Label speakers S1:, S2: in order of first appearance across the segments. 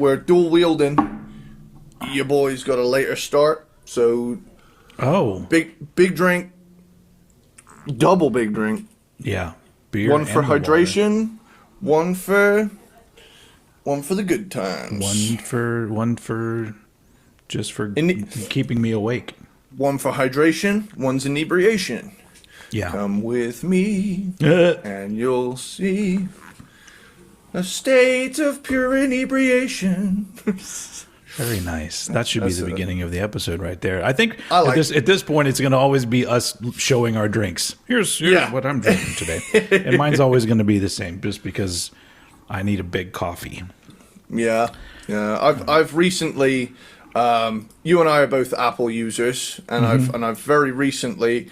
S1: we're dual wielding. Your boy's got a later start, so big drink, double big drink.
S2: Yeah, beer.
S1: One for
S2: and the
S1: hydration, one for the good times.
S2: One for just for keeping me awake.
S1: One for hydration, one's inebriation.
S2: Yeah.
S1: Come with me, and you'll see a state of pure inebriation.
S2: Very nice. That should be the beginning of the episode right there. I think
S1: at
S2: this point, it's going to always be us showing our drinks. Here's what I'm drinking today. And mine's always going to be the same, just because I need a big coffee.
S1: Yeah. I've recently, you and I are both Apple users, and I've very recently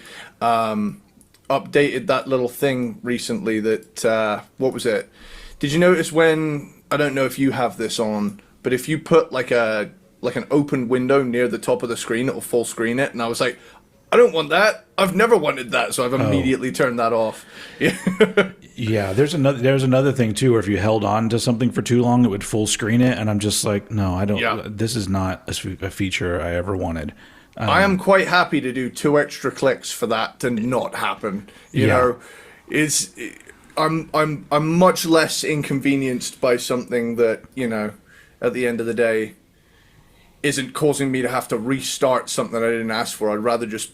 S1: updated that little thing recently that, what was it? Did you notice when, I don't know if you have this on, but if you put like an open window near the top of the screen, it'll full screen it. And I was like, I don't want that. I've never wanted that, so I've immediately turned that off.
S2: Yeah, there's another thing too, where if you held on to something for too long, it would full screen it, and I'm just like, no, I don't. Yeah. This is not a feature I ever wanted.
S1: I am quite happy to do 2 extra clicks for that to not happen. You know, I'm much less inconvenienced by something that, you know, at the end of the day, isn't causing me to have to restart something I didn't ask for. I'd rather just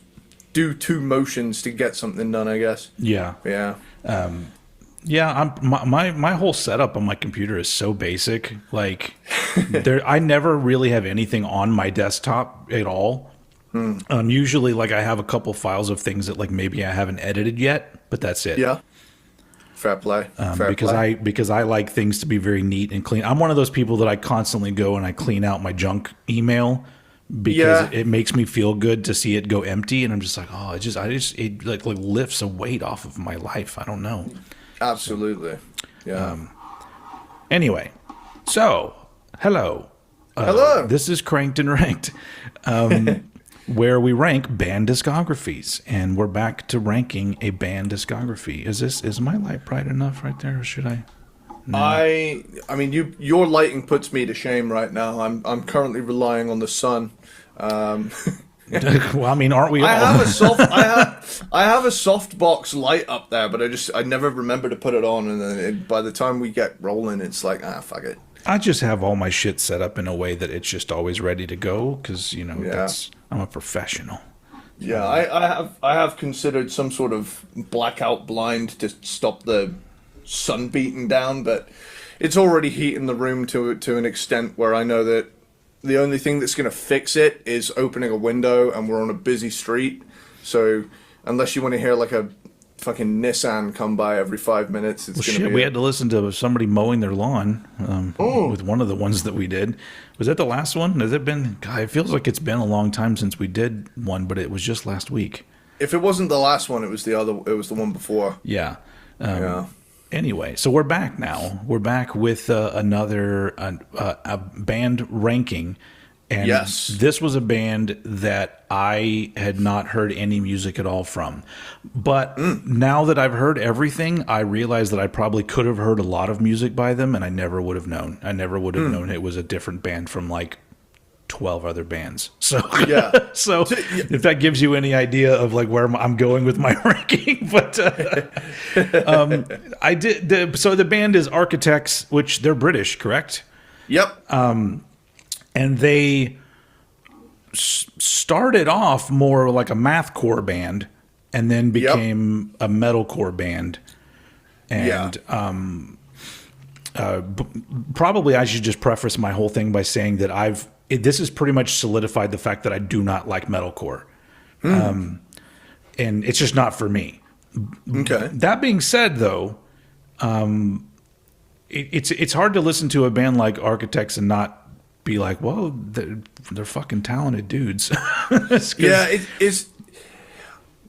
S1: do 2 motions to get something done, I guess.
S2: Yeah.
S1: Yeah.
S2: My whole setup on my computer is so basic. Like, I never really have anything on my desktop at all. Usually, like, I have a couple files of things that, like, maybe I haven't edited yet, but that's it.
S1: Yeah. Fair play.
S2: Because I like things to be very neat and clean. I'm one of those people that I constantly go and I clean out my junk email because it makes me feel good to see it go empty, and I'm just like, oh, it like lifts a weight off of my life. I don't know.
S1: Absolutely. Yeah.
S2: Anyway, so hello.
S1: Hello.
S2: This is Cranked and Ranked, where we rank band discographies, and we're back to ranking a band discography. Is my light bright enough right there, or should I? No.
S1: I mean, your lighting puts me to shame right now. I'm currently relying on the sun.
S2: Well, I mean, aren't we all?
S1: I have a softbox light up there, but I never remember to put it on, and then by the time we get rolling, it's like, fuck it.
S2: I just have all my shit set up in a way that it's just always ready to go, because I'm a professional.
S1: Yeah, I have considered some sort of blackout blind to stop the sun beating down, but it's already heating the room to an extent where I know that the only thing that's going to fix it is opening a window, and we're on a busy street. So unless you want to hear like a fucking Nissan come by every 5 minutes, it's going to be...
S2: We had to listen to somebody mowing their lawn with one of the ones that we did. Was that the last one? Has it been... God, it feels like it's been a long time since we did one, but it was just last week.
S1: If it wasn't the last one, it was the one before.
S2: Yeah. Anyway, so we're back now. We're back with another a band ranking. And this was a band that I had not heard any music at all from. But now that I've heard everything, I realize that I probably could have heard a lot of music by them, and I never would have known. I never would have known it was a different band from like 12 other bands. So if that gives you any idea of like where I'm going with my ranking, but I did. So the band is Architects, which they're British, correct?
S1: Yep.
S2: And they started off more like a mathcore band, and then became a metalcore band. And probably I should just preface my whole thing by saying that this has pretty much solidified the fact that I do not like metalcore. And it's just not for me.
S1: Okay.
S2: That being said, though, it's hard to listen to a band like Architects and not be like, well, they're fucking talented dudes.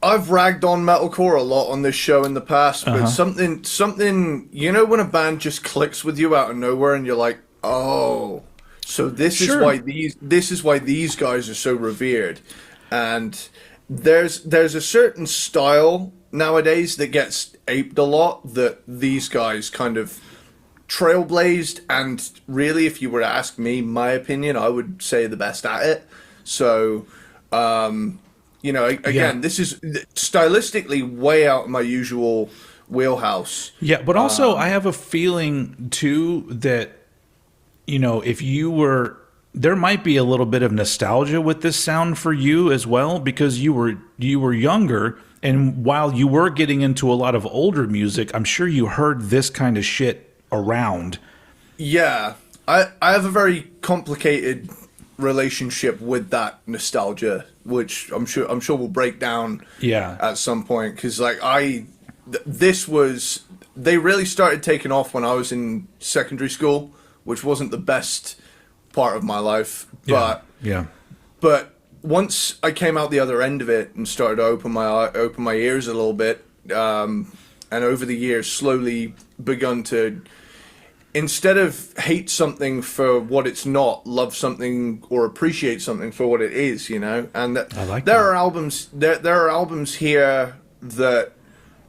S2: I've ragged on metalcore a lot on this show in the past, but something, you know, when a band just clicks with you out of nowhere, and you're like, oh, so this is why these guys are so revered. And there's a certain style nowadays that gets aped a lot that these guys kind of
S1: trailblazed, and really, if you were to ask me my opinion, I would say the best at it. So, again, this is stylistically way out of my usual wheelhouse.
S2: Yeah, but also I have a feeling too that, if you were, there might be a little bit of nostalgia with this sound for you as well, because you were younger, and while you were getting into a lot of older music, I'm sure you heard this kind of shit around.
S1: Yeah, I have a very complicated relationship with that nostalgia, which I'm sure we'll break down at some point, because they really started taking off when I was in secondary school, which wasn't the best part of my life, but once I came out the other end of it and started to open my ears a little bit, and over the years slowly begun to, instead of hate something for what it's not, love something or appreciate something for what it is, And there are albums here that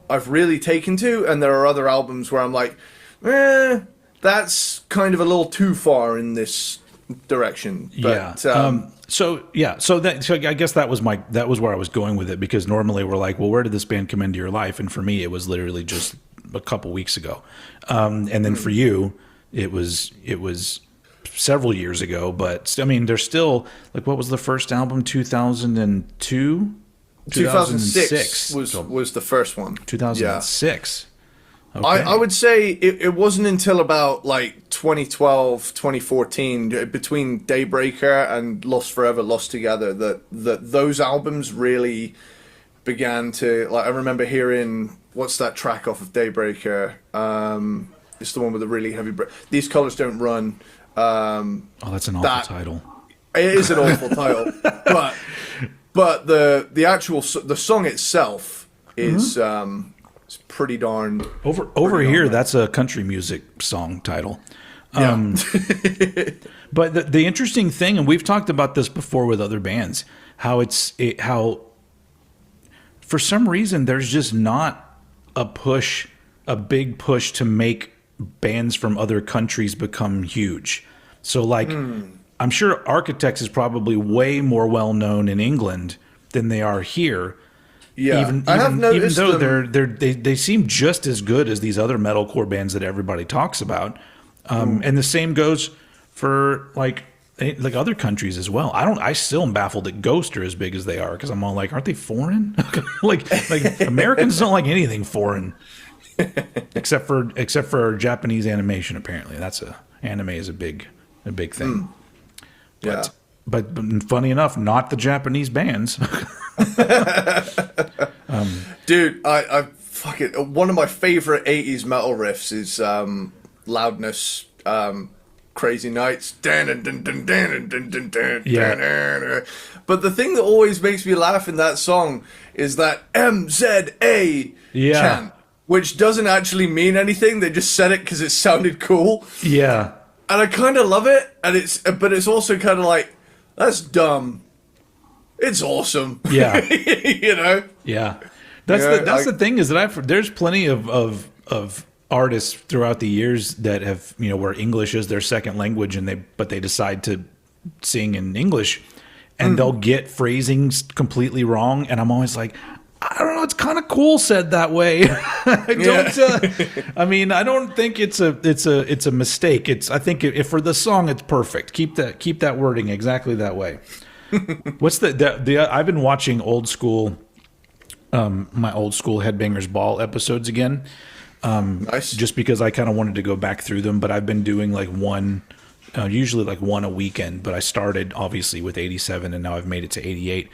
S1: I've really taken to, and there are other albums where I'm like, that's kind of a little too far in this direction. But,
S2: So I guess that was where I was going with it, because normally we're like, well, where did this band come into your life? And for me, it was literally just a couple weeks ago. And then for you, it was several years ago. But I mean, there's still, like, what was the first album? 2002?
S1: 2006 was the first one.
S2: 2006. Okay.
S1: I would say it wasn't until about like 2012, 2014, between Daybreaker and Lost Forever, Lost Together, that those albums really began to, like, I remember hearing, what's that track off of Daybreaker? It's the one with the really heavy These Colors Don't Run.
S2: That's an awful title.
S1: It is an awful title, but the actual the song itself is it's pretty darn
S2: over here. That's a country music song title. But the interesting thing, and we've talked about this before with other bands, how for some reason there's just not a big push to make bands from other countries become huge. So like, I'm sure Architects is probably way more well known in England than they are here.
S1: Yeah,
S2: even though they seem just as good as these other metalcore bands that everybody talks about. And the same goes for like other countries as well. I still am baffled that Ghost are as big as they are, because I'm all like, aren't they foreign? like Americans don't like anything foreign, except for Japanese animation. Apparently, anime is a big thing. But funny enough, not the Japanese bands.
S1: Dude, I fucking, one of my favorite 80s metal riffs is Loudness, Crazy Nights. Yeah. But the thing that always makes me laugh in that song is that MZA chant, which doesn't actually mean anything. They just said it because it sounded cool.
S2: Yeah.
S1: And I kind of love it, but it's also kind of like, that's dumb. It's awesome.
S2: Yeah.
S1: Yeah.
S2: That's the thing, is that there's plenty of artists throughout the years that have, where English is their second language, but they decide to sing in English, and they'll get phrasings completely wrong, and I'm always like, I don't know, it's kind of cool said that way. I don't think it's a mistake. I think if for the song it's perfect. Keep that wording exactly that way. What's I've been watching old school, my old school Headbangers Ball episodes again.
S1: Nice.
S2: Just because I kind of wanted to go back through them, but I've been doing like one, usually like one a weekend. But I started obviously with 87, and now I've made it to 88.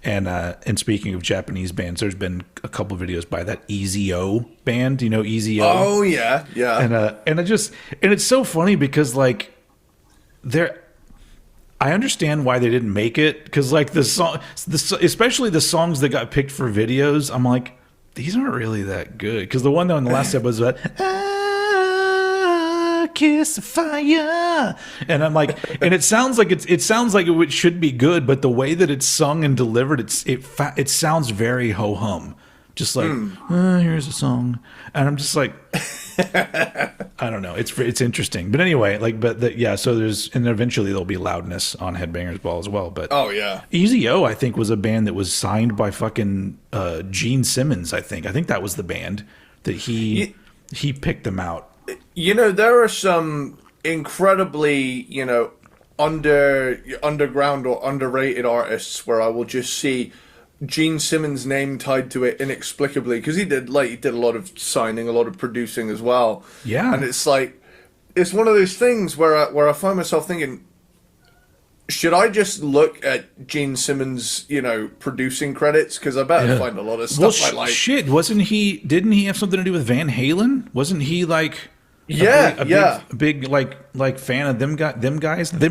S2: And speaking of Japanese bands, there's been a couple videos by that EZO band. EZO.
S1: Oh yeah.
S2: And it's so funny because like I understand why they didn't make it, because like the song, especially the songs that got picked for videos, I'm like, these aren't really that good. Because the one on the last episode was about kiss the fire, and I'm like, and it sounds like it should be good, but the way that it's sung and delivered, it sounds very ho hum, just like here's a song, and I'm just like, I don't know. It's interesting, but anyway, so and eventually there'll be loudness on Headbangers Ball as well. But
S1: oh yeah,
S2: Easy O I think was a band that was signed by fucking Gene Simmons. I think that was the band that he picked them out.
S1: You know, there are some incredibly, you know, underground or underrated artists where I will just see Gene Simmons' name tied to it inexplicably, because he did a lot of signing, a lot of producing as well.
S2: Yeah,
S1: and it's like, it's one of those things where I find myself thinking, should I just look at Gene Simmons, you know, producing credits? Because I bet I find a lot of stuff I like.
S2: Shit, didn't he have something to do with Van Halen? Wasn't he like a big like fan of them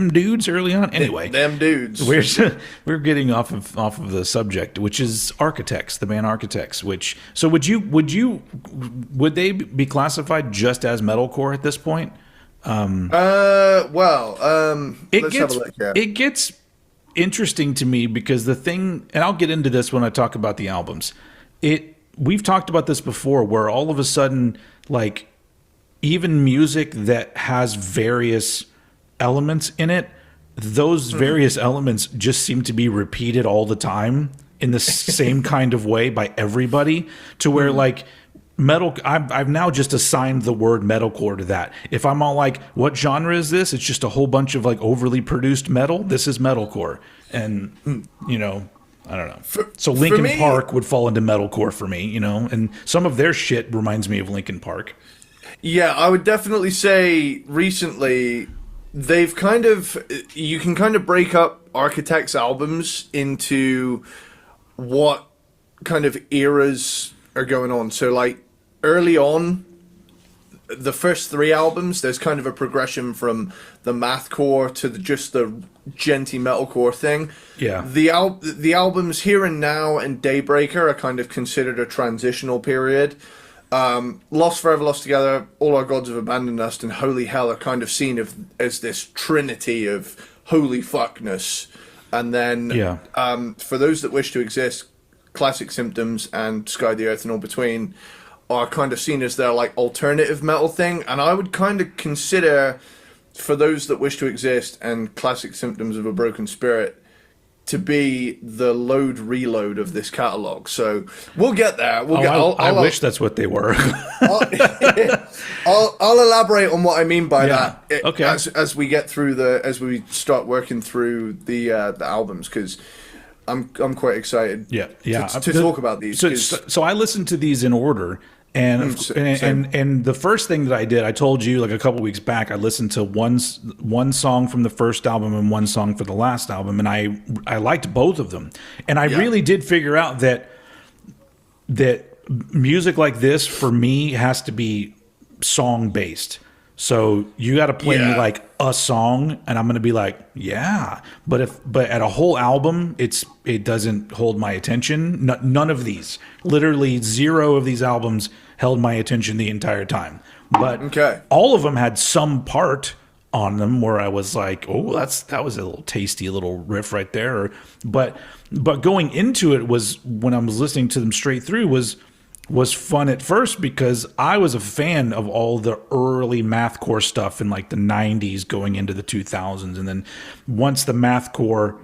S2: dudes early on? Anyway,
S1: them dudes.
S2: We're getting off of the subject, which is Architects, the band Architects. So would they be classified just as metalcore at this point? Let's have a look here. It gets interesting to me because the thing, and I'll get into this when I talk about the albums. We've talked about this before, where all of a sudden, like, even music that has various elements in it, those various elements just seem to be repeated all the time in the same kind of way by everybody, to where like metal, I've now just assigned the word metalcore to that. If I'm all like, what genre is this? It's just a whole bunch of like overly produced metal. This is metalcore. And, you know, I don't know. So Linkin Park would fall into metalcore for me, you know, and some of their shit reminds me of Linkin Park.
S1: Yeah, I would definitely say recently they've you can kind of break up Architects' albums into what kind of eras are going on. So like early on, the first 3 albums, there's kind of a progression from the mathcore to just the genty metalcore thing.
S2: Yeah.
S1: The albums Here and Now and Daybreaker are kind of considered a transitional period. Lost Forever, Lost Together, All Our Gods Have Abandoned Us, and Holy Hell are kind of seen as this trinity of holy fuckness. And then for Those That Wish to Exist, Classic Symptoms and Sky, the Earth and All Between are kind of seen as their like alternative metal thing. And I would kind of consider For Those That Wish to Exist and Classic Symptoms of a Broken Spirit to be the load reload of this catalog. So we'll get there.
S2: I wish that's what they were.
S1: I'll elaborate on what I mean by that.
S2: Okay.
S1: As we get through as we start working through the albums, because I'm quite excited. To talk about these.
S2: So I listened to these in order. And the first thing that I did, I told you like a couple weeks back, I listened to one song from the first album and one song for the last album, and I liked both of them. And I really did figure out that music like this for me has to be song based. So you got to play me like a song, and I'm going to be like, yeah. But at a whole album, it doesn't hold my attention. None of these, literally 0 of these albums, held my attention the entire time. But all of them had some part on them where I was like, oh, that was a little tasty little riff right there. But going into it was, when I was listening to them straight through, was fun at first, because I was a fan of all the early mathcore stuff in like the 90s going into the 2000s. And then once the mathcore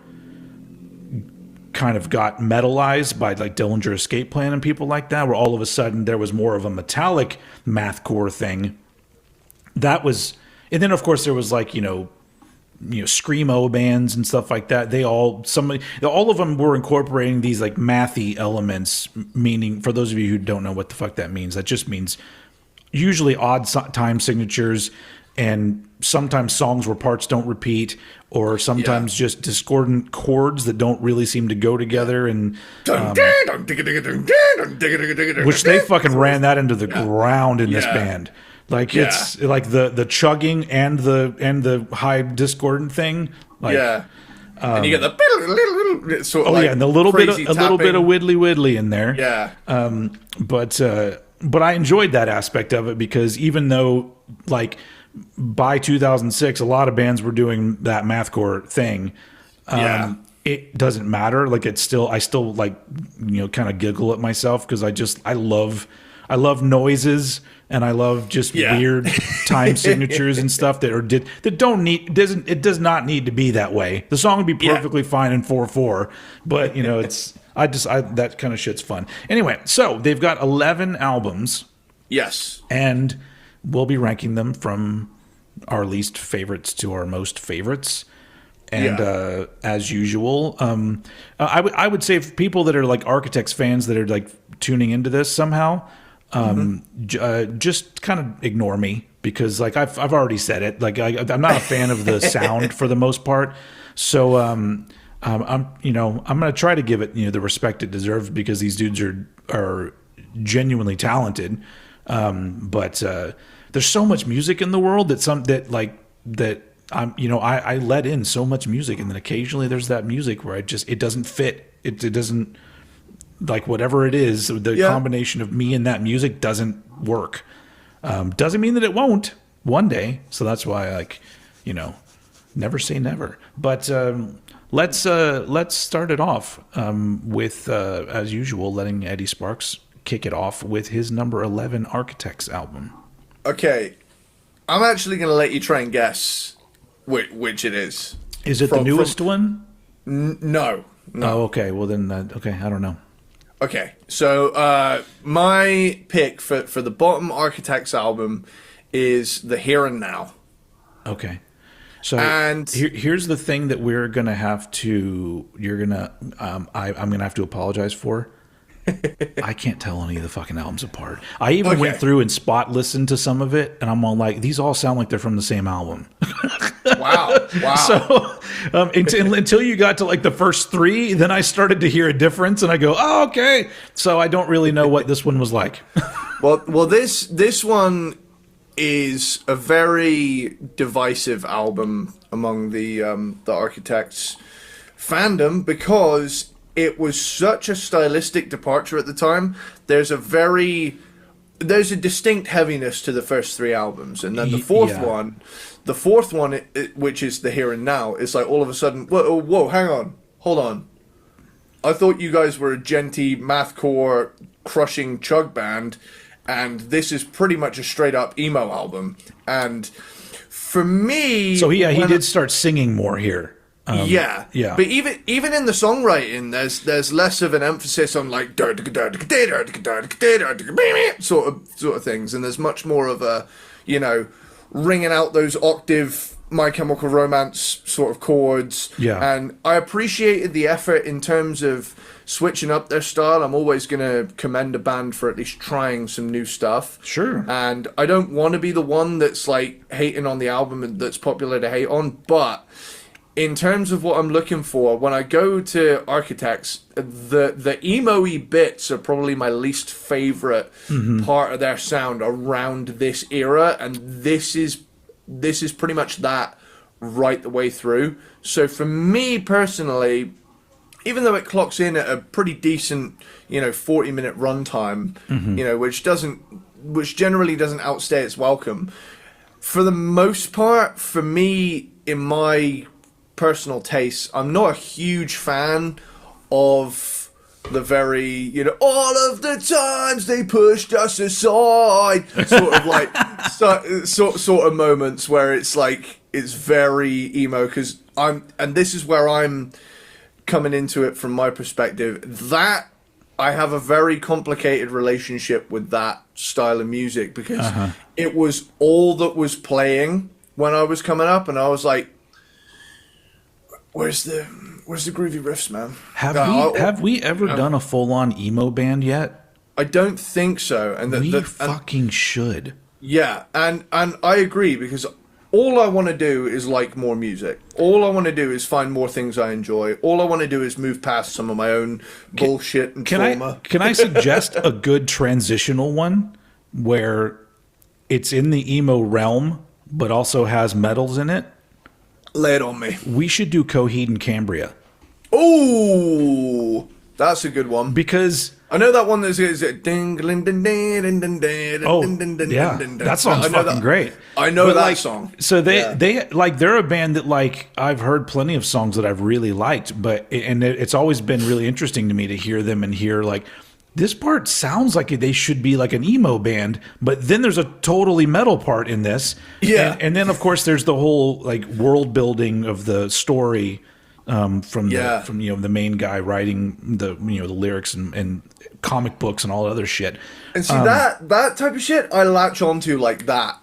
S2: kind of got metalized by like Dillinger Escape Plan and people like that, where all of a sudden there was more of a metallic mathcore thing. That was, and then of course there was like, you know, screamo bands and stuff like that. All of them were incorporating these like mathy elements, meaning, for those of you who don't know what the fuck that means, that just means usually odd time signatures, and sometimes songs where parts don't repeat, or sometimes just discordant chords that don't really seem to go together, and which they fucking ran that into the ground in this band. Like it's like the chugging and the high discordant thing. Like,
S1: and you get the sort of
S2: and a little bit of widdly in there.
S1: Yeah.
S2: But I enjoyed that aspect of it, because even though like by 2006 a lot of bands were doing that mathcore thing, it doesn't matter. Like I still like, kind of giggle at myself, because I love I love noises, and I love just weird time signatures and stuff that don't need does not need to be that way. The song would be perfectly fine in 4/4, but it's that kind of shit's fun. Anyway, so they've got 11 albums.
S1: Yes,
S2: and we'll be ranking them from our least favorites to our most favorites. And as usual, I would say if people that are like Architects fans that are like tuning into this somehow, just kind of ignore me, because like I've already said it. Like I'm not a fan of the sound for the most part. So I'm going to try to give it the respect it deserves, because these dudes are genuinely talented. But there's so much music in the world that I let in so much music, and then occasionally there's that music where it doesn't fit. It doesn't, like, whatever it is, the combination of me and that music doesn't work. Doesn't mean that it won't one day. So that's why, never say never. But let's start it off with, as usual, letting Eddie Sparxx kick it off with his number 11 Architects album.
S1: Okay, I'm actually going to let you try and guess which it is.
S2: Is it the newest one?
S1: No.
S2: Oh, okay. Well, then, I don't know.
S1: Okay, so my pick for the bottom Architects album is The Here and Now.
S2: Okay. So
S1: and
S2: here's the thing that we're going to have to, I'm going to have to apologize for. I can't tell any of the fucking albums apart. I even went through and spot listened to some of it, and I'm all like, these all sound like they're from the same album.
S1: Wow.
S2: So until you got to like the first 3, then I started to hear a difference, and I go, oh, okay. So I don't really know what this one was like.
S1: well, this one is a very divisive album among the Architects fandom, because it was such a stylistic departure at the time. There's a distinct heaviness to the first 3 albums, and then the fourth one, which is The Here and Now, is like all of a sudden, whoa, hang on, hold on. I thought you guys were a genty mathcore crushing chug band, and this is pretty much a straight up emo album. And for me,
S2: so he did start singing more here.
S1: Yeah. But even in the songwriting, there's less of an emphasis on like sort of things, and there's much more of a ringing out those octave My Chemical Romance sort of chords.
S2: Yeah.
S1: And I appreciated the effort in terms of switching up their style. I'm always going to commend a band for at least trying some new stuff.
S2: Sure.
S1: And I don't want to be the one that's like hating on the album that's popular to hate on, but in terms of what I'm looking for, when I go to Architects, the emo-y bits are probably my least favorite part of their sound around this era, and this is pretty much that right the way through. So for me personally, even though it clocks in at a pretty decent, 40-minute runtime, which generally doesn't outstay its welcome, for the most part, for me, in my personal taste, I'm not a huge fan of the very, all of the times they pushed us aside, sort of like, sort of moments where it's like, it's very emo, because and this is where I'm coming into it from my perspective, that I have a very complicated relationship with that style of music, because it was all that was playing when I was coming up, and I was like, Where's the groovy riffs, man?
S2: Have we ever done a full-on emo band yet?
S1: I don't think so. And
S2: we fucking should.
S1: Yeah, and I agree, because all I want to do is like more music. All I want to do is find more things I enjoy. All I want to do is move past some of my own bullshit and trauma.
S2: Can I suggest a good transitional one where it's in the emo realm but also has metals in it?
S1: Lay it on me.
S2: We should do Coheed and Cambria.
S1: Oh, that's a good one.
S2: Because
S1: I know that one is ding ding ding ding ding ding.
S2: Oh, yeah, that song's fucking great.
S1: I know that song.
S2: So they're a band that like I've heard plenty of songs that I've really liked, but it's always been really interesting to me to hear them and hear like this part sounds like they should be like an emo band, but then there's a totally metal part in this.
S1: Yeah.
S2: And then of course there's the whole like world building of the story from the main guy writing the lyrics and comic books and all that other shit.
S1: And see that type of shit I latch onto like that,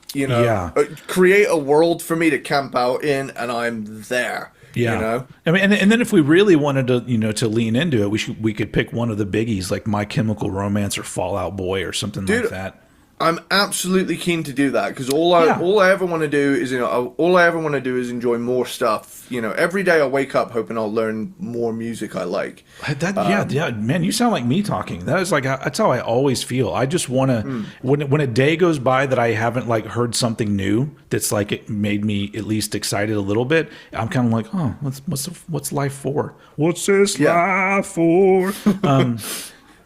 S1: create a world for me to camp out in, and I'm there.
S2: Yeah,
S1: you know?
S2: I mean, and then if we really wanted to, to lean into it, we could pick one of the biggies like My Chemical Romance or Fall Out Boy or something like that.
S1: I'm absolutely keen to do that because all I ever want to do is enjoy more stuff. Every day I wake up hoping I'll learn more music I like.
S2: Man, you sound like me talking. That is that's how I always feel. I just want to when a day goes by that I haven't like heard something new that's like it made me at least excited a little bit. I'm kind of like, oh, what's life for? What's this life for?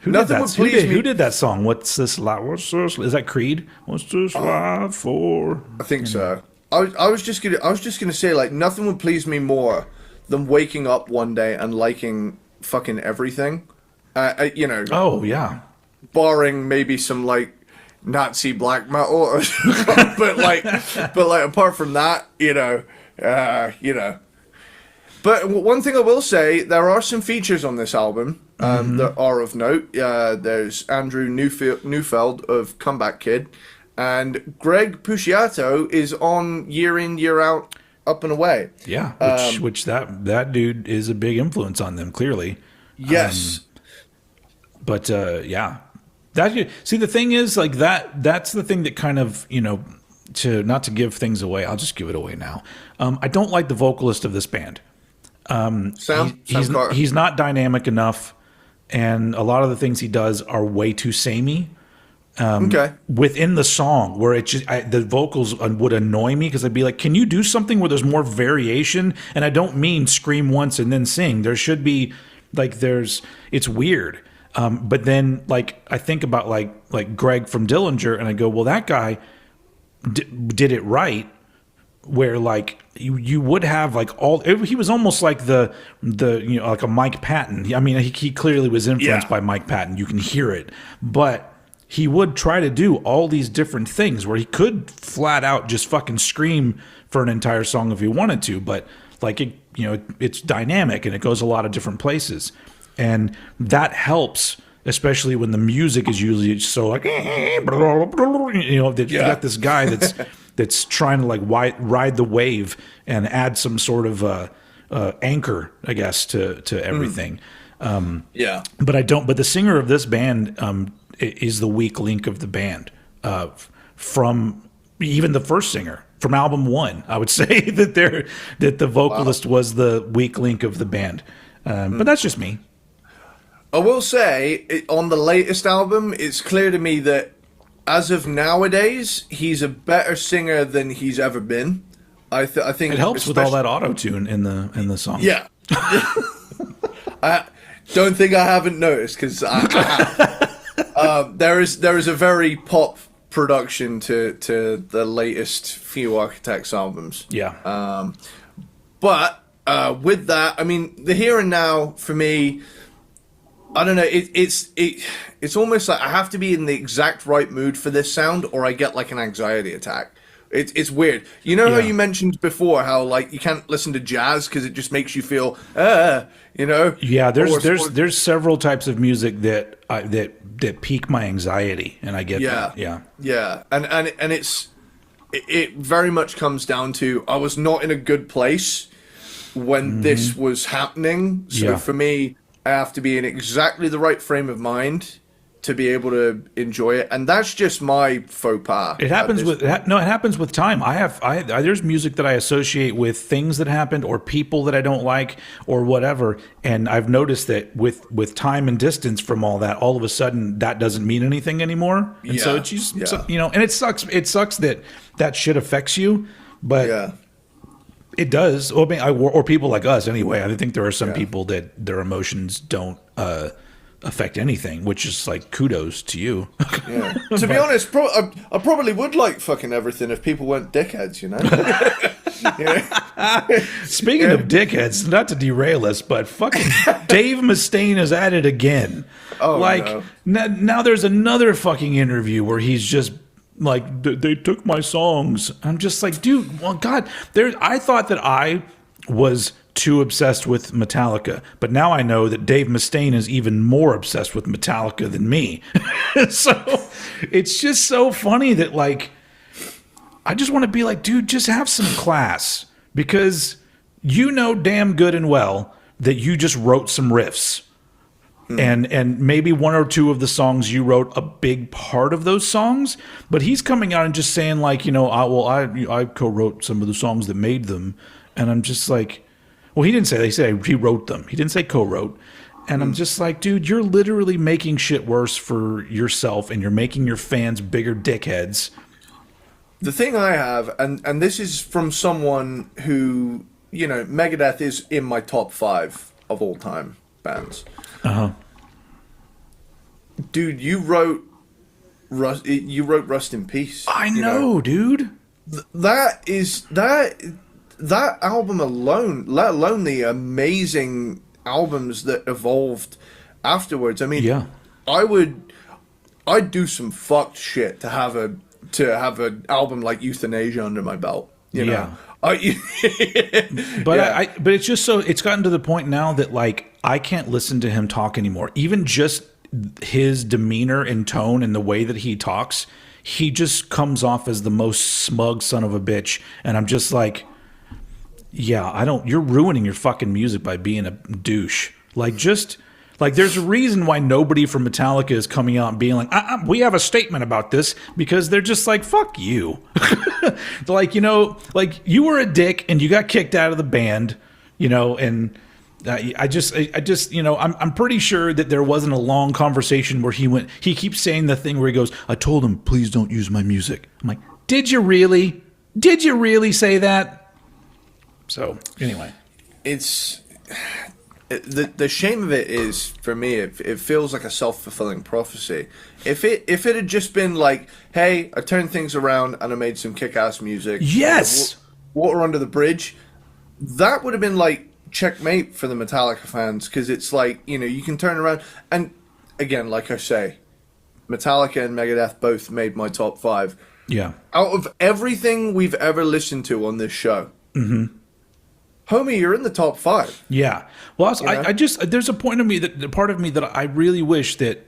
S2: Who did that song? What's this life? Is that Creed? What's this life for?
S1: I think so. I was just gonna say like nothing would please me more than waking up one day and liking fucking everything.
S2: Oh yeah.
S1: Barring maybe some like Nazi black metal, but apart from that, But one thing I will say, there are some features on this album that are of note. There's Andrew Neufeld of Comeback Kid, and Greg Puciato is on Year In, Year Out, Up and Away.
S2: Yeah, which that dude is a big influence on them, clearly.
S1: Yes.
S2: See, the thing is, like that's the thing that kind of, not to give things away, I'll just give it away now. I don't like the vocalist of this band. He's not dynamic enough, and a lot of the things he does are way too samey. Within the song, where the vocals would annoy me because I'd be like, "Can you do something where there's more variation?" And I don't mean scream once and then sing. There should be it's weird. But then like I think about like Greg from Dillinger, and I go, "Well, that guy did it right." Where like you would have like he was almost like the like a Mike Patton. I mean, he clearly was influenced by Mike Patton. You can hear it, but he would try to do all these different things where he could flat out just fucking scream for an entire song if he wanted to. But like it's dynamic and it goes a lot of different places, and that helps. Especially when the music is usually so like, you got this guy that's trying to like ride the wave and add some sort of anchor, I guess, to everything. But the singer of this band is the weak link of the band. From even the first singer from album 1, I would say that the vocalist was the weak link of the band. But that's just me.
S1: I will say, on the latest album, it's clear to me that as of nowadays, he's a better singer than he's ever been. I think
S2: it helps with all that auto-tune in the song.
S1: Yeah. I don't think I haven't noticed, because I have. There is a very pop production to the latest few Architects albums.
S2: Yeah.
S1: But with that, I mean, the here and now, for me, I don't know. It's almost like I have to be in the exact right mood for this sound, or I get like an anxiety attack. It's weird. You know how you mentioned before how like you can't listen to jazz because it just makes you feel,
S2: Yeah, there's several types of music that pique my anxiety, and I get that.
S1: Yeah, and it very much comes down to I was not in a good place when this was happening. So for me, I have to be in exactly the right frame of mind to be able to enjoy it, and that's just my faux pas.
S2: It happens with time. There's music that I associate with things that happened or people that I don't like or whatever, and I've noticed that with time and distance from all that, all of a sudden that doesn't mean anything anymore. And so it's just and it sucks. It sucks that shit affects you, but. It does, or people like us anyway. I think there are some people that their emotions don't affect anything, which is like kudos to you.
S1: Yeah. To be honest, I probably would like fucking everything if people weren't dickheads,
S2: Speaking of dickheads, not to derail us, but fucking Dave Mustaine is at it again.
S1: Oh,
S2: like
S1: no.
S2: now there's another fucking interview where he's just like, they took my songs. I'm just like, dude, well, God, I thought that I was too obsessed with Metallica, but now I know that Dave Mustaine is even more obsessed with Metallica than me. So it's just so funny that, like, I just want to be like, dude, just have some class, because you know damn good and well that you just wrote some riffs. And maybe one or two of the songs you wrote a big part of those songs, but he's coming out and just saying, like, you know, I co-wrote some of the songs that made them, and I'm just like, well, he didn't say, they said he wrote them. He didn't say co-wrote, and I'm just like, dude, you're literally making shit worse for yourself, and you're making your fans bigger dickheads.
S1: The thing I have, and this is from someone who, you know, Megadeth is in my top 5 of all time bands. Dude, you wrote Rust in Peace.
S2: I know, dude.
S1: That album alone, let alone the amazing albums that evolved afterwards. I mean,
S2: yeah.
S1: I'd do some fucked shit to have an album like Euthanasia under my belt. You know?
S2: Yeah.
S1: But
S2: it's just so, it's gotten to the point now that, like, I can't listen to him talk anymore. Even just his demeanor and tone and the way that he talks, he just comes off as the most smug son of a bitch. And I'm just like, yeah, you're ruining your fucking music by being a douche. Like, just, like, there's a reason why nobody from Metallica is coming out and being like, we have a statement about this, because they're just like, fuck you. Like, you know, like, you were a dick and you got kicked out of the band, you know, and I just, you know, I'm pretty sure that there wasn't a long conversation where he keeps saying the thing where he goes, I told him, please don't use my music. I'm like, did you really? Did you really say that? So, anyway.
S1: It's... The shame of it is, for me, it feels like a self-fulfilling prophecy. If it had just been like, hey, I turned things around and I made some kick-ass music.
S2: Yes!
S1: Water under the bridge. That would have been like checkmate for the Metallica fans, because it's like, you know, you can turn around. And again, like I say, Metallica and Megadeth both made my top 5.
S2: Yeah.
S1: Out of everything we've ever listened to on this show. Mm-hmm. Homie, you're in the top 5.
S2: Yeah. Well, I just, there's a part of me that I really wish that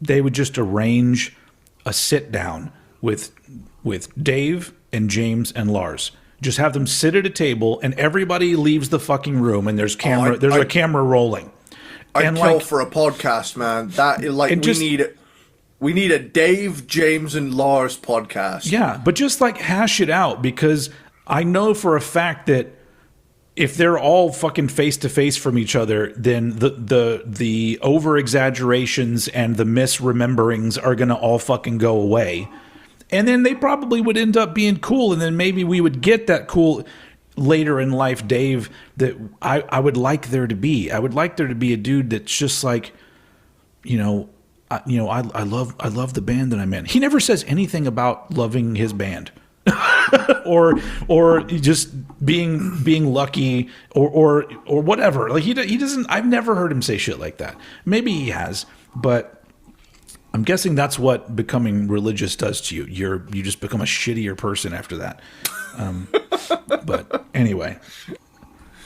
S2: they would just arrange a sit down with Dave and James and Lars. Just have them sit at a table and everybody leaves the fucking room and there's a camera rolling.
S1: I'd kill for a podcast, man. That, like, we need a Dave, James, and Lars podcast.
S2: Yeah, but just, like, hash it out, because I know for a fact that if they're all fucking face to face from each other, then the over exaggerations and the misrememberings are gonna all fucking go away, and then they probably would end up being cool, and then maybe we would get that cool later in life Dave that I would like there to be. I would like there to be a dude that's just like, I love the band that I'm in. He never says anything about loving his band. or just being lucky or whatever. Like, he doesn't. I've never heard him say shit like that. Maybe he has, but I'm guessing that's what becoming religious does to you. You just become a shittier person after that. But anyway.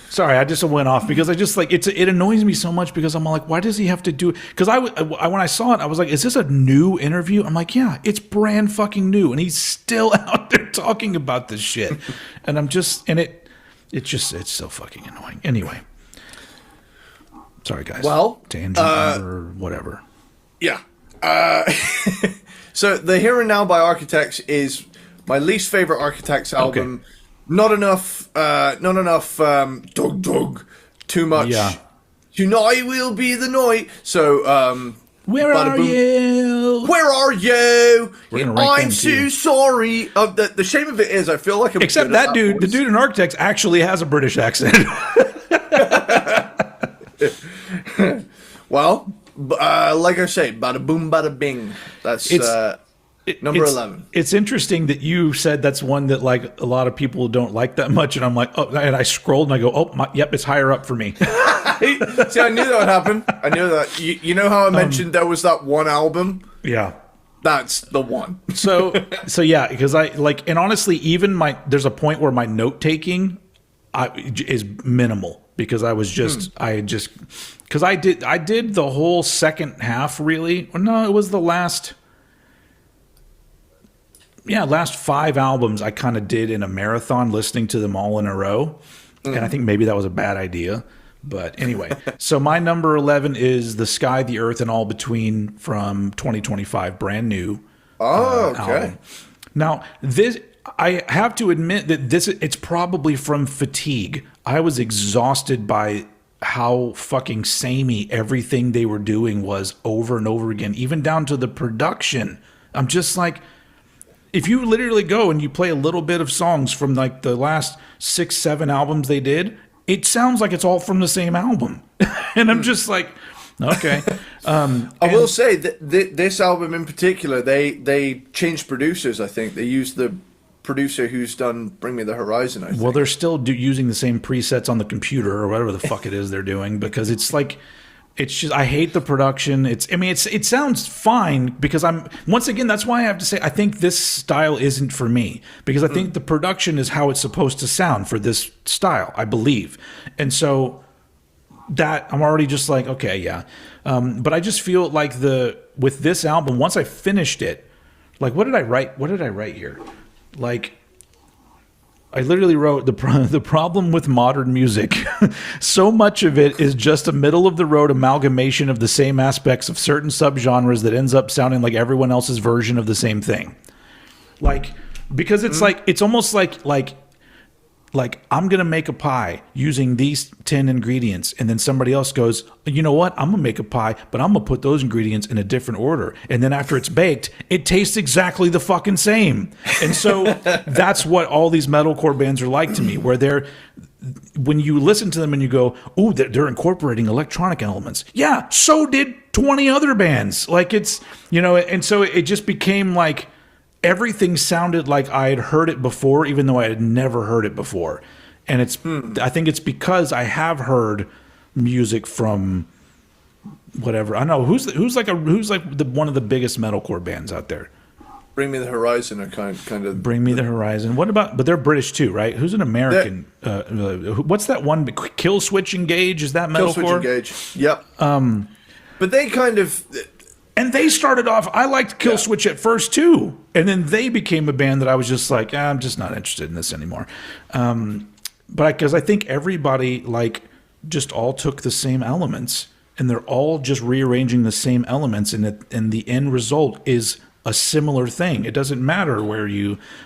S2: Sorry, I just went off because I just, like, it annoys me so much, because I'm like, why does he have to do it? Because when I saw it, I was like, is this a new interview? I'm like, yeah, it's brand fucking new, and he's still out there talking about this shit, and I'm just, and it's so fucking annoying. Anyway, sorry guys.
S1: Well,
S2: tangent or whatever.
S1: Yeah. So the Here and Now by Architects is my least favorite Architects album. Okay. Not enough, Doug, too much.
S2: Yeah.
S1: Tonight will be the night. So,
S2: where are you?
S1: Where are you? I'm so
S2: too.
S1: sorry. The shame of it is, I feel like I'm
S2: except that dude, the dude in Architects actually has a British accent.
S1: Well, like I say, bada boom, bada bing. That's Number 11.
S2: It's interesting that you said that's one that like a lot of people don't like that much, and I'm like, oh, and I scrolled and I go, oh, yep, it's higher up for me.
S1: See, I knew that would happen. I knew that. You know how I mentioned there was that one album?
S2: Yeah.
S1: That's the one.
S2: so yeah, because I like, and honestly, even there's a point where my note taking is minimal because I was just, because I did the whole second half really. No, it was the last 5 albums I kind of did in a marathon, listening to them all in a row. And I think maybe that was a bad idea. But anyway, so my number 11 is The Sky, the Earth, and All Between from 2025, brand new.
S1: Oh, okay.
S2: Album. Now, this, I have to admit that it's probably from fatigue. I was exhausted by how fucking samey everything they were doing was over and over again, even down to the production. I'm just like, if you literally go and you play a little bit of songs from like the last 6-7 albums they did, it sounds like it's all from the same album. And I'm just like, okay.
S1: I will say that this album in particular, they changed producers, I think. They used the producer who's done Bring Me the Horizon, I think.
S2: Well, they're still using the same presets on the computer or whatever the fuck it is they're doing, because it's like, it's just, I hate the production. It sounds fine, because once again, that's why I have to say, I think this style isn't for me, because I think the production is how it's supposed to sound for this style, I believe. And so that I'm already just like, okay, yeah. But I just feel like with this album, once I finished it, like, what did I write here? Like, I literally wrote the problem with modern music. So much of it is just a middle of the road amalgamation of the same aspects of certain subgenres that ends up sounding like everyone else's version of the same thing. Like, because it's like, it's almost like I'm going to make a pie using these 10 ingredients. And then somebody else goes, you know what? I'm going to make a pie, but I'm going to put those ingredients in a different order. And then after it's baked, it tastes exactly the fucking same. And so that's what all these metalcore bands are like to me, where when you listen to them and you go, oh, they're incorporating electronic elements. Yeah, so did 20 other bands. Like, it's, and so it just became like, everything sounded like I had heard it before, even though I had never heard it before. And I think it's because I have heard music from whatever. I don't know who's one of the biggest metalcore bands out there.
S1: Bring Me the Horizon are kind of
S2: Bring Me the Horizon. What about? But they're British too, right? Who's an American? What's that one? Kill Switch Engage? Is that metalcore?
S1: Kill Switch Engage. Yep. But they kind of.
S2: And they started off, I liked Kill Switch at first too. And then they became a band that I was just like, I'm just not interested in this anymore. But because I think everybody like just all took the same elements, and they're all just rearranging the same elements, and the end result is a similar thing. It doesn't matter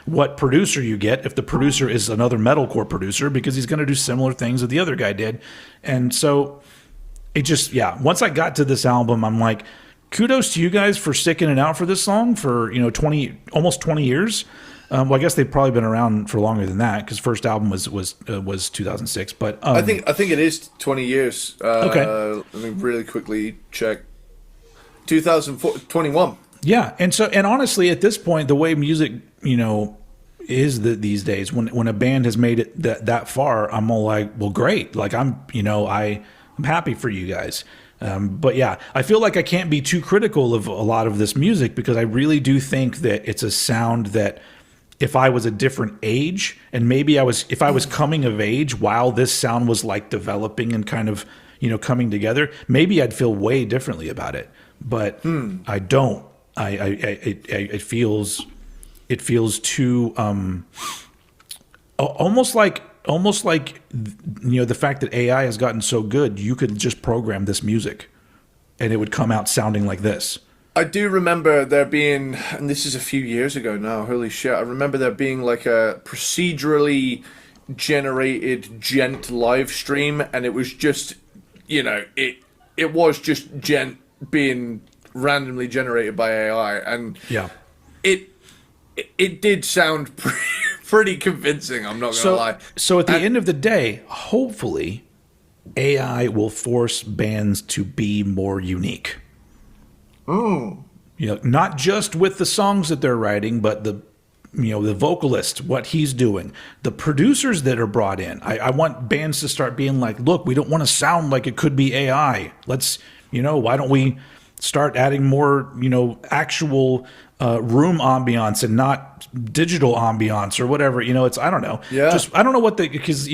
S2: what producer you get, if the producer is another metalcore producer, because he's going to do similar things that the other guy did. And so it just, once I got to this album, I'm like, kudos to you guys for sticking it out for this song for almost 20 years. Well, I guess they've probably been around for longer than that, because first album was 2006. But
S1: I think it is 20 years.
S2: Okay,
S1: let me really quickly check. 2021.
S2: Yeah, and honestly, at this point, the way music is these days, when a band has made it that far, I'm all like, well, great. Like I'm happy for you guys. But yeah, I feel like I can't be too critical of a lot of this music, because I really do think that it's a sound that if I was a different age, and maybe if I was coming of age while this sound was like developing and kind of, coming together, maybe I'd feel way differently about it. But I don't. It feels too almost like the fact that AI has gotten so good, you could just program this music and it would come out sounding like this.
S1: I do remember there being, and this is a few years ago now, holy shit, I remember there being like a procedurally generated gent live stream, and it was just, it was just gent being randomly generated by AI, and it did sound pretty convincing, I'm not going to lie.
S2: So at the end of the day, hopefully, AI will force bands to be more unique. Not just with the songs that they're writing, but the vocalist, what he's doing, the producers that are brought in. I want bands to start being like, look, we don't want to sound like it could be AI. Let's, why don't we start adding more, actual room ambiance and not digital ambiance or whatever. I don't know.
S1: Yeah.
S2: I don't know because,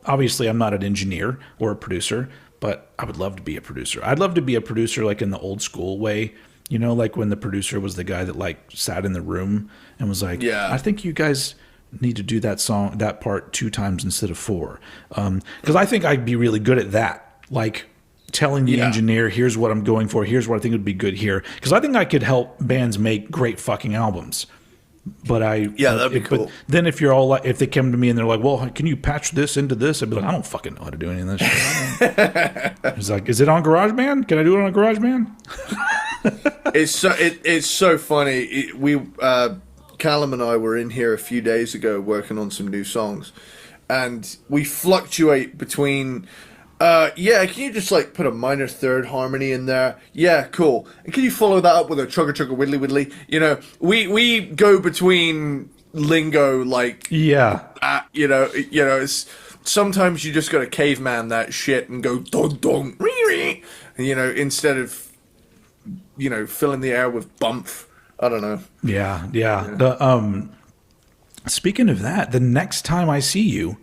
S2: obviously I'm not an engineer or a producer, but I would love to be a producer. I'd love to be a producer like in the old school way. Like when the producer was the guy that like sat in the room and was like, I think you guys need to do that part 2 times instead of 4. Because I think I'd be really good at that. Like telling the engineer, here's what I'm going for. Here's what I think would be good here. Because I think I could help bands make great fucking albums. But
S1: that'd be cool.
S2: But then if you're all like, if they come to me and they're like, well, can you patch this into this? I'd be like, I don't fucking know how to do any of this shit. It's like, is it on GarageBand? Can I do it on GarageBand?
S1: It's so funny. Callum and I were in here a few days ago working on some new songs, and we fluctuate between can you just like put a minor third harmony in there? Yeah, cool. And can you follow that up with a chugga chugga widdly widdly? We go between lingo like it's sometimes you just got to caveman that shit and go dong dong instead of filling the air with bump. I don't know.
S2: Yeah. Speaking of that, the next time I see you,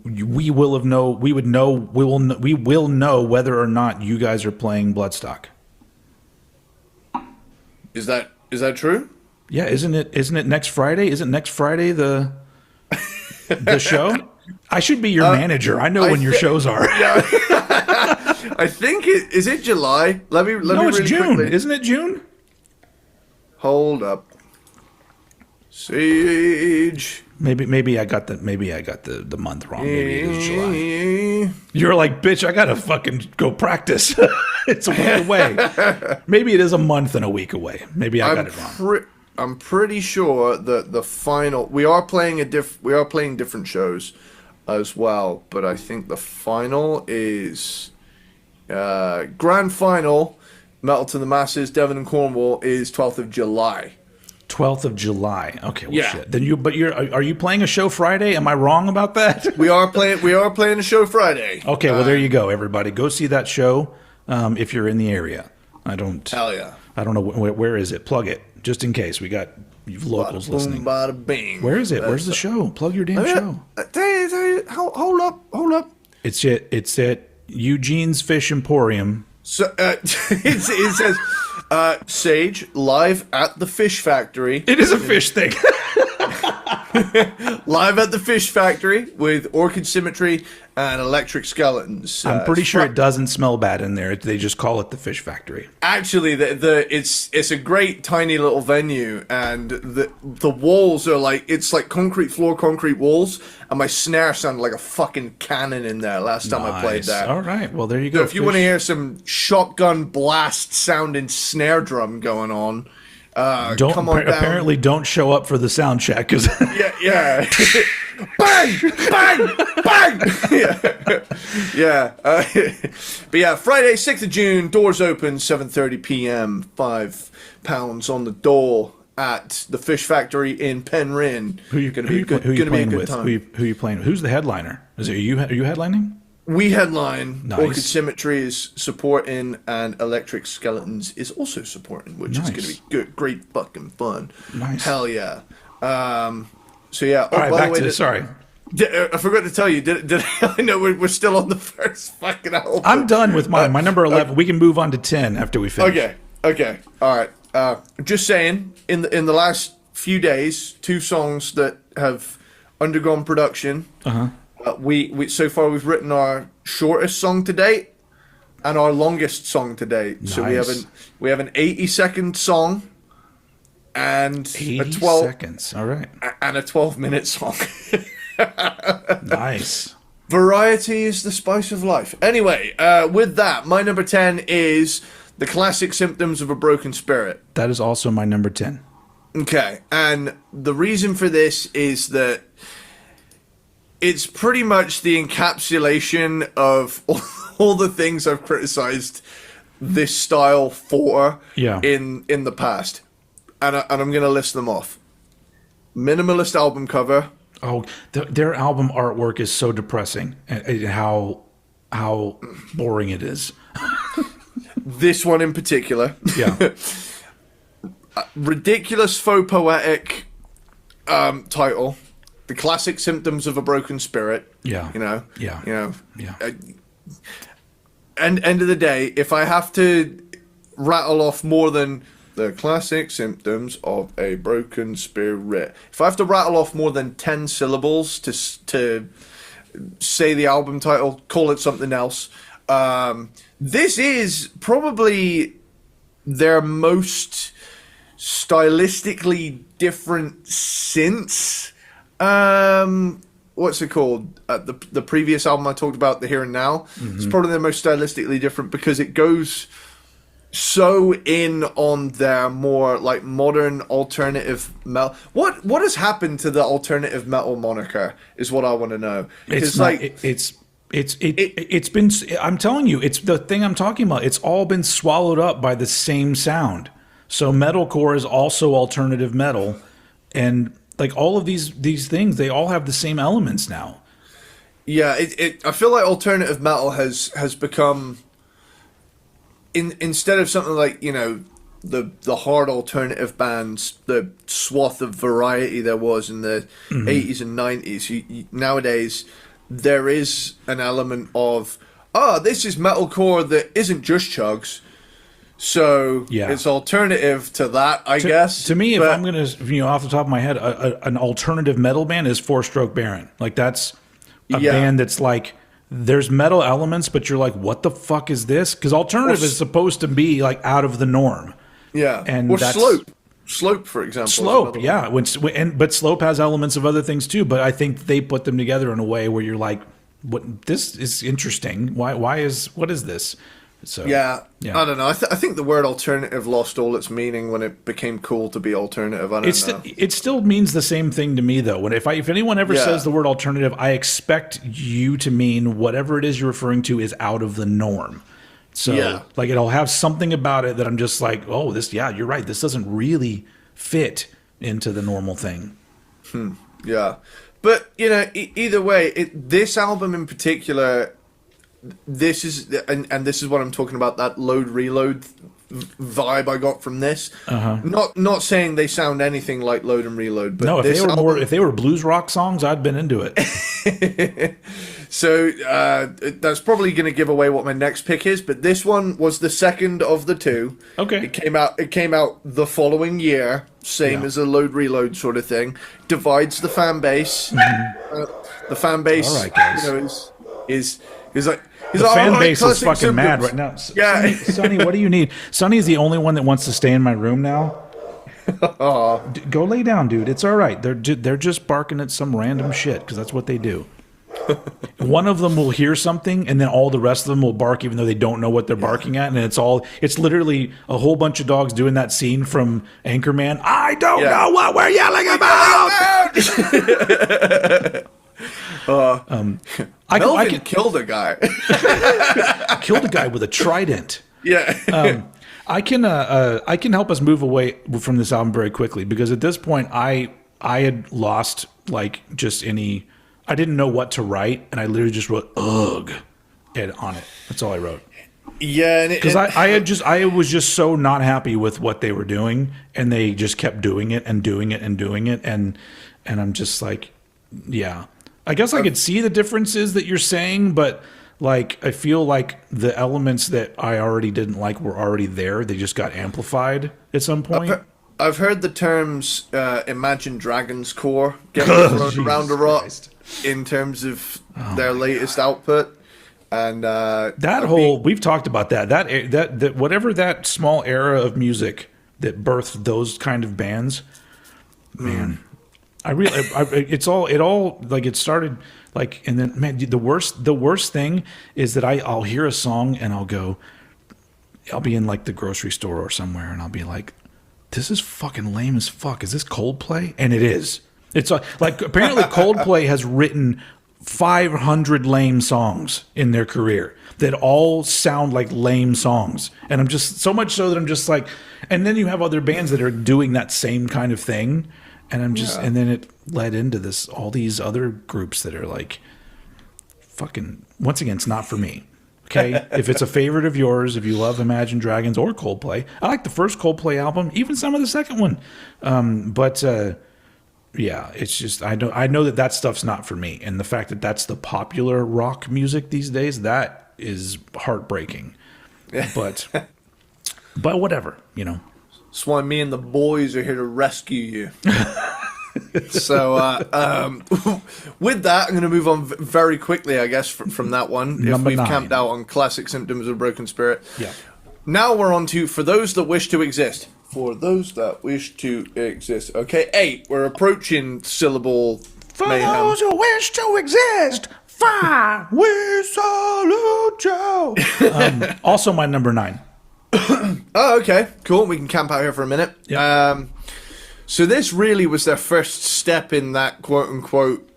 S2: we will know whether or not you guys are playing Bloodstock.
S1: Is that true?
S2: Yeah, isn't it next Friday? Isn't next Friday the show? I should be your manager. I know when your shows are.
S1: Yeah. I think is it July? Let me
S2: it's
S1: really
S2: June.
S1: Quickly.
S2: Isn't it June?
S1: Hold up. Siege.
S2: Maybe I got the month wrong. Maybe it is July. You're like, bitch, I gotta fucking go practice. It's a week away. Maybe it is a month and a week away. Maybe I got it wrong.
S1: I'm pretty sure that the final we are playing different shows as well, but I think the final is grand final Metal to the Masses, Devon and Cornwall is 12th of July.
S2: 12th of July. Okay, well, shit. Then are you playing a show Friday? Am I wrong about that?
S1: We are playing a show Friday.
S2: Okay, well there you go, everybody. Go see that show if you're in the area.
S1: Hell yeah.
S2: I don't know where is it. Plug it just in case we got locals listening.
S1: Bada bing.
S2: Where is it? Where's the show? Plug your damn show.
S1: Tell you, hold up.
S2: It's at Eugene's Fish Emporium.
S1: So it says Sage live at the Fish Factory.
S2: It is a fish thing.
S1: Live at the Fish Factory with Orchid Symmetry and Electric Skeletons.
S2: I'm pretty sure it doesn't smell bad in there. They just call it the Fish Factory.
S1: Actually, it's a great tiny little venue, and the walls are like concrete floor, concrete walls, and my snare sounded like a fucking cannon in there last time I played that.
S2: All right, well there you go.
S1: So if you want to hear some shotgun blast sounding snare drum going on. Come on down.
S2: Apparently don't show up for the sound check because
S1: yeah bang bang but yeah, Friday 6th of June, doors open 7:30 p.m. £5 on the door at the Fish Factory in Penryn.
S2: Who you playing with? Who you playing with? Who's the headliner? Is it you? Are you headlining?
S1: We headline.
S2: Nice.
S1: Orchid Symmetry is supporting, and Electric Skeletons is also supporting, which is going to be good, great fucking fun.
S2: Nice.
S1: Hell yeah. So yeah.
S2: All right, back to this. Sorry.
S1: I forgot to tell you. Did I know we're still on the first fucking album?
S2: I'm done with mine. My number 11. We can move on to 10 after we finish.
S1: Okay. All right. Just saying. In the last few days, 2 songs that have undergone production. We so far we've written our shortest song to date and our longest song to date.
S2: Nice.
S1: So we have an 80-second song and
S2: 80
S1: a 12
S2: seconds. All right.
S1: And a 12-minute song.
S2: Nice.
S1: Variety is the spice of life. Anyway, with that, my number 10 is The Classic Symptoms of a Broken Spirit.
S2: That is also my number 10.
S1: Okay, and the reason for this is that it's pretty much the encapsulation of all the things I've criticized this style for
S2: Yeah.
S1: in the past, and I'm gonna list them off. Minimalist album cover.
S2: Oh, their album artwork is so depressing. How boring it is.
S1: This one in particular.
S2: Yeah.
S1: Ridiculous faux poetic title. The classic symptoms of a broken spirit.
S2: Yeah.
S1: You know.
S2: Yeah.
S1: You know.
S2: Yeah.
S1: And end of the day, if I have to rattle off more than the classic symptoms of a broken spirit, if I have to rattle off more than 10 syllables to say the album title, call it something else. This is probably their most stylistically different since what's it called? The previous album I talked about, The Here and Now. Mm-hmm. It's probably the most stylistically different because it goes so in on their more like modern alternative metal. What has happened to the alternative metal moniker is what I want to know.
S2: It's been, I'm telling you, it's the thing I'm talking about. It's all been swallowed up by the same sound. So metalcore is also alternative metal, and like all of these things, they all have the same elements now.
S1: Yeah, I feel like alternative metal has become, instead of something like, you know, the hard alternative bands, the swath of variety there was in the 80s and 90s, nowadays there is an element of, this is metalcore that isn't just chugs. So it's alternative to that, I guess.
S2: To me, if I'm going to, off the top of my head, an alternative metal band is Four Stroke Baron. Like that's a band that's like, there's metal elements, but you're like, what the fuck is this? Because alternative is supposed to be like out of the norm.
S1: Yeah,
S2: and
S1: or Slope, for example.
S2: Slope, yeah. But Slope has elements of other things too. But I think they put them together in a way where you're like, what? This is interesting. What is this? So
S1: yeah. I don't know. I think the word alternative lost all its meaning when it became cool to be alternative. I don't know.
S2: It still means the same thing to me, though. When if anyone ever says the word alternative, I expect you to mean whatever it is you're referring to is out of the norm. So like it'll have something about it that I'm just like, oh, this. Yeah, you're right. This doesn't really fit into the normal thing.
S1: Yeah, but either way, this album in particular. This is and this is what I'm talking about, that load reload vibe I got from this. Not saying they sound anything like Load and Reload, but
S2: no, if they were blues rock songs, I'd been into it.
S1: So that's probably going to give away what my next pick is, but this one was the second of the two.
S2: Okay.
S1: It came out the following year, same as a Load Reload sort of thing. Divides the fan base. The fan base,
S2: all right, guys.
S1: Is like
S2: the fan base is fucking mad right now.
S1: Yeah,
S2: Sonny, what do you need? Sonny is the only one that wants to stay in my room now. Go lay down, dude. It's all right. They're just barking at some random shit because that's what they do. One of them will hear something, and then all the rest of them will bark, even though they don't know what they're barking at. And it's literally a whole bunch of dogs doing that scene from Anchorman. I don't know what we're yelling about.
S1: Melvin killed a guy.
S2: Killed a guy with a trident.
S1: Yeah.
S2: I can help us move away from this album very quickly because at this point I had lost like just any. I didn't know what to write, and I literally just wrote "ugh" on it. That's all I wrote.
S1: Yeah,
S2: because I was just so not happy with what they were doing, and they just kept doing it and doing it and doing it, and I'm just like, yeah. I guess I could see the differences that you're saying, but like I feel like the elements that I already didn't like were already there. They just got amplified at some point.
S1: I've heard the terms Imagine Dragons core getting thrown around a lot in terms of their latest output. And
S2: we've talked about that whatever that small era of music that birthed those kind of bands, man. It started like, and then man, the worst thing is that I'll hear a song and I'll be in like the grocery store or somewhere and I'll be like, this is fucking lame as fuck. Is this Coldplay? And it is. It's like apparently Coldplay has written 500 lame songs in their career that all sound like lame songs. And I'm just so much so that I'm just like, and then you have other bands that are doing that same kind of thing. And I'm just, and then it led into this, all these other groups that are like, fucking, once again, it's not for me. Okay. If it's a favorite of yours, if you love Imagine Dragons or Coldplay, I like the first Coldplay album, even some of the second one. Yeah, it's just I know that stuff's not for me, and the fact that that's the popular rock music these days, that is heartbreaking. But whatever, you know.
S1: That's why me and the boys are here to rescue you. So with that, I'm going to move on very quickly, I guess, from that one.
S2: Number
S1: if we've
S2: 9.
S1: camped out on classic symptoms of a broken spirit.
S2: Yeah.
S1: Now we're on to For Those That Wish to Exist. For those that wish to exist. Okay, 8. We're approaching syllable
S2: For
S1: mayhem.
S2: those who wish to exist, fire, we salute you. Also my number 9.
S1: Oh, okay, cool. We can camp out here for a minute.
S2: Yep.
S1: So this really was their first step in that quote-unquote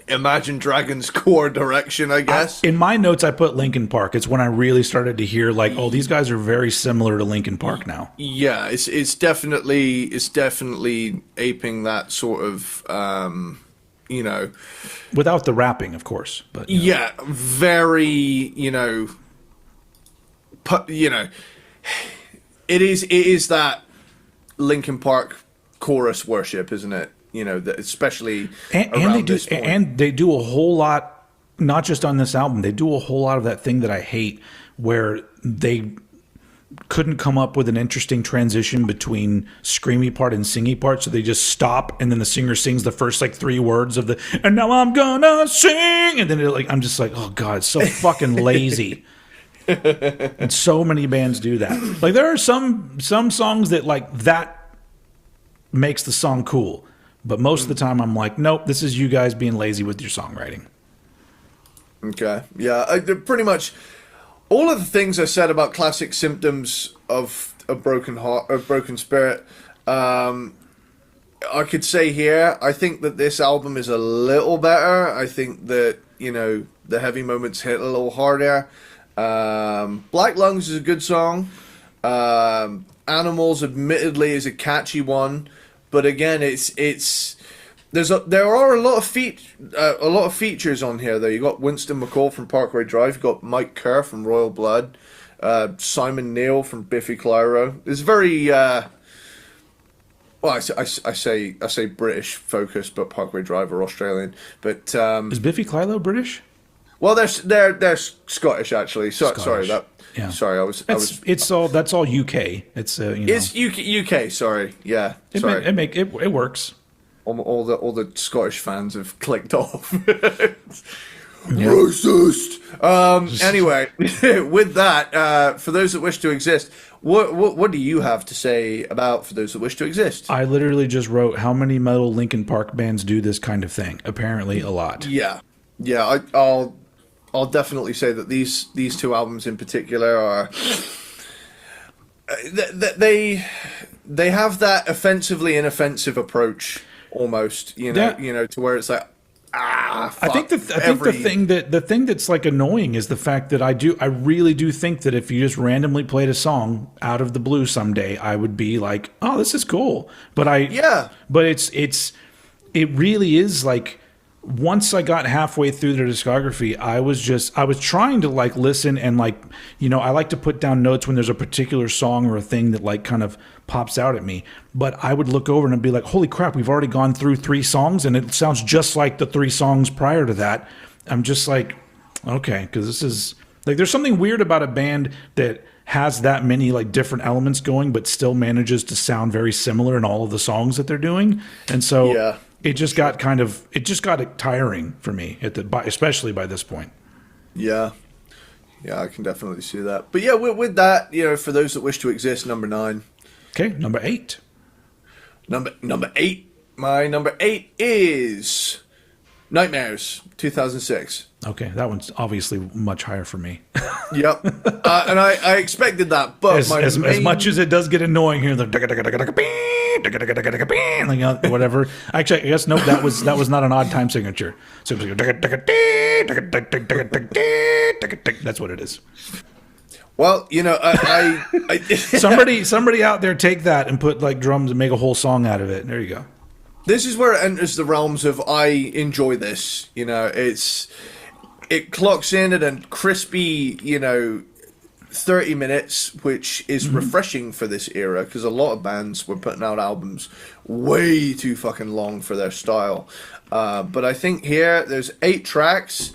S1: Imagine Dragons core direction, I guess.
S2: In my notes, I put Linkin Park. It's when I really started to hear like, oh, these guys are very similar to Linkin Park now.
S1: Yeah, it's definitely aping that sort of, you know,
S2: without the rapping, of course. But
S1: yeah, very, you know, it is that Linkin Park chorus worship, isn't it? You know, that especially around this point.
S2: And they do a whole lot, not just on this album. They do a whole lot of that thing that I hate, where they couldn't come up with an interesting transition between screamy part and singy part, so they just stop, and then the singer sings the first like 3 words of the "and now I'm gonna sing," and then I'm just like, oh god, it's so fucking lazy. And so many bands do that. Like there are some songs that like that makes the song cool. But most of the time, I'm like, nope, this is you guys being lazy with your songwriting.
S1: Okay. Yeah, pretty much all of the things I said about classic symptoms of a broken heart, or broken spirit, I could say here. I think that this album is a little better. I think that, you know, the heavy moments hit a little harder. Black Lungs is a good song. Animals, admittedly, is a catchy one. But again, there are a lot of features on here though. You got Winston McCall from Parkway Drive. You got Mike Kerr from Royal Blood. Simon Neil from Biffy Clyro. It's very well. I say British focused, but Parkway Drive are Australian. But
S2: is Biffy Clyro British?
S1: Well, they're Scottish actually.
S2: Scottish.
S1: Sorry that.
S2: Yeah.
S1: Sorry,
S2: That's all UK. It's you know.
S1: It's UK. Sorry, yeah. Sorry.
S2: It works.
S1: All the Scottish fans have clicked off. Racist. Anyway, with that, For Those That Wish to Exist, what do you have to say about For Those That Wish to Exist?
S2: I literally just wrote how many metal Linkin Park bands do this kind of thing. Apparently, a lot.
S1: Yeah. I'll definitely say that these 2 albums in particular are they have that offensively inoffensive approach almost, you know, to where it's like fuck,
S2: I think the thing that's like annoying is the fact that I really do think that if you just randomly played a song out of the blue someday, I would be like, oh, this is cool. But it really is like, once I got halfway through their discography, I was trying to like listen and like, you know, I like to put down notes when there's a particular song or a thing that like kind of pops out at me. But I would look over and I'd be like, holy crap, we've already gone through 3 songs and it sounds just like the 3 songs prior to that. I'm just like, okay, because this is like, there's something weird about a band that has that many like different elements going, but still manages to sound very similar in all of the songs that they're doing. And so
S1: yeah.
S2: It just got tiring for me especially by this point.
S1: Yeah, I can definitely see that. But yeah, with that, you know, For Those That Wish to Exist, number 9.
S2: Okay, number 8.
S1: Number 8. My number 8 is Nightmares, 2006.
S2: Okay, that one's obviously much higher for me.
S1: Yep, and I expected that, but
S2: as much as it does get annoying here, the like, whatever. Actually, I guess no, that was not an odd time signature. So it was that's what it is.
S1: Well, you know,
S2: somebody out there take that and put like drums and make a whole song out of it. There you go.
S1: This is where it enters the realms of I enjoy this. You know, it clocks in at a crispy, 30 minutes, which is refreshing for this era, because a lot of bands were putting out albums way too fucking long for their style. But I think here there's 8 tracks.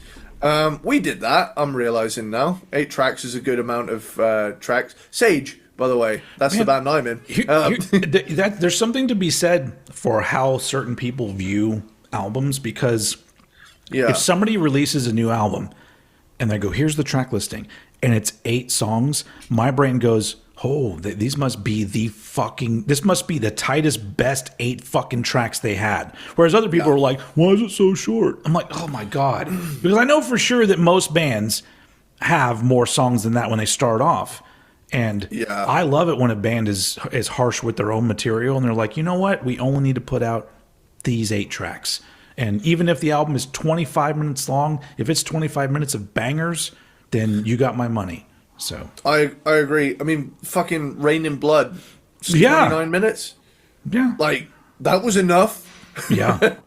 S1: We did that, I'm realizing now. 8 tracks is a good amount of tracks. Sage, by the way, that's the band I'm in.
S2: There's something to be said for how certain people view albums, because if somebody releases a new album and they go, here's the track listing, and it's 8 songs, my brain goes, oh, these must be this must be the tightest, best 8 fucking tracks they had. Whereas other people are like, why is it so short? I'm like, oh my God. Because I know for sure that most bands have more songs than that when they start off. And I love it when a band is harsh with their own material and they're like, you know what? We only need to put out these 8 tracks. And even if the album is 25 minutes long, if it's 25 minutes of bangers, then you got my money. So
S1: I agree. I mean, fucking Rain in Blood, 29 minutes.
S2: Yeah,
S1: like that was enough.
S2: Yeah.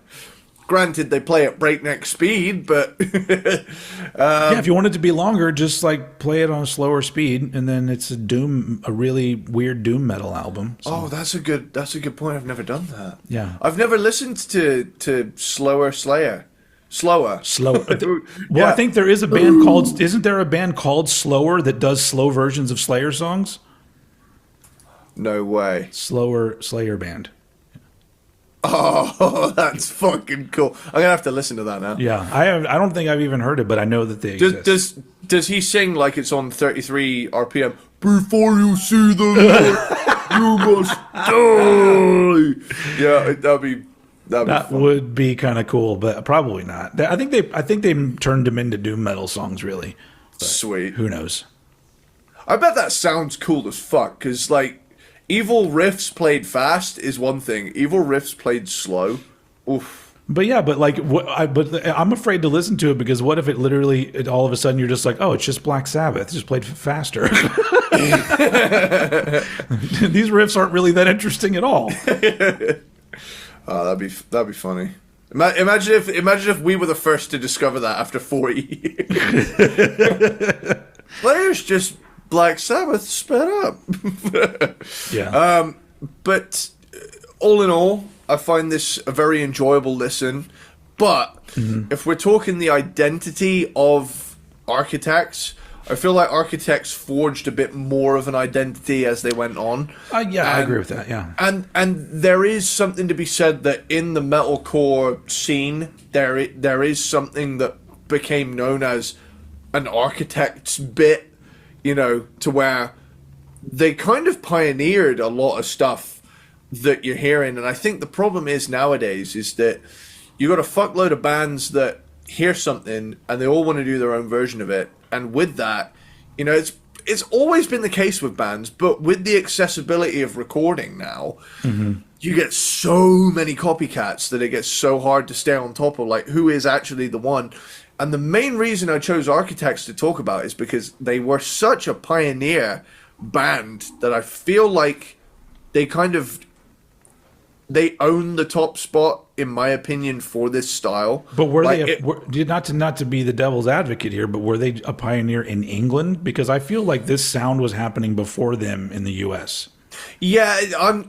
S1: Granted, they play at breakneck speed, but
S2: if you want it to be longer, just like play it on a slower speed, and then it's a really weird doom metal album. So.
S1: Oh, that's a good point. I've never done that.
S2: Yeah,
S1: I've never listened to Slower Slayer. Slower.
S2: Well, I think there is a band called. Isn't there a band called Slower that does slow versions of Slayer songs?
S1: No way.
S2: Slower Slayer band.
S1: Oh, that's fucking cool. I'm gonna have to listen to that now.
S2: Yeah, I don't think I've even heard it, but I know that they exist.
S1: Does he sing like it's on 33 RPM? Before you see the light, you must die. Yeah, that
S2: would be kind of cool, but probably not. I think they turned him into doom metal songs, really.
S1: Sweet.
S2: Who knows?
S1: I bet that sounds cool as fuck, because like evil riffs played fast is one thing. Evil riffs played slow. Oof.
S2: But yeah, but like, I'm afraid to listen to it, because what if it all of a sudden you're just like, oh, it's just Black Sabbath, just played faster. These riffs aren't really that interesting at all.
S1: Oh, that'd be funny. Imagine if we were the first to discover that after 40 years. Players just Black Sabbath sped up.
S2: Yeah.
S1: But all in all, I find this a very enjoyable listen. But if we're talking the identity of Architects, I feel like Architects forged a bit more of an identity as they went on.
S2: I agree with that. Yeah,
S1: and there is something to be said that in the metalcore scene, there is something that became known as an Architects bit, to where they kind of pioneered a lot of stuff that you're hearing. And I think the problem is nowadays is that you got a fuckload of bands that hear something and they all want to do their own version of it. And with that, it's always been the case with bands, but with the accessibility of recording now, you get so many copycats that it gets so hard to stay on top of, like, who is actually the one. And the main reason I chose Architects to talk about is because they were such a pioneer band that I feel like they own the top spot, in my opinion, for this style.
S2: But were they not to be the devil's advocate here, but were they a pioneer in England? Because I feel like this sound was happening before them in the US.
S1: Yeah,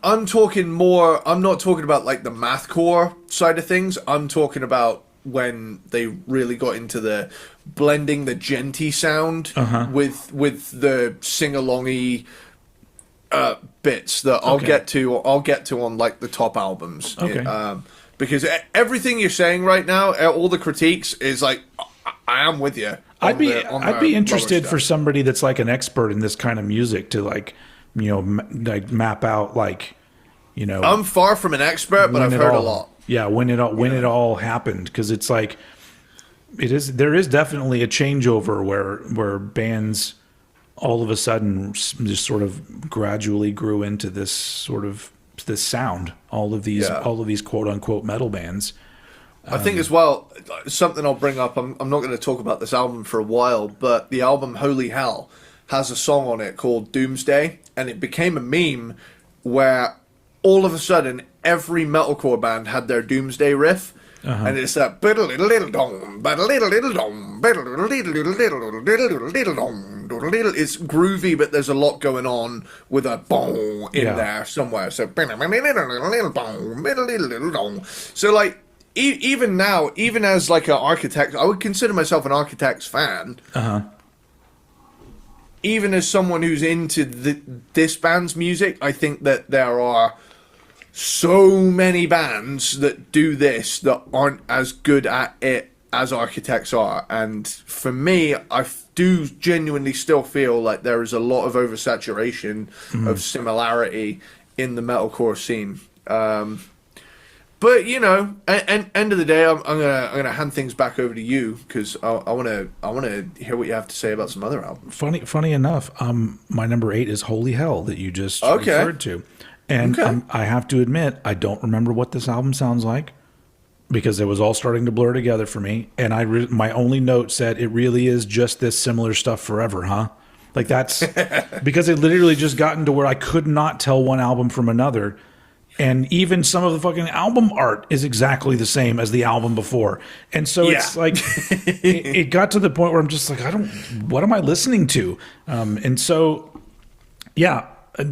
S1: I'm talking more. I'm not talking about like the mathcore side of things. I'm talking about when they really got into the blending the djenty sound with the sing-alongy bits that I'll get to on like the top albums.
S2: Okay.
S1: Because everything you're saying right now, all the critiques is like, I am with you.
S2: I'd be interested for somebody that's like an expert in this kind of music to like, map out like,
S1: I'm far from an expert, but I've heard a lot.
S2: Yeah, when it all happened, because it's like there is definitely a changeover where bands all of a sudden just sort of gradually grew into this sort of this sound. All of these quote unquote metal bands.
S1: I think as well, something I'll bring up. I'm not going to talk about this album for a while, but the album Holy Hell has a song on it called Doomsday, and it became a meme where all of a sudden every metalcore band had their Doomsday riff. And it's that it's groovy, but there's a lot going on with a bong in there somewhere. So like even now, even as like an Architect, I would consider myself an Architects fan. Even as someone who's into this band's music, I think that there are so many bands that do this that aren't as good at it as Architects are. And for me, I do genuinely still feel like there is a lot of oversaturation of similarity in the metalcore scene. But you know, end of the day, I'm gonna hand things back over to you because I wanna hear what you have to say about some other albums.
S2: Funny enough, my number 8 is Holy Hell that you just referred to. And I have to admit, I don't remember what this album sounds like because it was all starting to blur together for me. And my only note said, it really is just this similar stuff forever, huh? Like that's because it literally just gotten to where I could not tell one album from another. And even some of the fucking album art is exactly the same as the album before. And so it's like, it got to the point where I'm just like, what am I listening to? And so, yeah.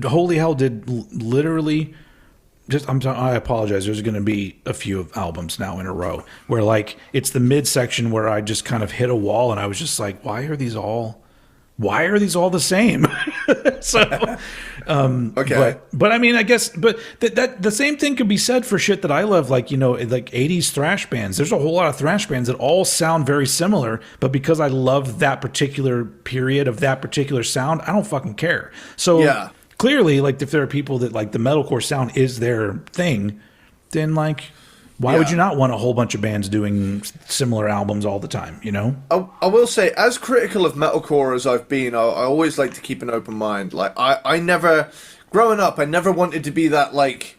S2: Holy Hell did literally just I apologize, there's going to be a few of albums now in a row where like it's the midsection where I just kind of hit a wall and I was just like, why are these all the same? So but I mean, I guess that the same thing could be said for shit that I love, like, you know, like 80s thrash bands. There's a whole lot of thrash bands that all sound very similar, but because I love that particular period of that particular sound, I don't fucking care. So clearly, like, if there are people that like the metalcore sound is their thing, then like, why would you not want a whole bunch of bands doing similar albums all the time, you know?
S1: I will say, as critical of metalcore as I've been, I always like to keep an open mind. Like, I never, growing up, I never wanted to be that, like,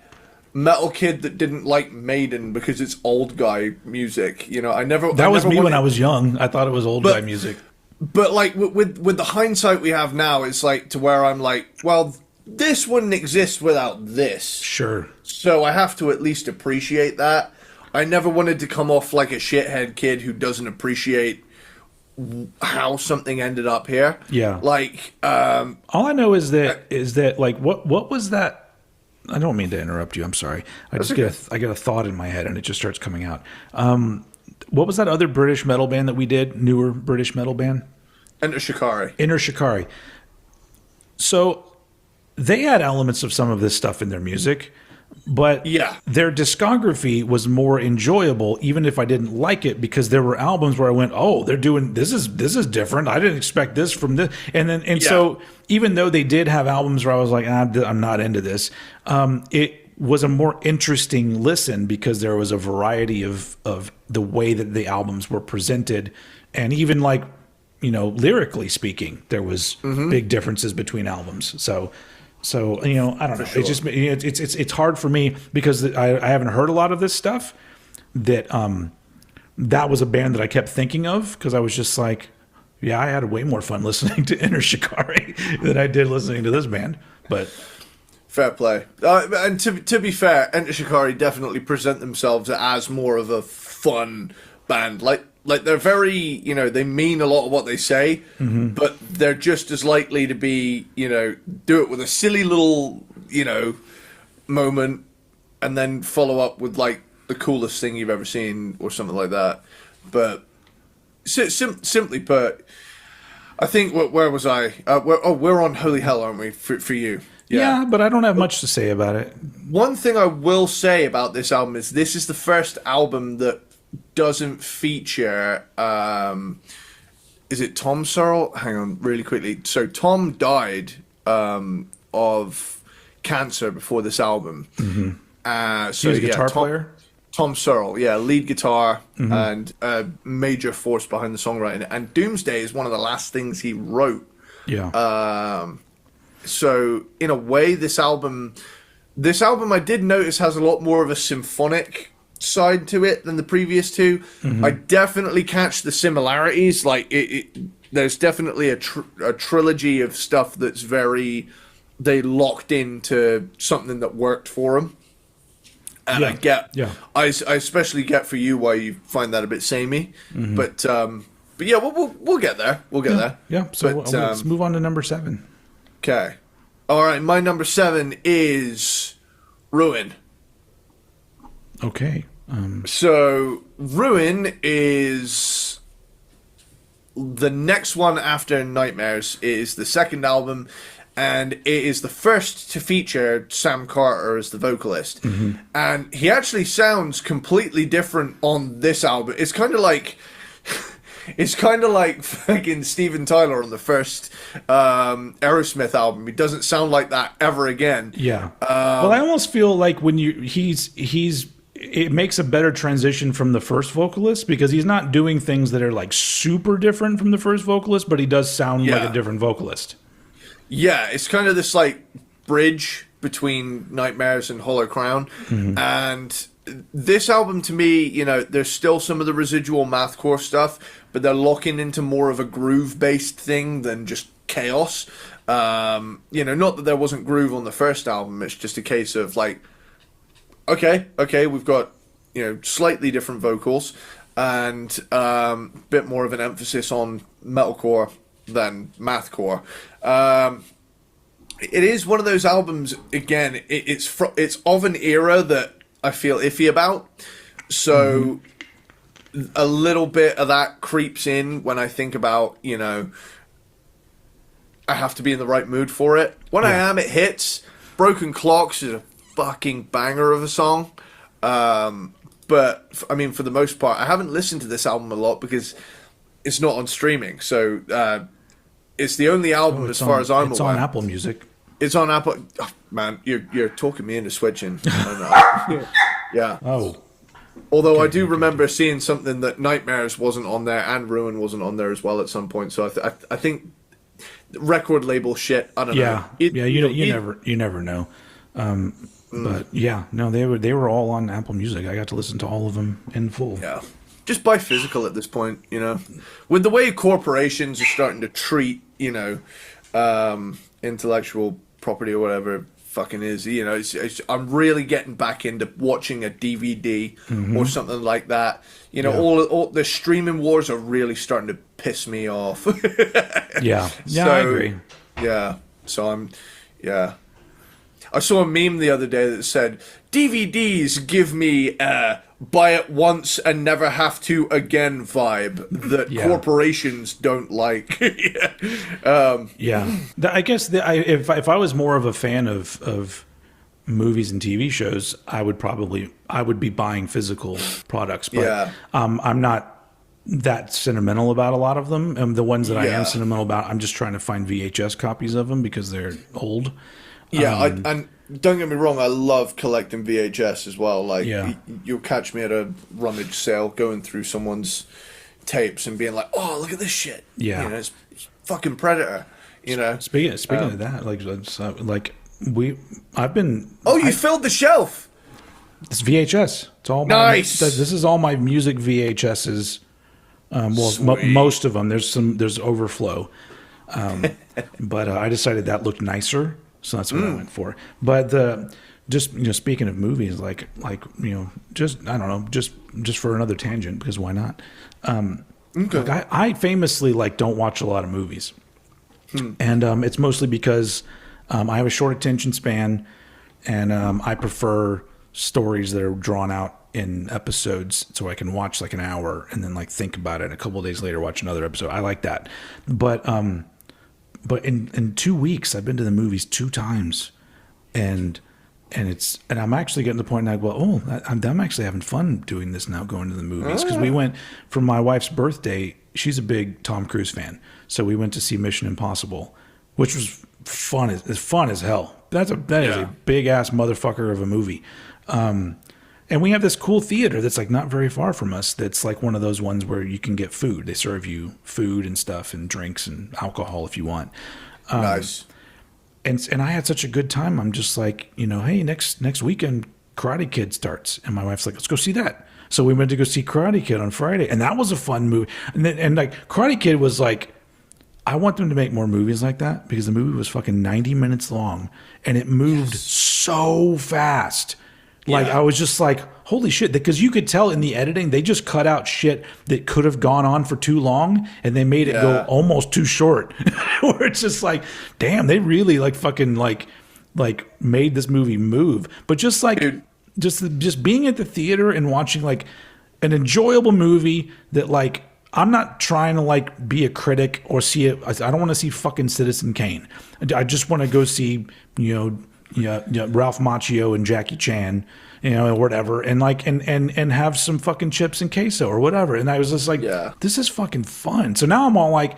S1: metal kid that didn't like Maiden because it's old guy music, you know? That
S2: was me when I was young. I thought it was old guy music.
S1: But, like, with the hindsight we have now, it's like, to where I'm like, well, this wouldn't exist without this.
S2: Sure.
S1: So I have to at least appreciate that. I never wanted to come off like a shithead kid who doesn't appreciate how something ended up here.
S2: Yeah.
S1: Like,
S2: all I know is that like what was that? I don't mean to interrupt you. I'm sorry. I get a thought in my head and it just starts coming out. What was that other British metal band that we did? Newer British metal band?
S1: Enter Shikari.
S2: Enter Shikari. So they had elements of some of this stuff in their music, but their discography was more enjoyable, even if I didn't like it, because there were albums where I went, "Oh, they're doing this is different. I didn't expect this from this." So even though they did have albums where I was like, "I'm not into this," it was a more interesting listen because there was a variety of the way that the albums were presented, and even like, you know, lyrically speaking, there was big differences between albums. So, you know, I don't know. Sure. It's just it's hard for me because I haven't heard a lot of this stuff. That was a band that I kept thinking of because I was just like, yeah, I had way more fun listening to Enter Shikari than I did listening to this band. But
S1: fair play. And to be fair, Enter Shikari definitely present themselves as more of a fun band. Like they're very, you know, they mean a lot of what they say, but they're just as likely to be, you know, do it with a silly little, you know, moment and then follow up with like the coolest thing you've ever seen or something like that. But simply put, I think, where was I? We're on Holy Hell, aren't we, for you?
S2: Yeah, but I don't have much to say about it.
S1: One thing I will say about this album is this is the first album that doesn't feature is it Tom Searle? Hang on really quickly. So Tom died of cancer before this album.
S2: So he's a guitar player?
S1: Tom Searle, lead guitar and a major force behind the songwriting. And Doomsday is one of the last things he wrote.
S2: Yeah.
S1: So in a way, this album This album I did notice has a lot more of a symphonic side to it than the previous two. I definitely catch the similarities. Like there's definitely a trilogy of stuff that's they locked into something that worked for them. And I especially get for you why you find that a bit samey. But yeah, we'll get there. We'll get there.
S2: Yeah. So let's move on to number 7.
S1: Okay. All right. My number 7 is Ruin.
S2: Okay.
S1: So Ruin is the next one after Nightmares. It is the second album, and it is the first to feature Sam Carter as the vocalist. And he actually sounds completely different on this album. It's kind of like fucking Steven Tyler on the first Aerosmith album. He doesn't sound like that ever again.
S2: Yeah. Well, I almost feel like when it makes a better transition from the first vocalist, because he's not doing things that are like super different from the first vocalist, but he does sound like a different vocalist.
S1: Yeah, it's kind of this like bridge between Nightmares and Hollow Crown. And this album, to me, there's still some of the residual mathcore stuff, but they're locking into more of a groove-based thing than just chaos. Not that there wasn't groove on the first album. It's just a case of like, okay, we've got slightly different vocals and a bit more of an emphasis on metalcore than mathcore. It is one of those albums. Again, it's of an era that I feel iffy about. So a little bit of that creeps in when I think about I have to be in the right mood for it. When I am, it hits. Broken Clocks is a fucking banger of a song. But I mean, for the most part, I haven't listened to this album a lot because it's not on streaming. So it's the only album as far as I'm aware.
S2: It's on Apple Music.
S1: It's on Apple. Oh, man, you're talking me into switching. I don't know. Yeah.
S2: Oh.
S1: Although I do remember seeing something that Nightmares wasn't on there and Ruin wasn't on there as well at some point. So I think record label shit. I don't know.
S2: You never know. But yeah, no, they were all on Apple Music. I got to listen to all of them in full.
S1: Yeah. Just buy physical at this point, With the way corporations are starting to treat, intellectual property or whatever it fucking is, I'm really getting back into watching a DVD or something like that. All the streaming wars are really starting to piss me off.
S2: Yeah, I agree.
S1: Yeah, so I saw a meme the other day that said, DVDs give me buy it once and never have to again vibe that corporations don't like.
S2: I guess if I was more of a fan of movies and TV shows, I would be buying physical products. But I'm not that sentimental about a lot of them. And the ones that I am sentimental about, I'm just trying to find VHS copies of them because they're old.
S1: And don't get me wrong, I love collecting VHS as well. Like, you'll catch me at a rummage sale going through someone's tapes and being like, "Oh, look at this shit!"
S2: Yeah,
S1: it's fucking Predator.
S2: Speaking of that, I've been.
S1: Oh, you filled the shelf.
S2: It's VHS. It's all
S1: nice.
S2: This is all my music VHSs. Most of them. There's overflow, but I decided that looked nicer. So that's what I went for. But speaking of movies, just I don't know, just for another tangent, because why not? Look, I famously don't watch a lot of movies, and it's mostly because I have a short attention span, and I prefer stories that are drawn out in episodes, so I can watch like an hour and then think about it. A couple of days later, watch another episode. I like that, but in 2 weeks, I've been to the movies 2 times, and I'm actually getting to the point now. I'm actually having fun doing this now, going to the movies, because we went for my wife's birthday. She's a big Tom Cruise fan, so we went to see Mission Impossible, which was fun. It's fun as hell. That is a big ass motherfucker of a movie. And we have this cool theater that's not very far from us. That's one of those ones where you can get food. They serve you food and stuff and drinks and alcohol if you want.
S1: Nice.
S2: and I had such a good time. I'm just like, hey, next weekend Karate Kid starts, and my wife's like, let's go see that. So we went to go see Karate Kid on Friday, and that was a fun movie. And like Karate Kid was like, I want them to make more movies like that, because the movie was fucking 90 minutes long and it moved so fast. Like I was just like, holy shit, because you could tell in the editing they just cut out shit that could have gone on for too long, and they made it go almost too short. Where it's just like, damn, they really like fucking like made this movie move. But just like just being at the theater and watching like an enjoyable movie that like, I'm not trying to like be a critic or see it. I don't want to see fucking Citizen Kane. I just want to go see, Ralph Macchio and Jackie Chan, or whatever, and like and have some fucking chips and queso or whatever. And I was just like, this is fucking fun. So now I'm all like,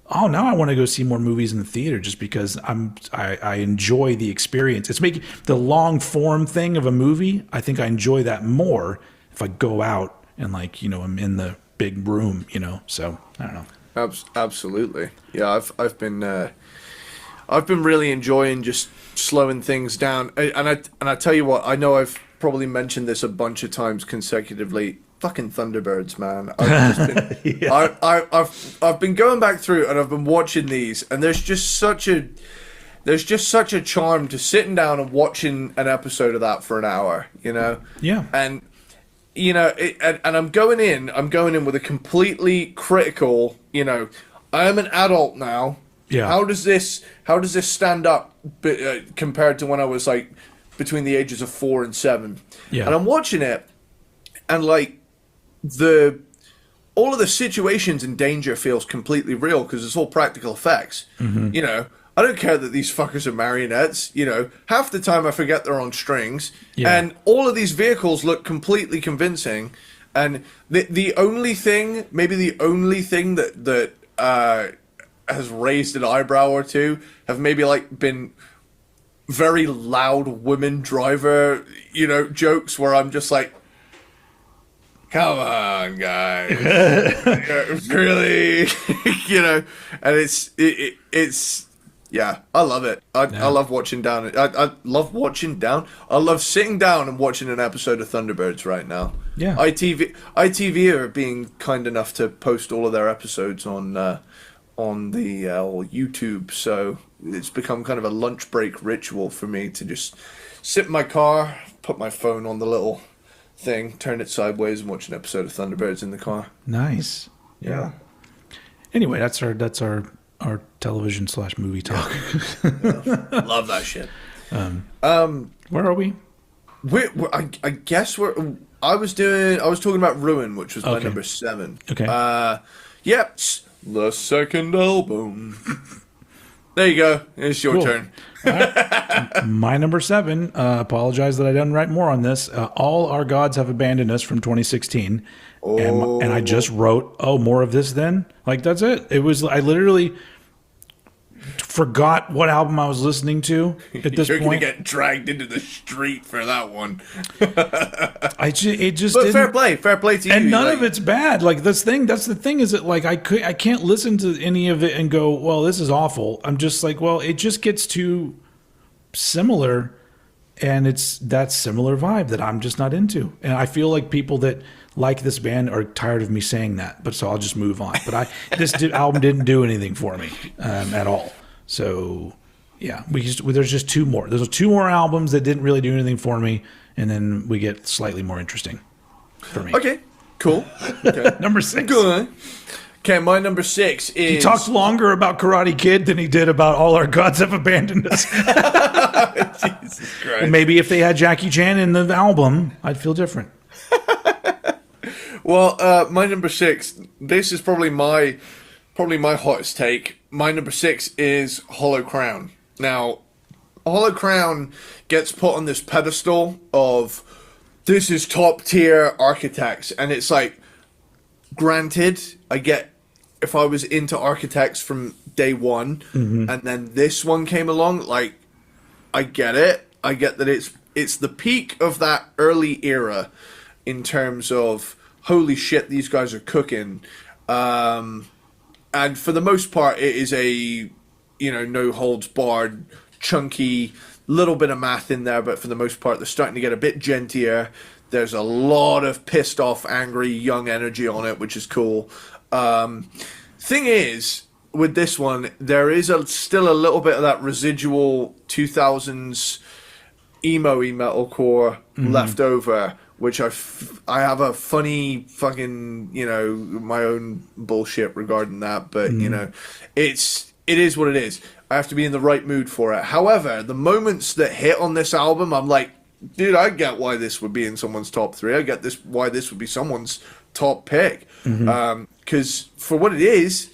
S2: oh, now I want to go see more movies in the theater, just because I enjoy the experience. It's making the long form thing of a movie. I think I enjoy that more if I go out and like, I'm in the big room, so I don't know.
S1: Absolutely. Yeah, I've been really enjoying just slowing things down. And I tell you what, I know I've probably mentioned this a bunch of times consecutively. Fucking Thunderbirds, man. I've just been, I've been going back through and I've been watching these, and there's just such a charm to sitting down and watching an episode of that for an hour,
S2: Yeah.
S1: And and I'm going in with a completely critical, I am an adult now.
S2: Yeah.
S1: How does this stand up compared to when I was like between the ages of 4 and 7?
S2: Yeah.
S1: And I'm watching it, and like all of the situations in danger feels completely real because it's all practical effects. Mm-hmm. I don't care that these fuckers are marionettes. Half the time I forget they're on strings, and all of these vehicles look completely convincing. And the only thing that has raised an eyebrow or two have maybe like been very loud women driver, jokes where I'm just like, come on, guys, really, and it's. Yeah, I love it. I love watching down. I love sitting down and watching an episode of Thunderbirds right now.
S2: Yeah.
S1: ITV are being kind enough to post all of their episodes on the YouTube, so it's become kind of a lunch break ritual for me to just sit in my car, put my phone on the little thing, turn it sideways, and watch an episode of Thunderbirds in the car.
S2: Nice. Yeah. Anyway, that's our television / movie talk.
S1: Love that shit.
S2: Where are we?
S1: I guess I was talking about Ruin, which was my number 7.
S2: Okay.
S1: Yep. The second album. There you go. It's your turn.
S2: Right. My number 7. Apologize that I didn't write more on this. All Our Gods Have Abandoned Us from 2016. And I just wrote, more of this then? Like, that's it. I literally forgot what album I was listening to at this point.
S1: You're going to get dragged into the street for that one.
S2: It just
S1: but
S2: didn't.
S1: Fair play to you.
S2: And none of it's bad. Like, that's the thing is that, like, I can't listen to any of it and go, well, this is awful. I'm just like, well, it just gets too similar, and it's that similar vibe that I'm just not into. And I feel like people that like this band are tired of me saying that, but so I'll just move on. But this album didn't do anything for me at all. So yeah, there's just 2 more. There's 2 more albums that didn't really do anything for me, and then we get slightly more interesting for me.
S1: Okay, cool. Okay.
S2: Number 6.
S1: Good. Okay, my number 6 is...
S2: He talked longer about Karate Kid than he did about All Our Gods Have Abandoned Us.
S1: Jesus Christ.
S2: Well, maybe if they had Jackie Chan in the album, I'd feel different.
S1: Well, my number 6, this is probably my hottest take. My number 6 is Hollow Crown. Now, Hollow Crown gets put on this pedestal of, this is top tier Architects, and it's like, granted, I get, if I was into Architects from day one, and then this one came along, like, I get it. I get that it's the peak of that early era in terms of, holy shit, these guys are cooking. And for the most part, it is a, no holds barred chunky, little bit of math in there, but for the most part, they're starting to get a bit gentler. There's a lot of pissed off, angry, young energy on it, which is cool. Thing is, with this one, there is still a little bit of that residual 2000s emo-y metalcore left over, which I have a funny fucking, my own bullshit regarding that, but, it is what it is. I have to be in the right mood for it. However, the moments that hit on this album, I'm like, dude, I get why this would be in someone's top 3. I get why this would be someone's top pick. Because for what it is,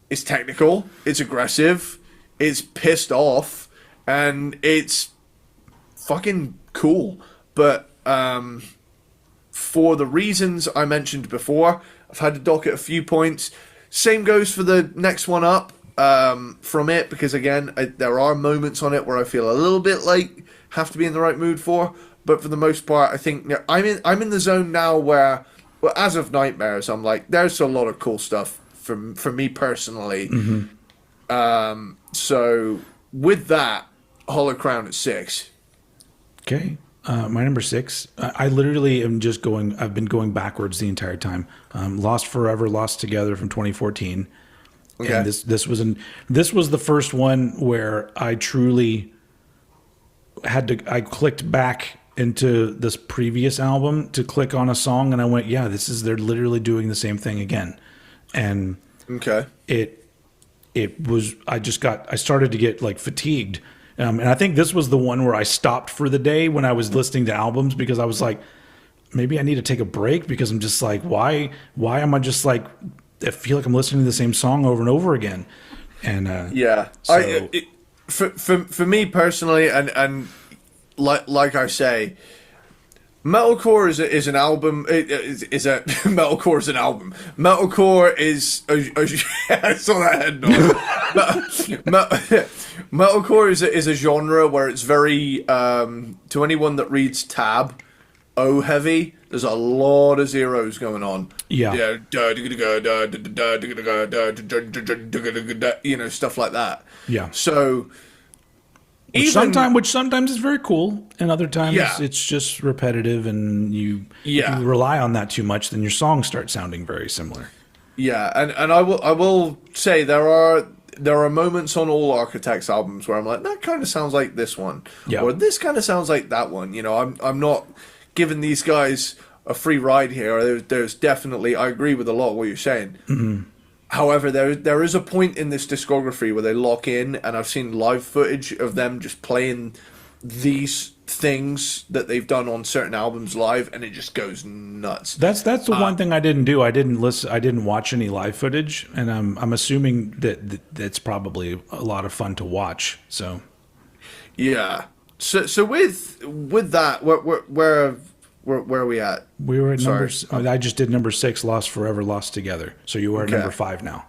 S1: it's technical, it's aggressive, it's pissed off, and it's fucking cool. But for the reasons I mentioned before, I've had to dock it a few points. Same goes for the next one up from it, because again, there are moments on it where I feel a little bit like have to be in the right mood for, but for the most part, I think I'm in the zone now where, well, as of Nightmares, I'm like, there's a lot of cool stuff for me personally. So with that, Hollow Crown at 6.
S2: Okay. My number 6, I literally am just I've been going backwards the entire time. Lost Forever, Lost Together from 2014. Okay. And this was the first one where I truly I clicked back into this previous album to click on a song, and I went, yeah, they're literally doing the same thing again. And I started to get like fatigued. And I think this was the one where I stopped for the day when I was listening to albums, because I was like, maybe I need to take a break, because I'm just like, why am I just like, I feel like I'm listening to the same song over and over again. And so,
S1: for me personally, and like I say, metalcore is an album. Metalcore is an album. Metalcore is I saw that head nod. Metalcore is a genre where it's very to anyone that reads Tab, heavy. There's a lot of zeros going on.
S2: Yeah.
S1: Stuff like that.
S2: Yeah.
S1: So
S2: which sometimes is very cool, and other times it's just repetitive, and if you rely on that too much, then your songs start sounding very similar.
S1: Yeah, and I will say there are moments on all Architects albums where I'm like, that kind of sounds like this one, or this kind of sounds like that one. I'm not giving these guys a free ride here. There's definitely, I agree with a lot of what you're saying. However, there is a point in this discography where they lock in, and I've seen live footage of them just playing these things that they've done on certain albums live, and it just goes nuts.
S2: That's the one thing I didn't do. I didn't watch any live footage, and I'm assuming that it's probably a lot of fun to watch. So
S1: yeah. So with that, where are we at?
S2: We were at I just did number 6, Lost Forever, Lost Together. So you are at number 5 now.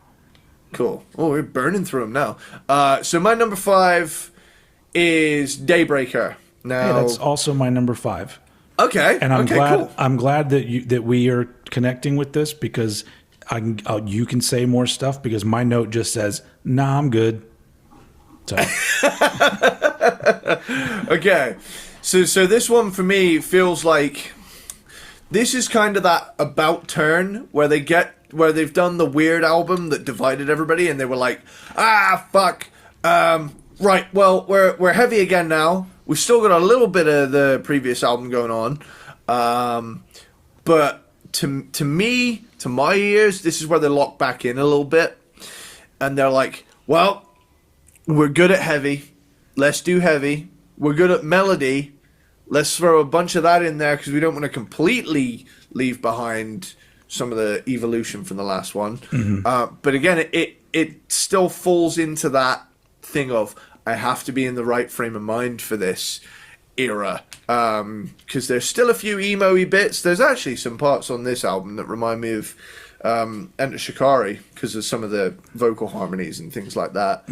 S1: Cool. Oh, we're burning through them now. So my number 5 is Daybreaker. Now,
S2: that's also my number 5.
S1: Okay.
S2: And I'm glad.
S1: Cool.
S2: I'm glad that we are connecting with this, because you can say more stuff, because my note just says, "Nah, I'm good." So.
S1: Okay. So this one for me feels like this is kind of that about turn where they've done the weird album that divided everybody, and they were like, fuck, right, well, we're heavy again now. We've still got a little bit of the previous album going on, but to me, to my ears, this is where they lock back in a little bit, and they're like, well, we're good at heavy, let's do heavy. We're good at melody. Let's throw a bunch of that in there, because we don't want to completely leave behind some of the evolution from the last one. But again, it still falls into that thing of, I have to be in the right frame of mind for this era. Because there's still a few emo-y bits. There's actually some parts on this album that remind me of Enter Shikari, because of some of the vocal harmonies and things like that.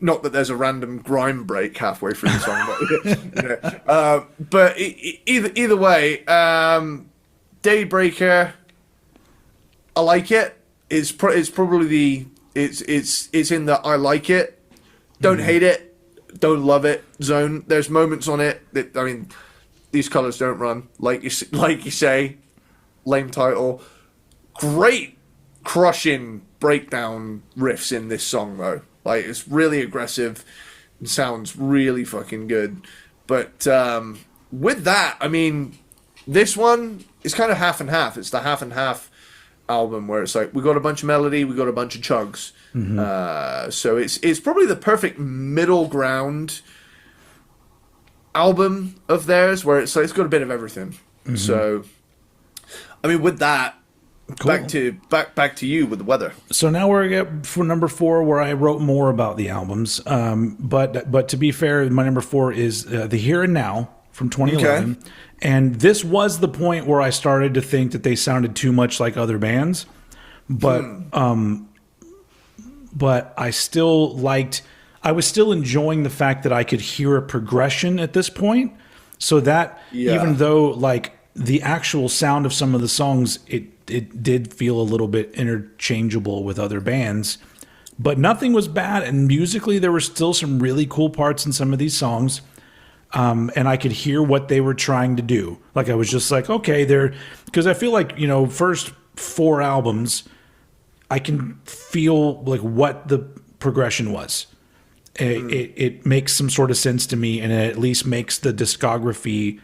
S1: Not that there's a random grime break halfway through the song, but either way, Daybreaker, I like it. It's probably it's in the I like it Don't hate it, don't love it zone. There's moments on it that, I mean, these colors don't run. Like you say, lame title. Great crushing breakdown riffs in this song though. Like, it's really aggressive and sounds really fucking good. But with that, I mean, this one is kind of half and half. It's the half and half album where it's like, we got a bunch of melody, we got a bunch of chugs. So it's probably the perfect middle ground album of theirs, where it's like, it's got a bit of everything. So, I mean, with that, cool. back to you with the weather.
S2: So now we're for number 4, where I wrote more about the albums. But to be fair, my number 4 is The Here and Now from 2011. Okay. And this was the point where I started to think that they sounded too much like other bands. But I still I was still enjoying the fact that I could hear a progression at this point. So that even though like the actual sound of some of the songs, it did feel a little bit interchangeable with other bands, but nothing was bad. And musically, there were still some really cool parts in some of these songs. And I could hear what they were trying to do. Like, I was just like, okay, because I feel like, first 4 albums, I can feel like what the progression was. It makes some sort of sense to me, and it at least makes the discography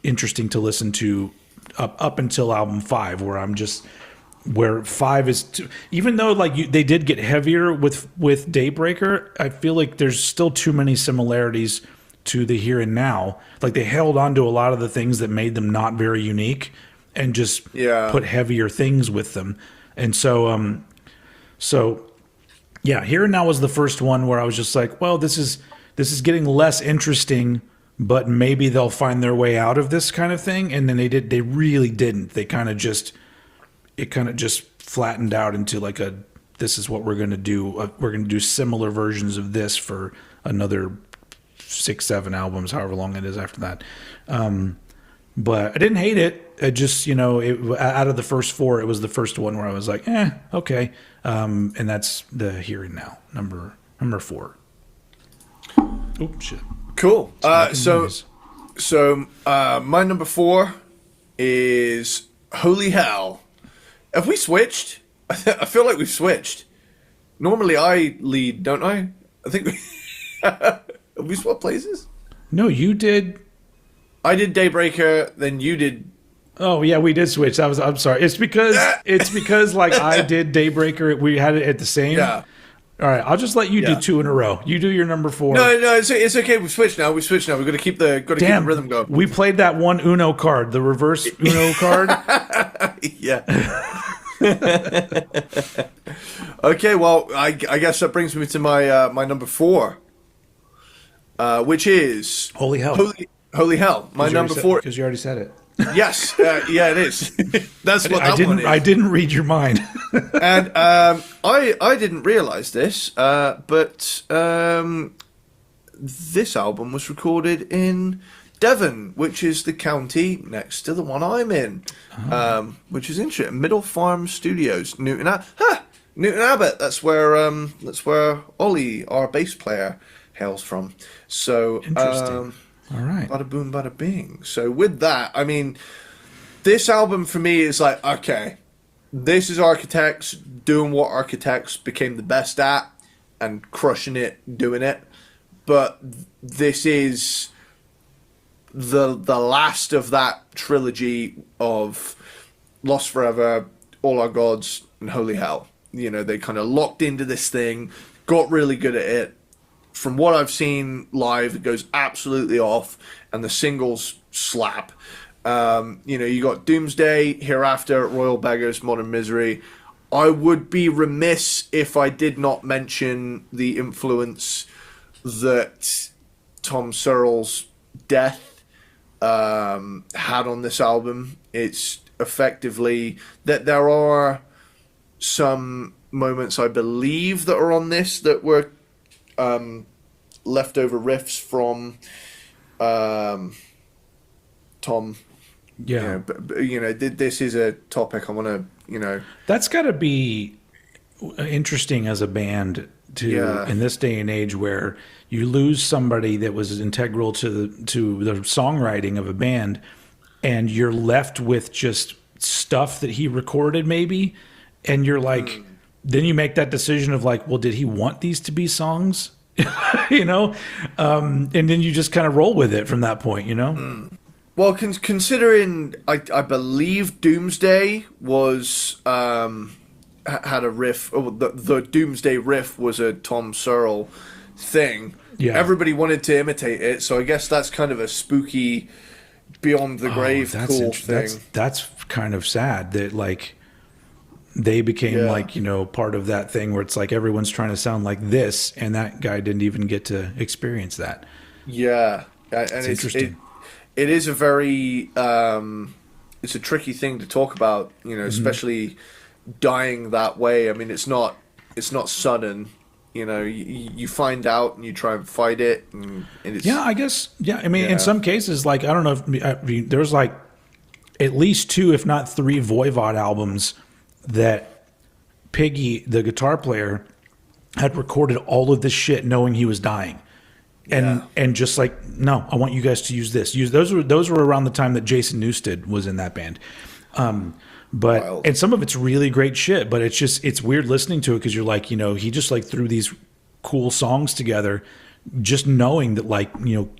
S2: interesting to listen to up until album 5, where 5 is even though like they did get heavier with Daybreaker, I feel like there's still too many similarities to The Here and Now. Like, they held on to a lot of the things that made them not very unique and just put heavier things with them. And so Here and Now was the first one where I was just like, well, this is getting less interesting, but maybe they'll find their way out of this kind of thing. And then they really didn't. It kind of just flattened out into like this is what we're going to do. We're going to do similar versions of this for another 6-7 albums, however long it is after that. But I didn't hate it. I just, out of the first 4, it was the first one where I was like, okay. And that's The Here and Now, number 4. Oops, shit.
S1: Cool. So my number 4 is Holy Hell. Have we switched? I feel like we've switched. Normally I lead, don't I? I think have we swapped places?
S2: No, you did.
S1: I did Daybreaker, then you did.
S2: Oh yeah, we did switch. I'm sorry. It's because like I did Daybreaker. We had it at the same. Yeah. All right, I'll just let you do 2 in a row. You do your number 4.
S1: No, it's okay. We've switched now. We've got to keep the rhythm going.
S2: We played that one Uno card, the reverse Uno card.
S1: Yeah. Okay, well, I guess that brings me to my my number 4, which is
S2: Holy Hell.
S1: Holy Hell. My number 4
S2: because you already said it.
S1: Yes, yeah, it is. That's what that one is.
S2: I didn't read your mind.
S1: And I didn't realize this, but this album was recorded in Devon, which is the county next to the one I'm in, which is interesting. Middle Farm Studios, Newton Abbot. That's where Ollie, our bass player, hails from. So
S2: interesting. All right.
S1: Bada boom, bada bing. So with that, I mean, this album for me is like, okay, this is Architects doing what Architects became the best at and crushing it, doing it. But this is the last of that trilogy of Lost Forever, All Our Gods, and Holy Hell. They kind of locked into this thing, got really good at it. From what I've seen live, it goes absolutely off, and the singles slap. You got Doomsday, Hereafter, Royal Beggars, Modern Misery. I would be remiss if I did not mention the influence that Tom Searle's death had on this album. It's effectively that there are some moments, I believe, that are on this that were leftover riffs from Tom.
S2: Yeah.
S1: But this is a topic I want to,
S2: That's got to be interesting as a band in this day and age where you lose somebody that was integral to the songwriting of a band, and you're left with just stuff that he recorded maybe, and you're like, then you make that decision of like, well, did he want these to be songs? And then you just kind of roll with it from that point,
S1: Well, considering I believe Doomsday was had a riff. Oh, the Doomsday riff was a Tom Searle thing. Yeah, everybody wanted to imitate it, so I guess that's kind of a spooky, beyond the grave cool thing.
S2: That's kind of sad that like they became like part of that thing where it's like everyone's trying to sound like this, and that guy didn't even get to experience that.
S1: Yeah, and it's interesting. It is a very it's a tricky thing to talk about, especially dying that way. I mean, it's not sudden. You find out and you try and fight it, and it's
S2: I guess I mean, in some cases, like I don't know if there's like at least 2, if not 3, Voivod albums that Piggy, the guitar player, had recorded all of this shit knowing he was dying. And just like, no, I want you guys to use this. Those were around the time that Jason Newsted was in that band. And some of it's really great shit, but it's weird listening to it because you're like, he just like threw these cool songs together, just knowing that like,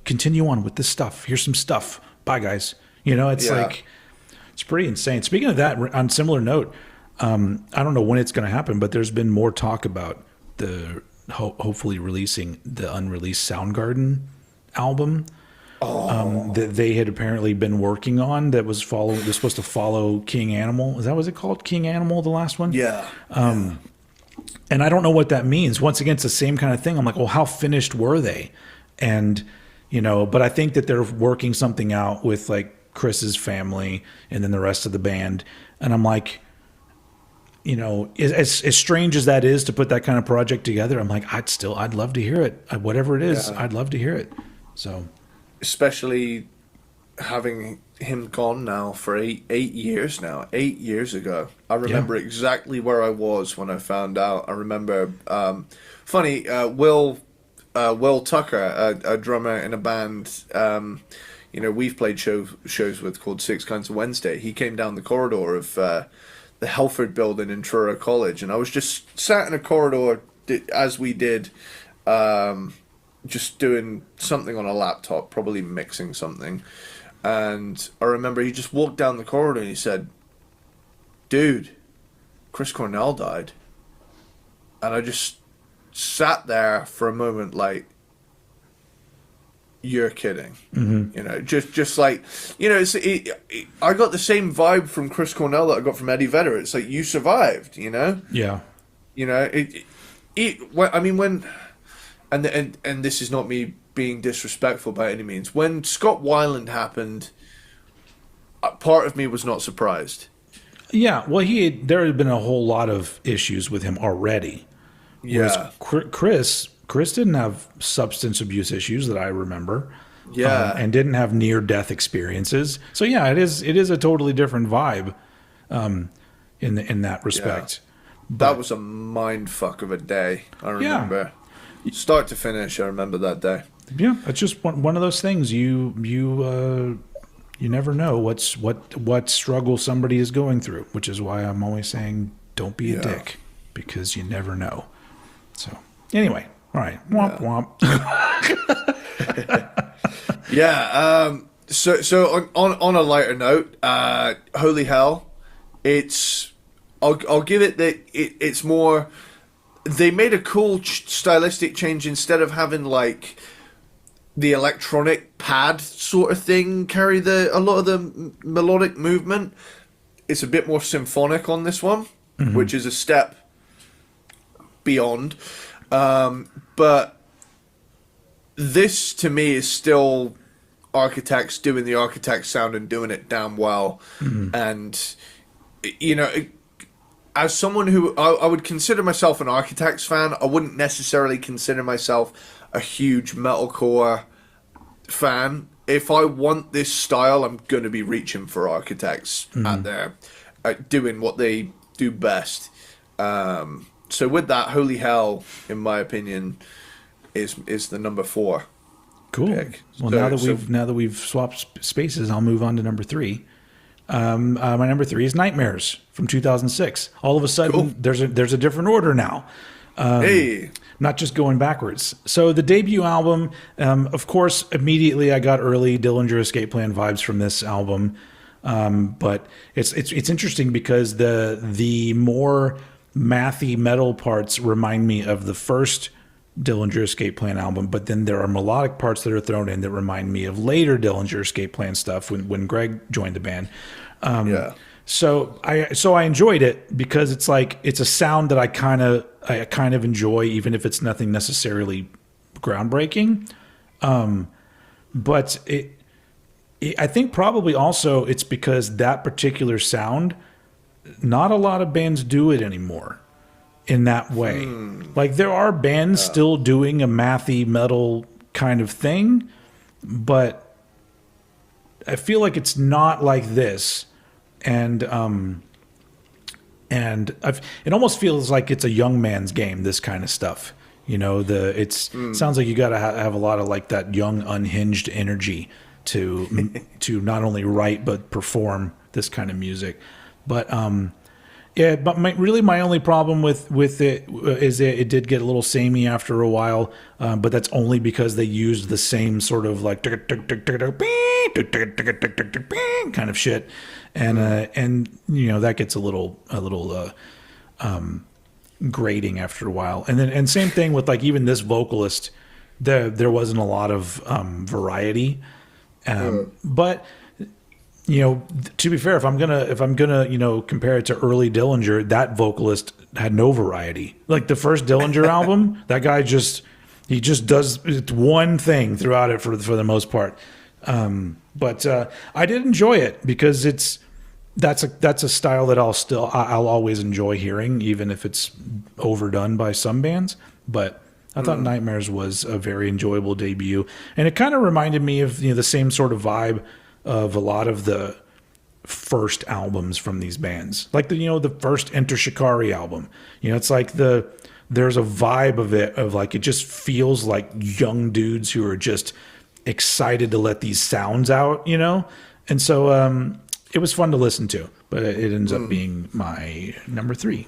S2: continue on with this stuff. Here's some stuff. Bye guys. It's like, it's pretty insane. Speaking of that, on similar note, I don't know when it's going to happen, but there's been more talk about the hopefully releasing the unreleased Soundgarden album that they had apparently been working on. They're supposed to follow King Animal. Is that what it called? King Animal, the last one?
S1: Yeah.
S2: And I don't know what that means. Once again, it's the same kind of thing. I'm like, well, how finished were they? And but I think that they're working something out with like Chris's family and then the rest of the band. And I'm like, as strange as that is to put that kind of project together, I'm like, I'd love to hear it. Whatever it is, I'd love to hear it. So,
S1: especially having him gone now for eight years now. 8 years ago, I remember exactly where I was when I found out. I remember, Will Tucker, a drummer in a band, we've played shows with called Six Kinds of Wednesday. He came down the corridor of the Helford building in Truro College, and I was just sat in a corridor as we did, just doing something on a laptop, probably mixing something. And I remember he just walked down the corridor and he said, "Dude, Chris Cornell died." And I just sat there for a moment like, you're kidding. Mm-hmm. Just like, I got the same vibe from Chris Cornell that I got from Eddie Vedder. It's like, you survived,
S2: Yeah.
S1: And this is not me being disrespectful by any means. When Scott Weiland happened, part of me was not surprised.
S2: Yeah, well, there had been a whole lot of issues with him already.
S1: Yeah.
S2: Chris didn't have substance abuse issues that I remember.
S1: Yeah.
S2: And didn't have near-death experiences. So yeah, it is a totally different vibe in that respect.
S1: Yeah. That was a mind fuck of a day. I remember. Yeah. Start to finish, I remember that day.
S2: Yeah, it's just one of those things. You never know what struggle somebody is going through, which is why I'm always saying don't be a dick, because you never know. So anyway, all right, womp womp.
S1: Yeah. So on a lighter note, Holy Hell, I'll give it that it's more. They made a cool stylistic change. Instead of having like the electronic pad sort of thing carry a lot of the melodic movement, it's a bit more symphonic on this one, which is a step beyond. But this to me is still Architects doing the Architects sound and doing it damn well. And as someone who I would consider myself an Architects fan, I wouldn't necessarily consider myself a huge metalcore fan. If I want this style, I'm going to be reaching for Architects at doing what they do best. So with that, Holy Hell, in my opinion, is the number 4
S2: Cool.
S1: pick.
S2: Well, now that we've swapped spaces, I'll move on to number 3. My number 3 is Nightmares from 2006. All of a sudden, there's a different order now.
S1: Hey.
S2: Not just going backwards. So the debut album, of course, immediately I got early Dillinger Escape Plan vibes from this album. But it's interesting because the more mathy metal parts remind me of the first Dillinger Escape Plan album, but then there are melodic parts that are thrown in that remind me of later Dillinger Escape Plan stuff when Greg joined the band. So I enjoyed it because it's a sound that I kind of enjoy, even if it's nothing necessarily groundbreaking. But I think probably also it's because that particular sound, not a lot of bands do it anymore in that way. Like there are bands still doing a mathy metal kind of thing, but I feel like it's not like this. And it almost feels like it's a young man's game, this kind of stuff. You know, sounds like you got to have a lot of like that young, unhinged energy to not only write but perform this kind of music. But but my only problem with it is it did get a little samey after a while. But that's only because they used the same sort of like kind of shit, and you know that gets a little grating after a while. And same thing with like even this vocalist, there wasn't a lot of variety. But you know, to be fair, if I'm gonna you know compare it to early Dillinger, that vocalist had no variety. Like the first Dillinger album, that guy just does one thing throughout it for the most part. But I did enjoy it because that's a style that I'll always enjoy hearing, even if it's overdone by some bands. But I thought Nightmares was a very enjoyable debut, and it kind of reminded me of the same sort of vibe of a lot of the first albums from these bands, like the first Enter Shikari album. It's like there's a vibe of it of like it just feels like young dudes who are just excited to let these sounds out, and so it was fun to listen to, but it ends up being my number 3.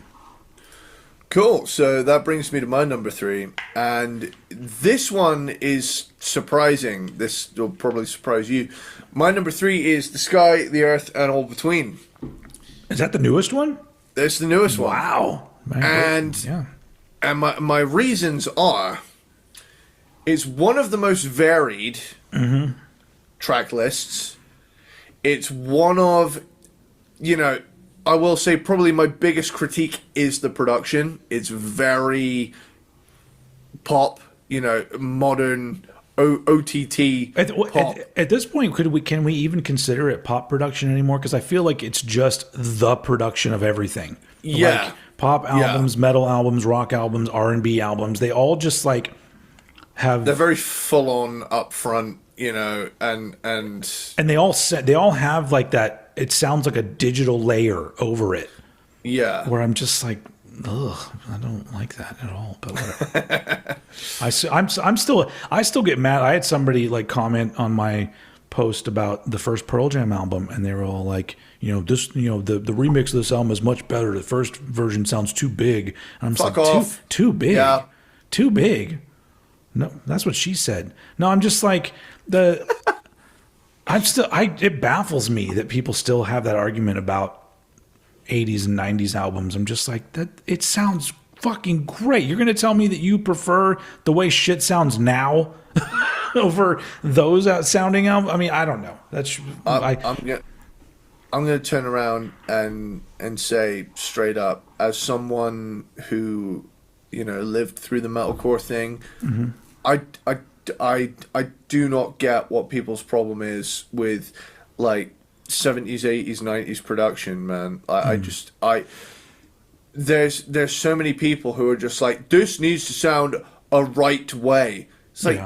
S1: Cool. So that brings me to my number 3, and this one is surprising. This will probably surprise you. My number 3 is The Sky, the Earth, and All Between.
S2: Is that the newest one?
S1: That's the newest one.
S2: Wow.
S1: And my reasons are, it's one of the most varied track lists. It's one of, I will say probably my biggest critique is the production. It's very pop, modern OTT pop.
S2: At this point, can we even consider it pop production anymore? Because I feel like it's just the production of everything.
S1: Yeah,
S2: like pop albums, metal albums, rock albums, R&B albums. They all just like have.
S1: They're very full on up front, and
S2: they all have like that. It sounds like a digital layer over it.
S1: Yeah.
S2: Where I'm just like, ugh, I don't like that at all. But whatever. I still get mad. I had somebody like comment on my post about the first Pearl Jam album, and they were all like, the remix of this album is much better. The first version sounds too big. And I'm just like, too big. Yeah. Too big. No, that's what she said. No, I'm just like it baffles me that people still have that argument about 80s and 90s albums. I'm just like, that it sounds fucking great. You're going to tell me that you prefer the way shit sounds now over those sounding albums? I mean, I don't know.
S1: I'm going to turn around and say straight up, as someone who, lived through the metalcore thing, I do not get what people's problem is with like 70s, 80s, 90s production, man. There's so many people who are just like, this needs to sound a right way. It's like,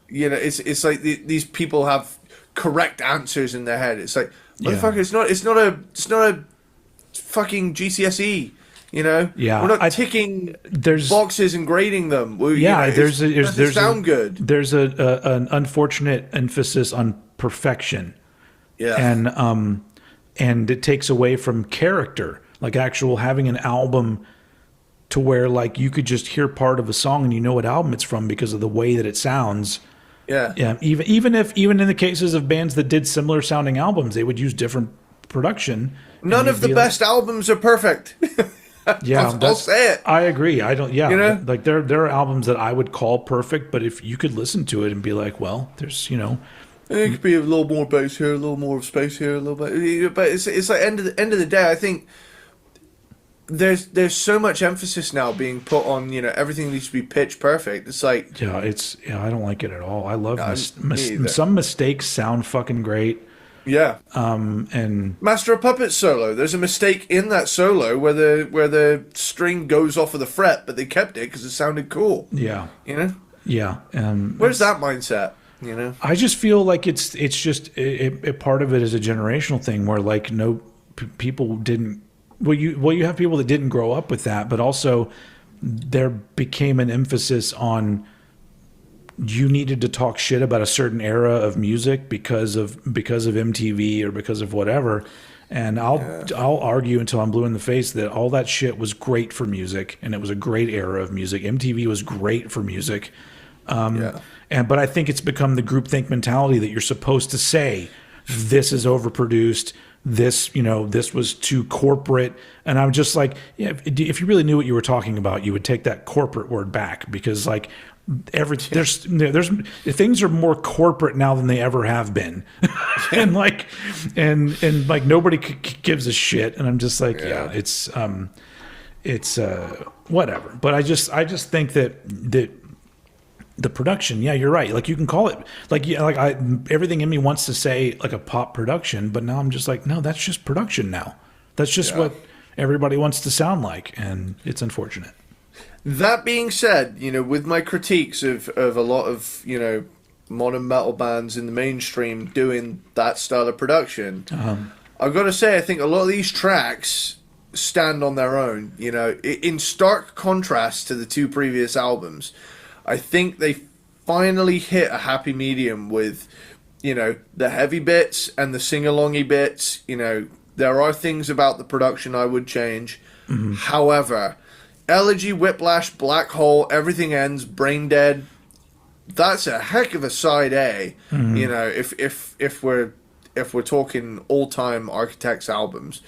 S1: it's like these people have correct answers in their head. It's like, motherfucker, it's not a fucking GCSE. You know,
S2: Yeah,
S1: we're not ticking
S2: there's
S1: boxes and grading them.
S2: there's
S1: sound good.
S2: There's an unfortunate emphasis on perfection,
S1: Yeah,
S2: and it takes away from character, like actual having an album to where like you could just hear part of a song and you know what album it's from because of the way that it sounds.
S1: yeah.
S2: Yeah, even in the cases of bands that did similar sounding albums, they would use different production.
S1: None of the best albums are perfect.
S2: Yeah,
S1: I'll say it.
S2: I agree. I don't. Yeah,
S1: You know?
S2: like there are albums that I would call perfect, but if you could listen to it and be like, well, there's
S1: It could be a little more bass here, a little more space here, a little bit. But it's like end of the day, I think there's so much emphasis now being put on everything needs to be pitch perfect. It's like
S2: I don't like it at all. I love
S1: me either.
S2: some mistakes sound fucking great.
S1: Yeah.
S2: And
S1: Master of Puppets solo. There's a mistake in that solo where the string goes off of the fret, but they kept it because it sounded cool.
S2: Yeah.
S1: You know?
S2: Yeah.
S1: Where's that mindset? You know?
S2: I just feel like it's just a part of it is a generational thing where like people didn't. You have people that didn't grow up with that, but also there became an emphasis on you needed to talk shit about a certain era of music because of MTV or because of whatever. And I'll argue until I'm blue in the face that all that shit was great for music and it was a great era of music. MTV was great for music. But I think it's become the groupthink mentality that you're supposed to say this is overproduced. This was too corporate. And I'm just like, yeah, if you really knew what you were talking about, you would take that corporate word back because like there's things are more corporate now than they ever have been. and like nobody gives a shit. And I'm just like, it's whatever. But I just think that the production, yeah, you're right. Like you can call it everything in me wants to say like a pop production, but now I'm just like, no, that's just production now. That's just what everybody wants to sound like, and it's unfortunate.
S1: That being said, with my critiques of a lot of modern metal bands in the mainstream doing that style of production, I've got to say I think a lot of these tracks stand on their own. In stark contrast to the two previous albums. I think they finally hit a happy medium with, the heavy bits and the sing-alongy bits. There are things about the production I would change. Mm-hmm. However, Elegy, Whiplash, Black Hole, Everything Ends, Brain Dead, that's a heck of a side A. Mm-hmm. If we're talking all-time Architects albums.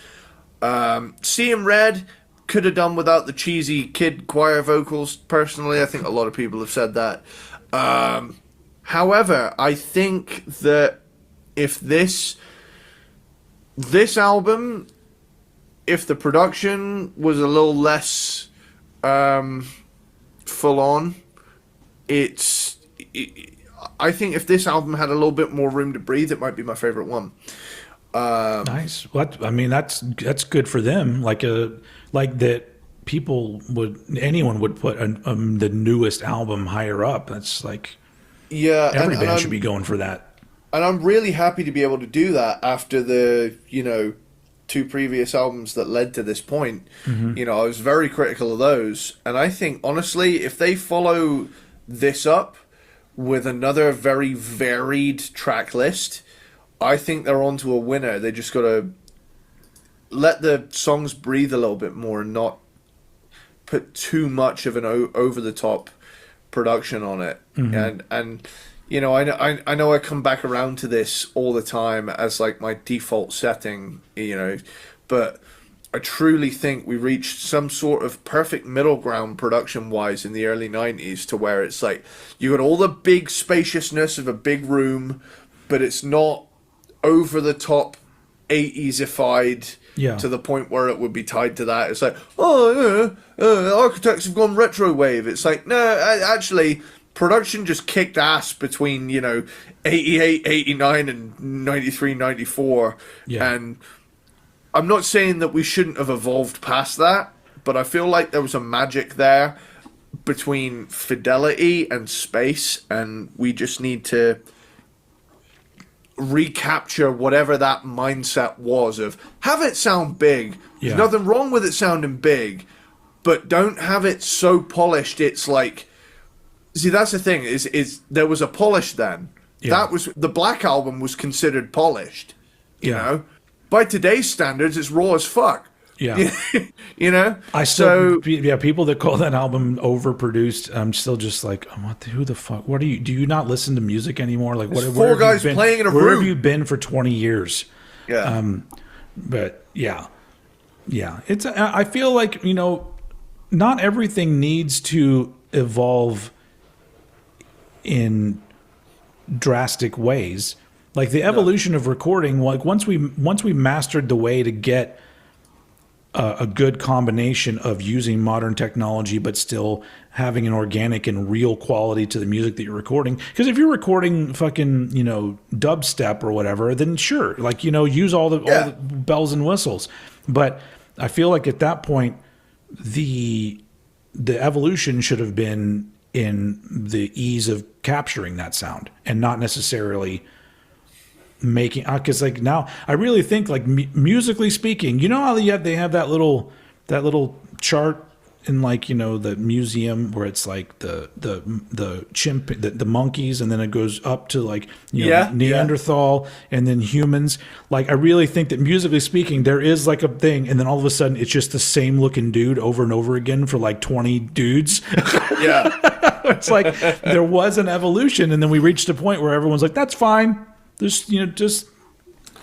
S1: See 'Em Red could have done without the cheesy kid choir vocals. Personally, I think a lot of people have said that. However, I think that if this album, if the production was a little less full on, I think if this album had a little bit more room to breathe, it might be my favorite one.
S2: Nice. Well, I mean, that's good for them. Like that anyone would put the newest album higher up. That's like, every band should be going for that.
S1: And I'm really happy to be able to do that after the, two previous albums that led to this point. Mm-hmm. I was very critical of those. And I think, honestly, if they follow this up with another very varied track list, I think they're onto a winner. They just got to let the songs breathe a little bit more and not put too much of an over-the-top production on it. Mm-hmm. And I know I come back around to this all the time as like my default setting, but I truly think we reached some sort of perfect middle ground production-wise in the early 90s to where it's like you got all the big spaciousness of a big room, but it's not over-the-top 80s-ified to the point where it would be tied to that. It's like, Architects have gone retro wave. It's like, no, actually, production just kicked ass between, 88, 89, and 93, 94. Yeah. And I'm not saying that we shouldn't have evolved past that, but I feel like there was a magic there between fidelity and space, and we just need to recapture whatever that mindset was of have it sound big. There's nothing wrong with it sounding big, but don't have it so polished. It's like, see, that's the thing is there was a polish then. That was the Black Album was considered polished. You know, by today's standards, it's raw as fuck.
S2: Yeah.
S1: You know,
S2: people that call that album overproduced, I'm still just like, who the fuck? What do you not listen to music anymore? Like,
S1: four guys playing in a room.
S2: Where have you been for 20 years?
S1: Yeah.
S2: But yeah. It's, I feel like, you know, not everything needs to evolve in drastic ways. Like the evolution of recording, like once we mastered the way to get a good combination of using modern technology but still having an organic and real quality to the music that you're recording. Because if you're recording fucking, you know, dubstep or whatever, then sure, like, you know, use all the bells and whistles. But I feel like at that point, the evolution should have been in the ease of capturing that sound and not necessarily making, because like now I really think like musically speaking, you know how they have that little chart in, like, you know, the museum where it's like the chimp, the monkeys, and then it goes up to like, you know, Neanderthal and then humans. Like I really think that musically speaking there is like a thing, and then all of a sudden it's just the same looking dude over and over again for like 20 dudes. It's like there was an evolution, and then we reached a point where everyone's like, that's fine. Just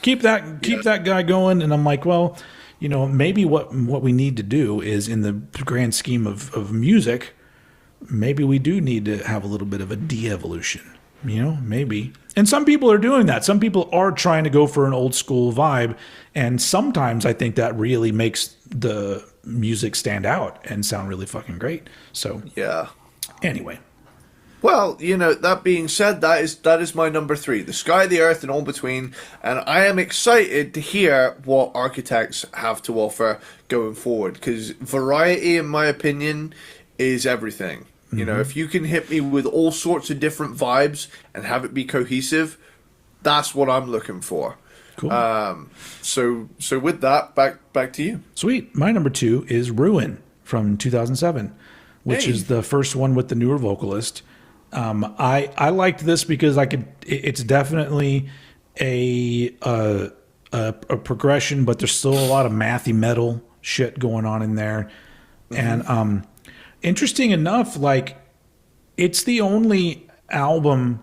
S2: keep that guy going. And I'm like, well, you know, maybe what we need to do is, in the grand scheme of music, maybe we do need to have a little bit of a de-evolution, you know, maybe. And some people are doing that. Some people are trying to go for an old school vibe. And sometimes I think that really makes the music stand out and sound really fucking great. So, anyway.
S1: Well, you know, that being said, that is my number 3, The Sky, the Earth, and All Between, and I am excited to hear what Architects have to offer going forward, because variety, in my opinion, is everything. You know, if you can hit me with all sorts of different vibes and have it be cohesive, that's what I'm looking for.
S2: Cool.
S1: So with that, back to you.
S2: Sweet. My number 2 is Ruin from 2007, which is the first one with the newer vocalist. I liked this because it's definitely a progression, but there's still a lot of mathy metal shit going on in there. And interesting enough, like it's the only album.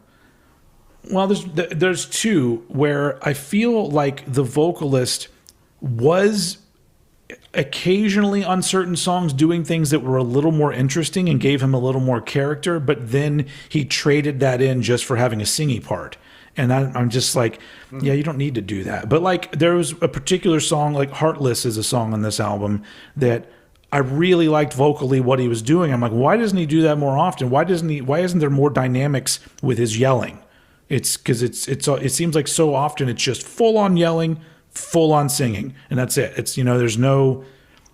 S2: Well, there's 2 where I feel like the vocalist was occasionally on certain songs doing things that were a little more interesting and gave him a little more character, but then he traded that in just for having a singy part. And I'm just like, yeah, you don't need to do that. But like there was a particular song, like Heartless is a song on this album that I really liked vocally what he was doing. I'm like, why doesn't he do that more often? Why isn't there more dynamics with his yelling? It's because it seems like so often it's just full on yelling, full on singing, and that's it. It's, you know, there's no,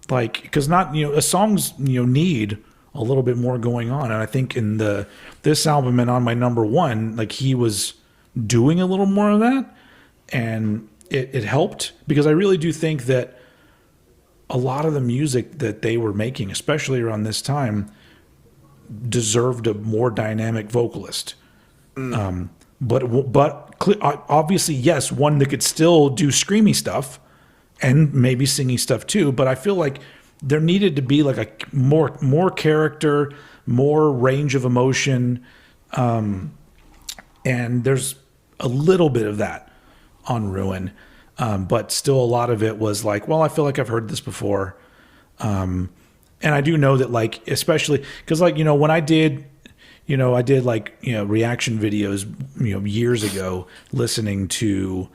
S2: like, because not, you know, a songs, you know, need a little bit more going on. And I think in this album and on my number 1, like he was doing a little more of that, and it helped, because I really do think that a lot of the music that they were making, especially around this time, deserved a more dynamic vocalist. But obviously, yes, one that could still do screamy stuff and maybe singy stuff too. But I feel like there needed to be like a more character, more range of emotion, and there's a little bit of that on Ruin, but still a lot of it was like, well, I feel like I've heard this before, and I do know that, like, especially because, like, you know, when I did like, you know, reaction videos, you know, years ago, listening to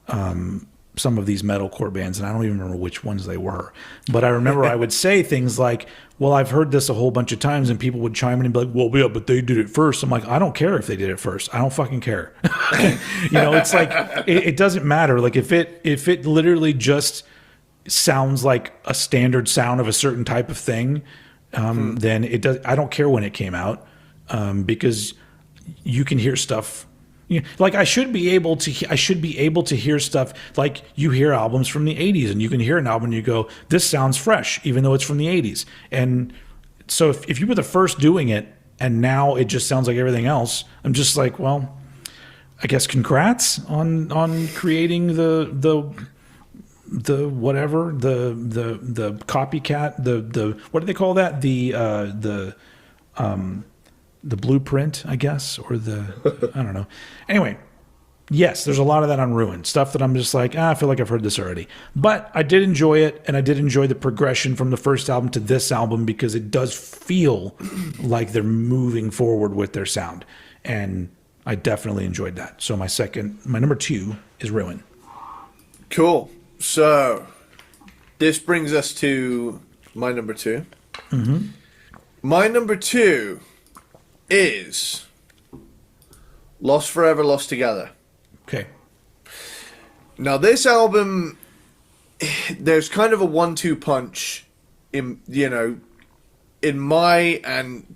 S2: some of these metalcore bands, and I don't even remember which ones they were, but I remember I would say things like, well, I've heard this a whole bunch of times, and people would chime in and be like, well, yeah, but they did it first. I'm like, I don't care if they did it first. I don't fucking care. You know, it's like, it doesn't matter. Like if it literally just sounds like a standard sound of a certain type of thing, then it does. I don't care when it came out. Because you can hear stuff Like I should be able to hear stuff like you hear albums from the 80s and you can hear an album and you go, this sounds fresh, even though it's from the 80s. And so if you were the first doing it and now it just sounds like everything else, I'm just like, well, I guess congrats on creating the whatever, the copycat, the what do they call that? The blueprint, I guess, or I don't know. Anyway, yes, there's a lot of that on Ruin. Stuff that I'm just like, I feel like I've heard this already. But I did enjoy it, and I did enjoy the progression from the first album to this album because it does feel like they're moving forward with their sound. And I definitely enjoyed that. So my number 2 is Ruin.
S1: Cool. So this brings us to my number 2.
S2: Mm-hmm.
S1: My number 2 is Lost Forever, Lost Together.
S2: Okay.
S1: Now this album, there's kind of a 1-2 punch in my and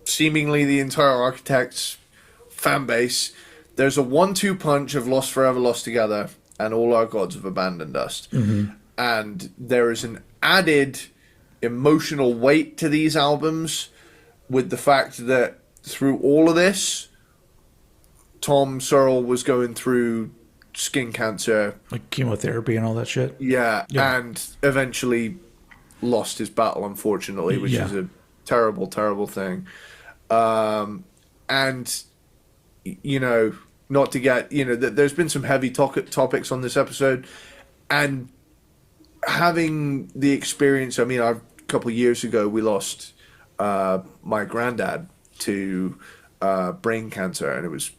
S1: seemingly the entire Architects fan base. There's a 1-2 punch of Lost Forever, Lost Together and All Our Gods Have Abandoned Us.
S2: Mm-hmm.
S1: And there is an added emotional weight to these albums with the fact that through all of this, Tom Searle was going through skin cancer.
S2: Like chemotherapy and all that shit?
S1: Yeah. And eventually lost his battle, unfortunately, which is a terrible, terrible thing. And, not to get, there's been some heavy topics on this episode. And having the experience, a couple of years ago, we lost my granddad to brain cancer, and it was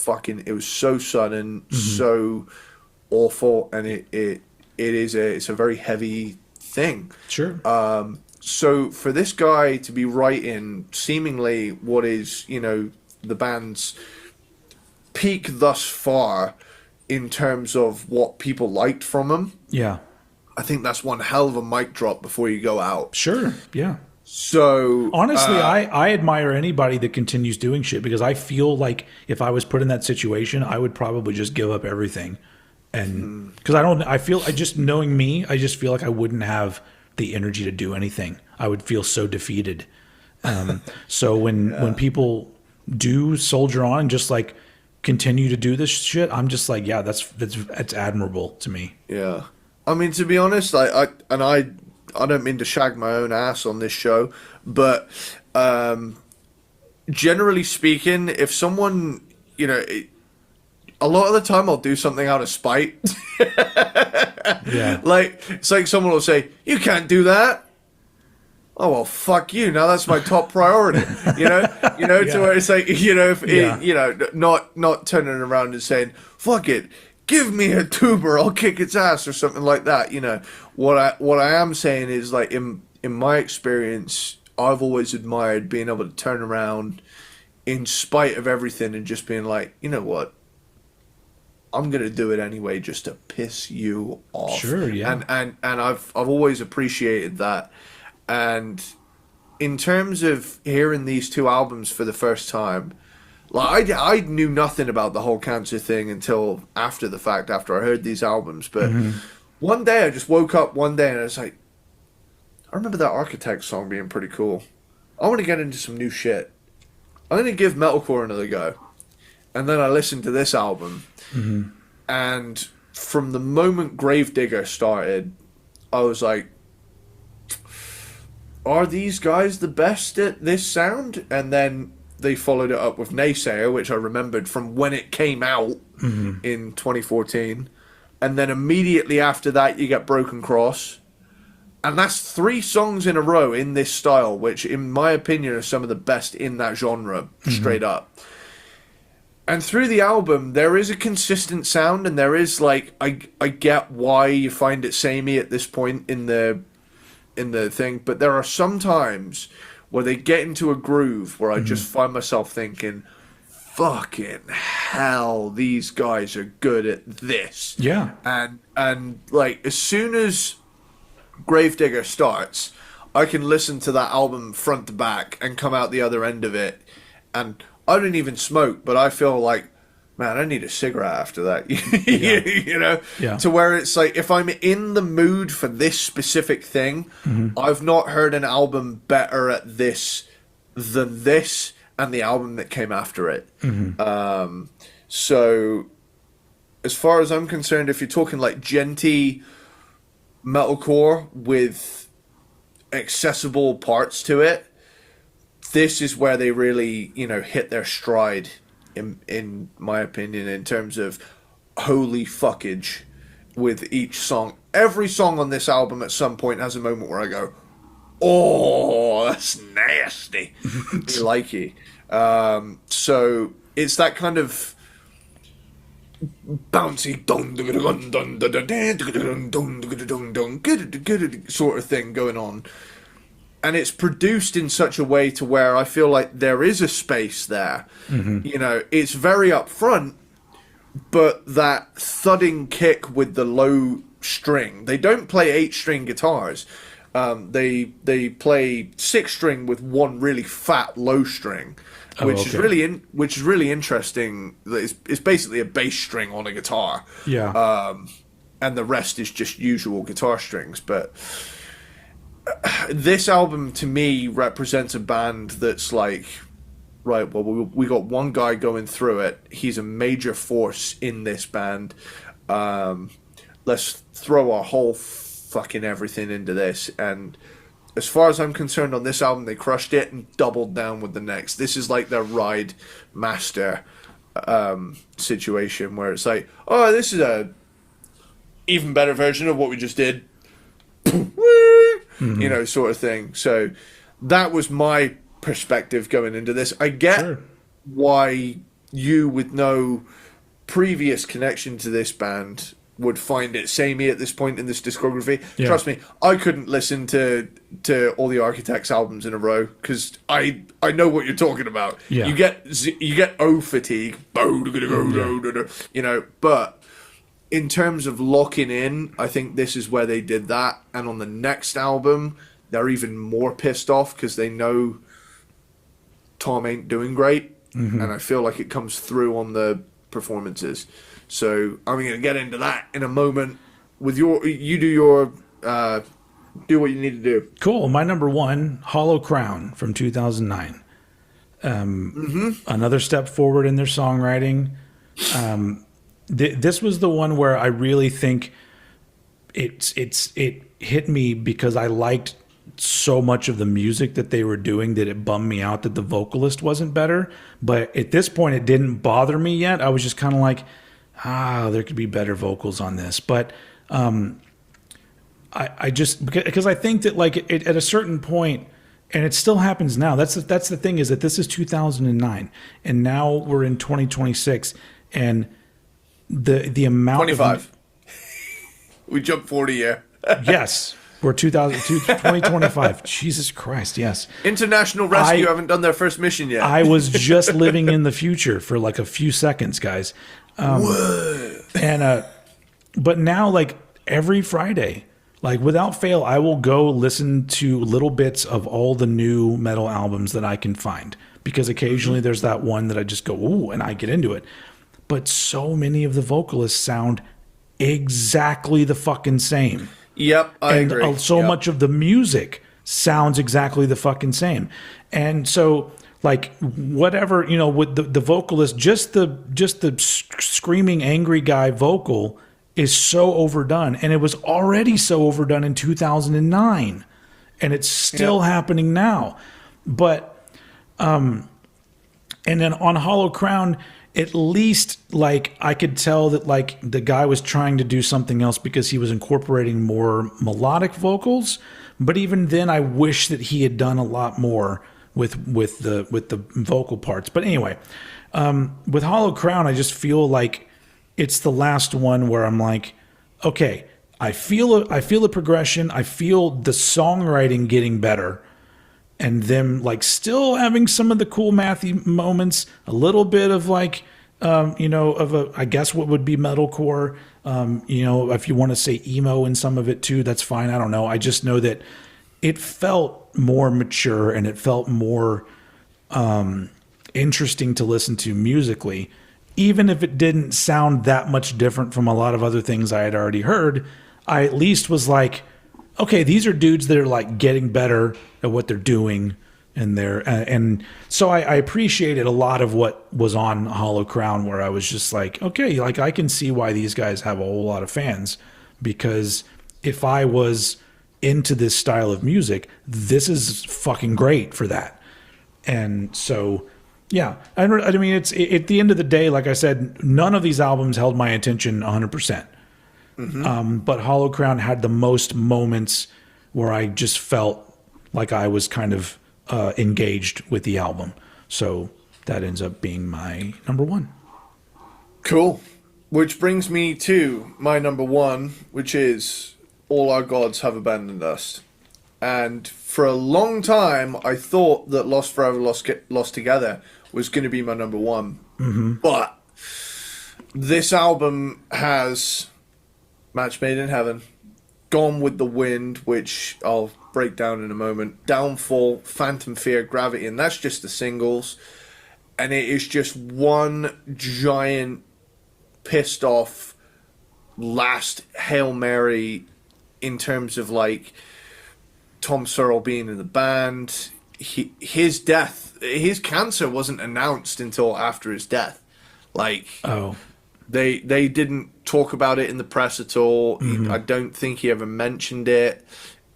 S1: it was so sudden, so awful, and it's a very heavy thing.
S2: Sure.
S1: So for this guy to be writing seemingly what is, the band's peak thus far in terms of what people liked from him.
S2: Yeah.
S1: I think that's one hell of a mic drop before you go out.
S2: Sure. Yeah.
S1: So
S2: honestly, I admire anybody that continues doing shit because I feel like if I was put in that situation, I would probably just give up everything. And because I just knowing me, I just feel like I wouldn't have the energy to do anything. I would feel so defeated. So when people do soldier on and just like continue to do this shit, I'm just like, yeah, that's admirable to me.
S1: Yeah. To be honest, I don't mean to shag my own ass on this show, but generally speaking, if someone, a lot of the time I'll do something out of spite.
S2: Yeah.
S1: Like, it's like someone will say, you can't do that. Oh, well, fuck you. Now that's my top priority. To where it's like, not turning around and saying, fuck it. Give me a tuber, I'll kick its ass or something like that. What I am saying is, like, in my experience, I've always admired being able to turn around in spite of everything and just being like, you know what, I'm gonna do it anyway just to piss you off.
S2: Sure, yeah.
S1: And I've always appreciated that. And in terms of hearing these two albums for the first time, like I knew nothing about the whole cancer thing until after the fact, after I heard these albums. But one day I just woke up one day and I was like, I remember that Architect song being pretty cool. I want to get into some new shit. I'm going to give metalcore another go. And then I listened to this album. And from the moment Gravedigger started, I was like, are these guys the best at this sound? And then they followed it up with Naysayer, which I remembered from when it came out in 2014. And then immediately after that, you get Broken Cross. And that's 3 songs in a row in this style, which in my opinion are some of the best in that genre, straight up. And through the album, there is a consistent sound, and there is, like, I get why you find it samey at this point in the thing, but there are some times where they get into a groove where I just find myself thinking, fucking hell, these guys are good at this.
S2: Yeah.
S1: And like, as soon as Gravedigger starts, I can listen to that album front to back and come out the other end of it. And I don't even smoke, but I feel like man, I need a cigarette after that.
S2: Yeah.
S1: You know,
S2: Yeah.
S1: to where it's like, if I'm in the mood for this specific thing, I've not heard an album better at this than this and the album that came after it. So as far as I'm concerned, if you're talking like genty metalcore with accessible parts to it, this is where they really, you know, hit their stride, in my opinion, in terms of holy fuckage with each song. Every song on this album at some point has a moment where I go, oh, that's nasty. Likey. So it's that kind of bouncy sort of thing going on. And it's produced in such a way to where I feel like there is a space there. You know, it's very upfront, but that thudding kick with the low string. They don't play 8-string guitars. They play 6-string with one really fat low string, which is really interesting. It's basically a bass string on a guitar.
S2: Yeah.
S1: And the rest is just usual guitar strings, but this album to me represents a band that's like, right, well, we got one guy going through it. He's a major force in this band. Let's throw our whole fucking everything into this. And as far as I'm concerned, on this album, they crushed it and doubled down with the next. This is like their Ride Master situation, where it's like, oh, this is a even better version of what we just did. You know, sort of thing. So that was my perspective going into this. I get why you, with no previous connection to this band, would find it samey at this point in this discography.
S2: Yeah.
S1: Trust me, I couldn't listen to all the Architects albums in a row because I know what you're talking about.
S2: Yeah.
S1: You get O fatigue, you know, but in terms of locking in, I think this is where they did that. And on the next album, they're even more pissed off because they know Tom ain't doing great. And I feel like it comes through on the performances. So I'm going to get into that in a moment. With do what you need to do.
S2: Cool. My number one, Hollow Crown from 2009. Another step forward in their songwriting. This was the one where I really think it hit me because I liked so much of the music that they were doing that it bummed me out that the vocalist wasn't better. But at this point, it didn't bother me yet. I was just kind of like, there could be better vocals on this. But I just, because I think that like at a certain point, and it still happens now. That's the thing, is that this is 2009, and now we're in 2026, and the amount
S1: 25. We jumped 40 year.
S2: Yes. We're 2025. Jesus Christ, yes.
S1: International Rescue haven't done their first mission yet.
S2: I was just living in the future for like a few seconds, guys. And but now, like every Friday, like without fail, I will go listen to little bits of all the new metal albums that I can find, because occasionally there's that one that I just go, ooh, and I get into it. But so many of the vocalists sound exactly the fucking same.
S1: Yep, I agree.
S2: So much of the music sounds exactly the fucking same. And so, like, whatever, you know, with the vocalist, just the screaming angry guy vocal is so overdone. And it was already so overdone in 2009. And it's still happening now. But, and then on Hollow Crown, at least, like, I could tell that, like, the guy was trying to do something else because he was incorporating more melodic vocals. But even then, I wish that he had done a lot more with the vocal parts. But anyway, with Hollow Crown, I just feel like it's the last one where I'm like, okay, I feel a progression. I feel the songwriting getting better. And them like still having some of the cool mathy moments, a little bit of like, I guess what would be metalcore. If you want to say emo in some of it too, that's fine. I don't know. I just know that it felt more mature and it felt more interesting to listen to musically. even if it didn't sound that much different from a lot of other things I had already heard, I at least was like, okay, these are dudes that are like getting better at what they're doing, and so I appreciated a lot of what was on Hollow Crown, where I was just like, okay, like I can see why these guys have a whole lot of fans, because if I was into this style of music, this is fucking great for that. And so, yeah, I mean, it's at the end of the day, like I said, none of these albums held my attention 100%. But Hollow Crown had the most moments where I just felt like I was kind of engaged with the album. So that ends up being my number one.
S1: Cool. Which brings me to my number one, which is All Our Gods Have Abandoned Us. And for a long time, I thought that Lost Forever, Lost Together was going to be my number one. But this album has Match Made in Heaven, Gone with the Wind, which I'll break down in a moment, Downfall, Phantom Fear, Gravity, and that's just the singles. And it is just one giant pissed off last Hail Mary in terms of like Tom Searle being in the band. His death, his cancer wasn't announced until after his death. Like, they didn't talk about it in the press at all. I don't think he ever mentioned it.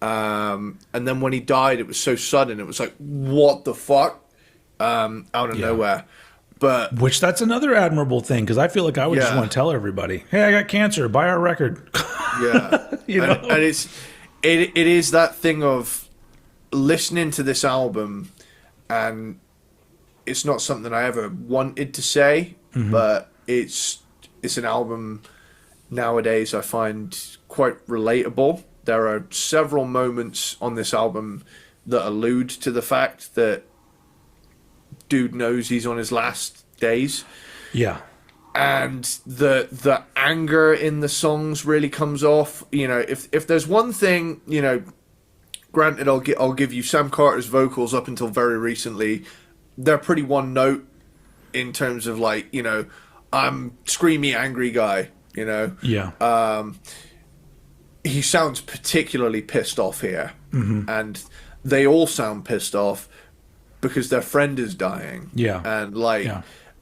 S1: And then when he died, it was so sudden. It was like, what the fuck? Out of nowhere. But
S2: which that's another admirable thing, because I feel like I would just want to tell everybody, hey, I got cancer, buy our record. You know?
S1: And it is that thing of listening to this album, and it's not something I ever wanted to say, but it's an album nowadays I find quite relatable. There are several moments on this album that allude to the fact that dude knows he's on his last days.
S2: Yeah.
S1: And the anger in the songs really comes off. You know, if there's one thing, you know, granted, I'll give you Sam Carter's vocals up until very recently, they're pretty one note in terms of like, you know, I'm screamy angry guy, you know.
S2: Yeah.
S1: He sounds particularly pissed off here, and they all sound pissed off because their friend is dying.
S2: Yeah.
S1: And like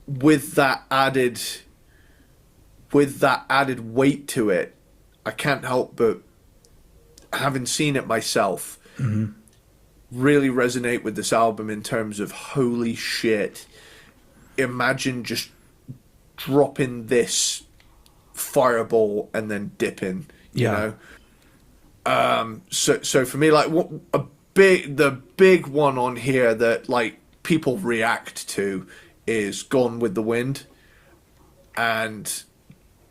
S1: with that added weight to it, I can't help but, having seen it myself, really resonate with this album in terms of holy shit. Imagine just dropping this fireball and then dipping, you know. So for me, like, the big one on here that like people react to is Gone with the Wind, and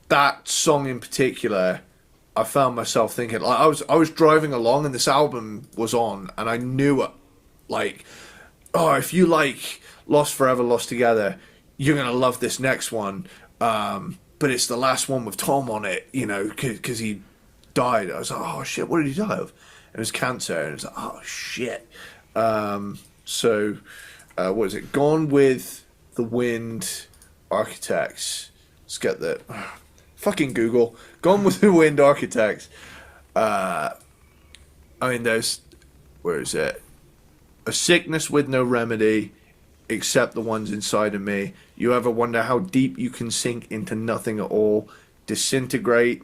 S1: that song in particular, I found myself thinking, like, I was driving along and this album was on, and I knew it, like, oh, if you like Lost Forever, Lost Together, you're gonna love this next one, but it's the last one with Tom on it, you know, because he died. I was like, oh shit, what did he die of? It was cancer, and it was like, oh shit. So what is it? Gone with the Wind, Architects. Let's get that. Fucking Google. Gone with the Wind, Architects. I mean, there's, where is it? A sickness with no remedy, except the ones inside of me. You ever wonder how deep you can sink into nothing at all? Disintegrate,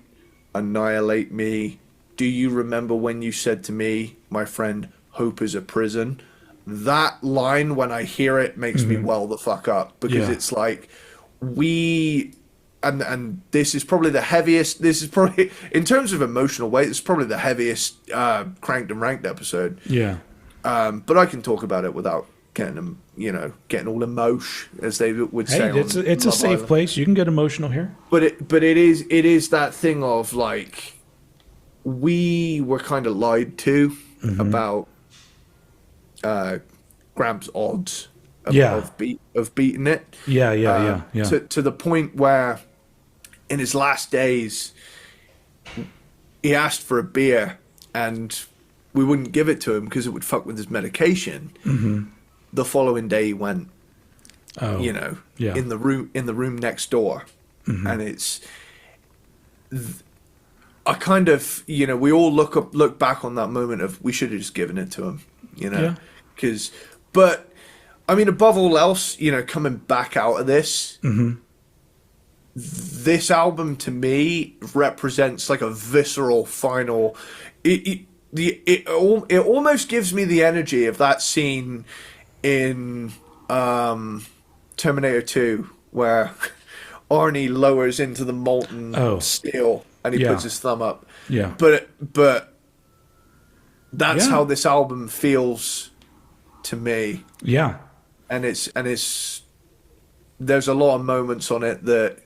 S1: annihilate me. Do you remember when you said to me, my friend, hope is a prison? That line, when I hear it, makes me well the fuck up, because it's like, and this is probably the heaviest, this is probably, in terms of emotional weight, it's probably the heaviest Cranked and Ranked episode.
S2: Yeah.
S1: But I can talk about it without getting them, you know, getting all emotion, as they would say.
S2: It's a safe place. You can get emotional here.
S1: But it is that thing of like, we were kind of lied to about Gramps' odds of beating it. To the point where in his last days he asked for a beer and we wouldn't give it to him because it would fuck with his medication. The following day he went, you know,
S2: yeah.
S1: in the room next door, and it's. I kind of, you know, we all look back on that moment of we should have just given it to him, you know, but I mean, above all else, you know, coming back out of this, this album to me represents like a visceral final. It almost gives me the energy of that scene in Terminator 2 where Arnie lowers into the molten steel and he puts his thumb up.
S2: Yeah.
S1: But that's how this album feels to me.
S2: Yeah.
S1: And it's there's a lot of moments on it that,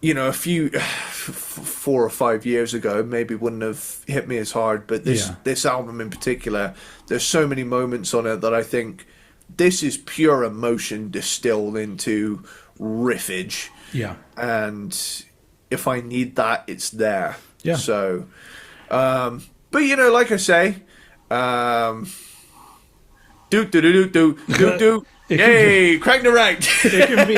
S1: you know, 4 or 5 years ago maybe wouldn't have hit me as hard, but this album in particular, there's so many moments on it that I think this is pure emotion distilled into riffage.
S2: Yeah.
S1: And if I need that, it's there.
S2: Yeah.
S1: So, but you know, like I say, yay, crank the right.
S2: It can be,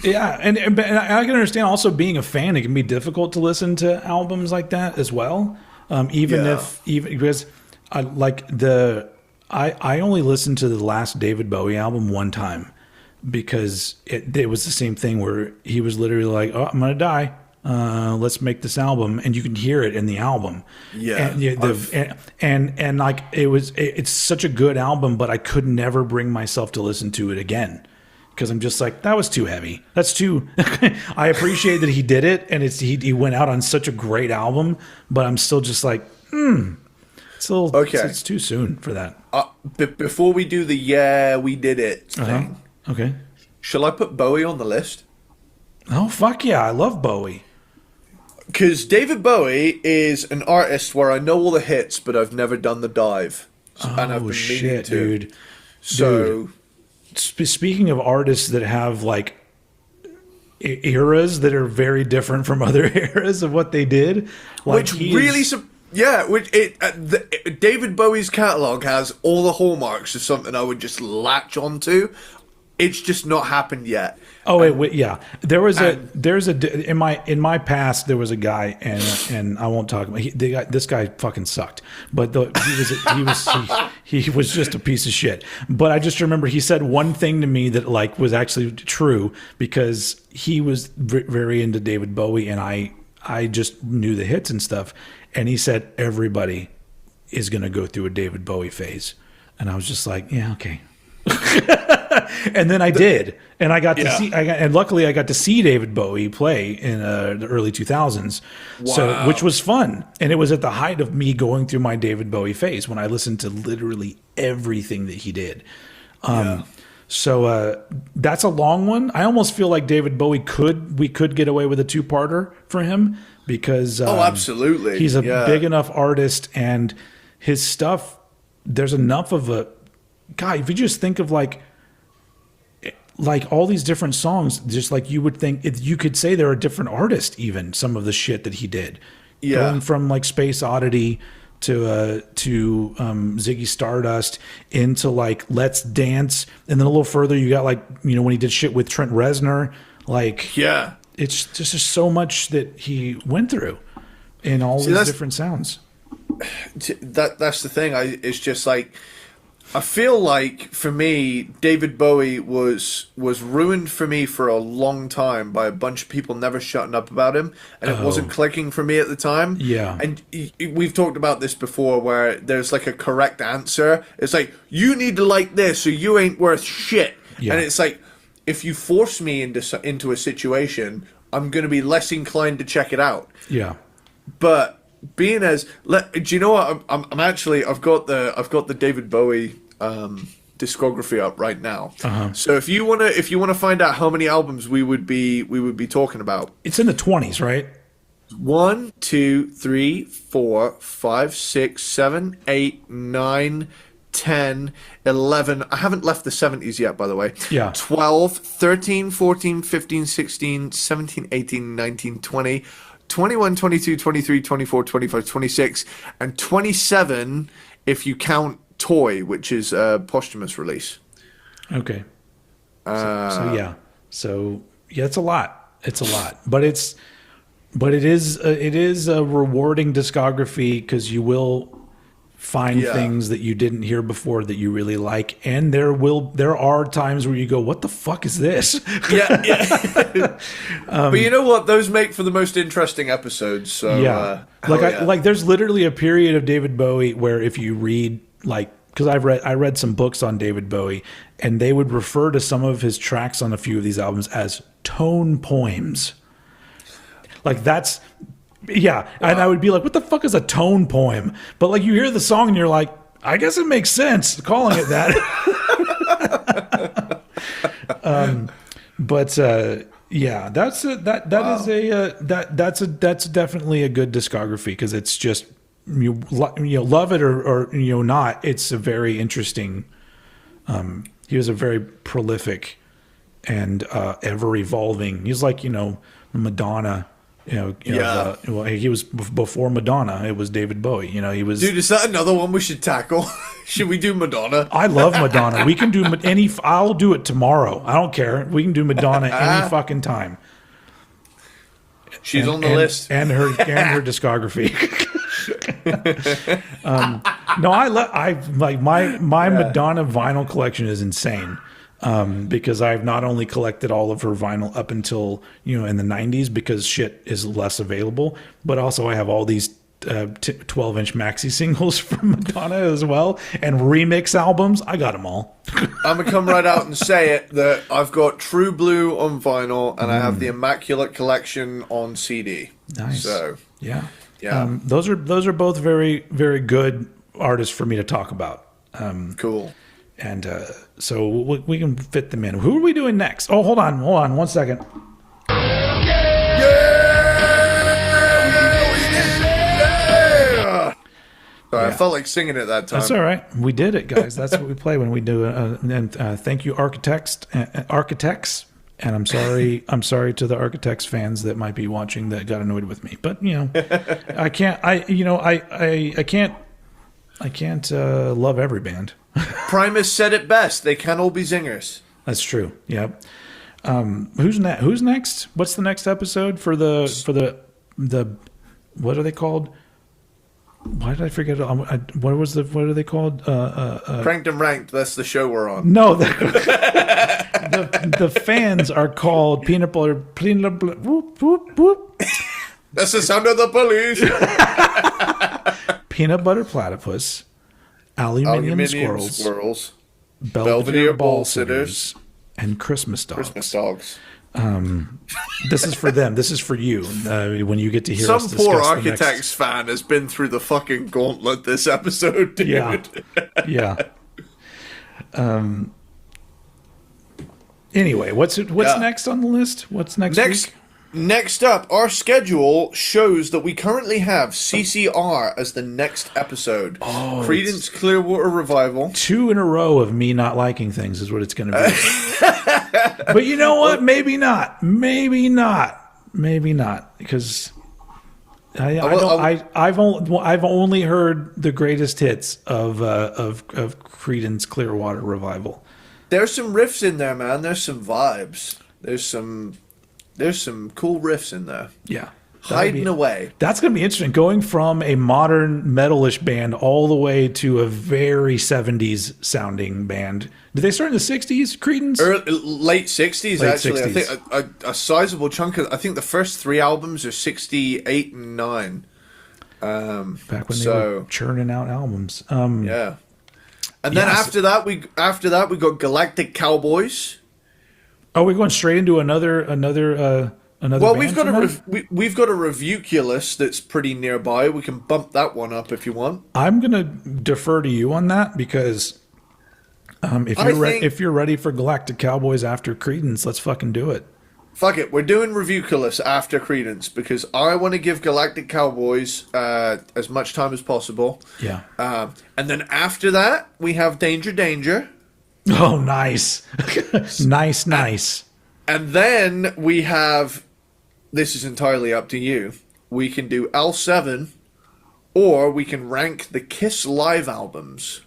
S2: yeah, and I can understand also being a fan. It can be difficult to listen to albums like that as well. Even because I only listened to the last David Bowie album one time because it was the same thing where he was literally like, "Oh, I'm gonna die. Let's make this album," and you can hear it in the album.
S1: Yeah,
S2: and like it's such a good album, but I could never bring myself to listen to it again because I'm just like, that was too heavy. That's too. I appreciate that he did it, and he went out on such a great album, but I'm still just like, it's a little, it's too soon for that.
S1: Before we do the we did it thing,
S2: okay,
S1: shall I put Bowie on the list?
S2: Oh fuck yeah, I love Bowie.
S1: Because David Bowie is an artist where I know all the hits, but I've never done the dive, and I've been meaning to.
S2: Dude.
S1: So,
S2: speaking of artists that have like eras that are very different from other eras of what they did, like
S1: David Bowie's catalog has all the hallmarks of something I would just latch onto. It's just not happened yet.
S2: Oh wait, yeah. In my past there was a guy, and I won't talk about. This guy fucking sucked, but he was just a piece of shit. But I just remember he said one thing to me that like was actually true because he was very into David Bowie, and I just knew the hits and stuff. And he said everybody is going to go through a David Bowie phase, and I was just like, yeah, okay. And then I did, and I got to see. And luckily, I got to see David Bowie play in the early 2000s, so which was fun. And it was at the height of me going through my David Bowie phase when I listened to literally everything that he did. So that's a long one. I almost feel like David Bowie we could get away with a two-parter for him because
S1: absolutely,
S2: he's a big enough artist, and his stuff. There's enough of a guy. If you just think of like all these different songs, just like you would think, you could say they're a different artist. Even some of the shit that he did, going from like Space Oddity to Ziggy Stardust into like Let's Dance, and then a little further you got like, you know, when he did shit with Trent Reznor, like it's just so much that he went through in all these different sounds.
S1: That's the thing. It's just like, I feel like for me, David Bowie was ruined for me for a long time by a bunch of people never shutting up about him, and it wasn't clicking for me at the time.
S2: Yeah.
S1: And we've talked about this before, where there's like a correct answer. It's like, you need to like this, or you ain't worth shit. Yeah. And it's like, if you force me into a situation, I'm going to be less inclined to check it out.
S2: Yeah.
S1: But being as, do you know what? I'm actually, I've got the David Bowie discography up right now. So if you wanna find out how many albums we would be talking about,
S2: it's in the 20s, right?
S1: 1, 2, 3, 4, 5, 6, 7, 8, 9, 10, 11. I haven't left the 70s yet, by the way. 12, 13, 14, 15, 16, 17, 18, 19, 20, 21, 22, 23, 24, 25, 26, and 27 if you count Toy, which is a posthumous release.
S2: Okay. So it's a lot. It's a lot, but it is a rewarding discography because you will find things that you didn't hear before that you really like, and there are times where you go, "What the fuck is this?"
S1: Yeah. But you know what? Those make for the most interesting episodes. So
S2: like there's literally a period of David Bowie where if you read because I read some books on David Bowie, and they would refer to some of his tracks on a few of these albums as tone poems. Like that's. Yeah, and I would be like, what the fuck is a tone poem? But like you hear the song and you're like, I guess it makes sense calling it that. That's definitely a good discography because it's just you love it or not. It's a very interesting. He was a very prolific and ever evolving. He's like Madonna. He was before Madonna. It was David Bowie. He was.
S1: Dude, is that another one we should tackle? Should we do Madonna?
S2: I love Madonna. We can do I'll do it tomorrow. I don't care. We can do Madonna any fucking time.
S1: She's on the list,
S2: and her discography. I like my Madonna vinyl collection is insane. Because I've not only collected all of her vinyl up until in the 90s because shit is less available, but also I have all these 12-inch maxi singles from Madonna as well and remix albums. I got them all.
S1: I'm gonna come right out and say it that I've got True Blue on vinyl and I have the Immaculate Collection on CD.
S2: Nice.
S1: So
S2: yeah.
S1: Those
S2: are both very, very good artists for me to talk about.
S1: Cool.
S2: And so we can fit them in. Who are we doing next? Oh, hold on 1 second.
S1: Sorry, I felt like singing it that time.
S2: That's all right. We did it, guys. That's what we play when we do it. And thank you, architects. And I'm sorry to the Architects fans that might be watching that got annoyed with me. But I can't love every band.
S1: Primus said it best. They can't all be zingers.
S2: That's true. Yep. Who's next? What's the next episode for the what are they called? Why did I forget? What are they called?
S1: Cranked and Ranked. That's the show we're on.
S2: No, the fans are called Peanut Butter. Whoop, whoop, whoop.
S1: That's the sound of the police.
S2: Peanut Butter Platypus. Aluminium
S1: squirrels,
S2: Belvedere Ball Sitters, and Christmas Dogs. This is for them. This is for you. When you get to hear us discuss
S1: some poor Architects fan has been through the fucking gauntlet this episode, dude.
S2: Yeah. Anyway, what's next on the list? What's next week?
S1: Next up, our schedule shows that we currently have CCR as the next episode.
S2: Oh,
S1: Creedence Clearwater Revival.
S2: 2 in a row of me not liking things is what it's going to be. But you know what? Maybe not. Because I've only heard the greatest hits of Creedence Clearwater Revival.
S1: There's some riffs in there, man. There's some vibes. There's some cool riffs in there.
S2: Yeah.
S1: Hiding away.
S2: That's going to be interesting. Going from a modern metalish band all the way to a very 70s sounding band. Did they start in the 60s, Creedence?
S1: Late 60s, actually. 60s. I think a sizable chunk of, I think the first 3 albums are 68 and 9.
S2: Back when they were churning out albums.
S1: Yeah. And then after that we got Galactic Cowboys.
S2: Oh, we're going straight into another. Well,
S1: we've got a Revuculus that's pretty nearby. We can bump that one up if you want.
S2: I'm gonna defer to you on that because if you're ready for Galactic Cowboys after Creedence, let's fucking do it.
S1: Fuck it, we're doing Revuculus after Creedence because I want to give Galactic Cowboys as much time as possible.
S2: Yeah.
S1: And then after that we have Danger Danger.
S2: Oh, nice. nice.
S1: And then we have, this is entirely up to you, we can do L7 or we can rank the Kiss live albums.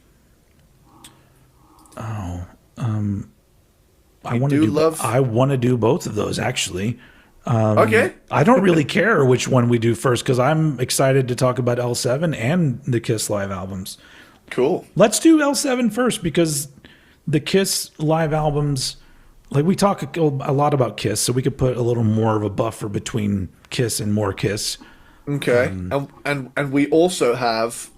S2: Oh, I want to do both of those actually.
S1: Okay.
S2: I don't really care which one we do first because I'm excited to talk about L7 and the Kiss live albums.
S1: Cool.
S2: Let's do L7 first because the Kiss live albums, like we talk a lot about Kiss, so we could put a little more of a buffer between Kiss and more Kiss.
S1: Okay. And we also have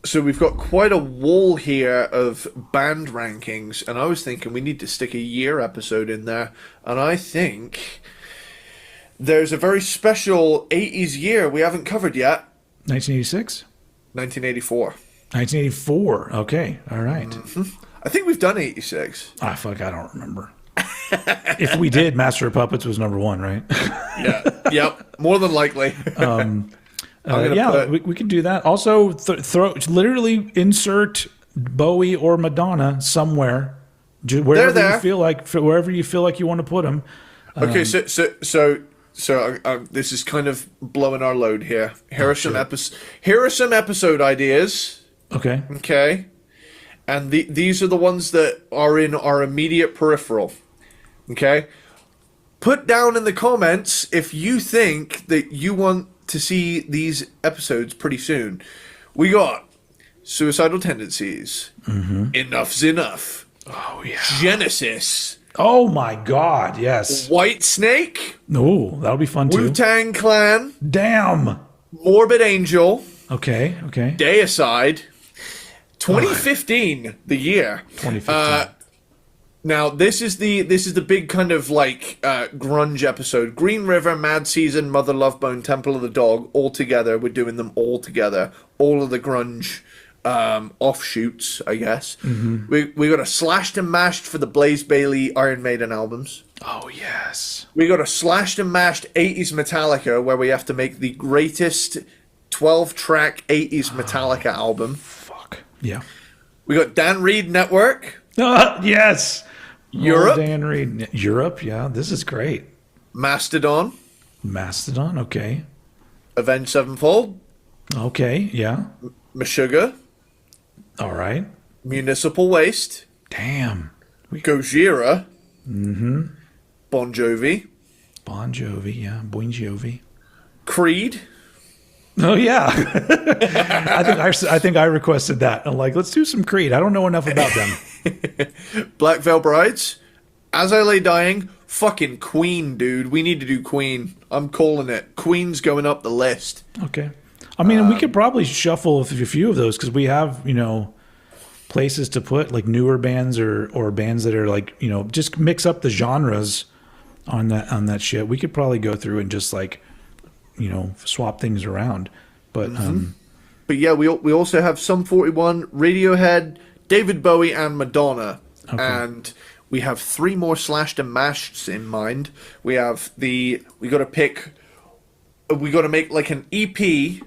S1: so we've got quite a wall here of band rankings, and I was thinking we need to stick a year episode in there, and I think there's a very special 80s year we haven't covered yet.
S2: 1986?
S1: 1984.
S2: 1984. Okay. All right.
S1: Mm-hmm. I think we've done 86.
S2: Ah, fuck, I don't remember. If we did, Master of Puppets was number 1, right?
S1: Yeah. Yep. More than likely.
S2: We can do that. Also, literally insert Bowie or Madonna somewhere, wherever you feel like you want to put them.
S1: Okay, so this is kind of blowing our load here. Here are some episode ideas.
S2: Okay.
S1: Okay, and these are the ones that are in our immediate peripheral. Okay, put down in the comments if you think that you want to see these episodes pretty soon. We got Suicidal Tendencies, Enough's Enough, Genesis,
S2: oh my god, yes,
S1: Whitesnake,
S2: that'll be fun too,
S1: Wu-Tang Clan,
S2: damn,
S1: Morbid Angel,
S2: okay,
S1: Deicide, 2015, the year.
S2: 2015.
S1: Now this is the big kind of like grunge episode. Green River, Mad Season, Mother Love Bone, Temple of the Dog, all together. We're doing them all together. All of the grunge offshoots, I guess. Mm-hmm. We got a Slashed and Mashed for the Blaze Bayley Iron Maiden albums.
S2: Oh yes.
S1: We got a Slashed and Mashed 80s Metallica, where we have to make the greatest 12-track 80s Metallica album.
S2: Fuck yeah. We
S1: got Dan Reed Network.
S2: Yes.
S1: Europe.
S2: Dan Reed. Europe, yeah. This is great.
S1: Mastodon,
S2: okay.
S1: Avenged Sevenfold.
S2: Okay, yeah.
S1: Meshuggah.
S2: All right.
S1: Municipal Waste.
S2: Damn.
S1: Gojira.
S2: Mm-hmm.
S1: Bon Jovi.
S2: Bon Jovi.
S1: Creed.
S2: Oh yeah. I think I requested that. I'm like, let's do some Creed. I don't know enough about them.
S1: Black Veil Brides, As I Lay Dying, fucking Queen, dude. We need to do Queen. I'm calling it. Queen's going up the list.
S2: Okay. I mean, we could probably shuffle a few of those because we have, places to put like newer bands or bands that are like, just mix up the genres on that shit. We could probably go through and just like, swap things around. But
S1: but yeah, we also have Sum 41, Radiohead, David Bowie, and Madonna. Okay. And we have 3 more Slashed and Mashed in mind. We got to make like an EP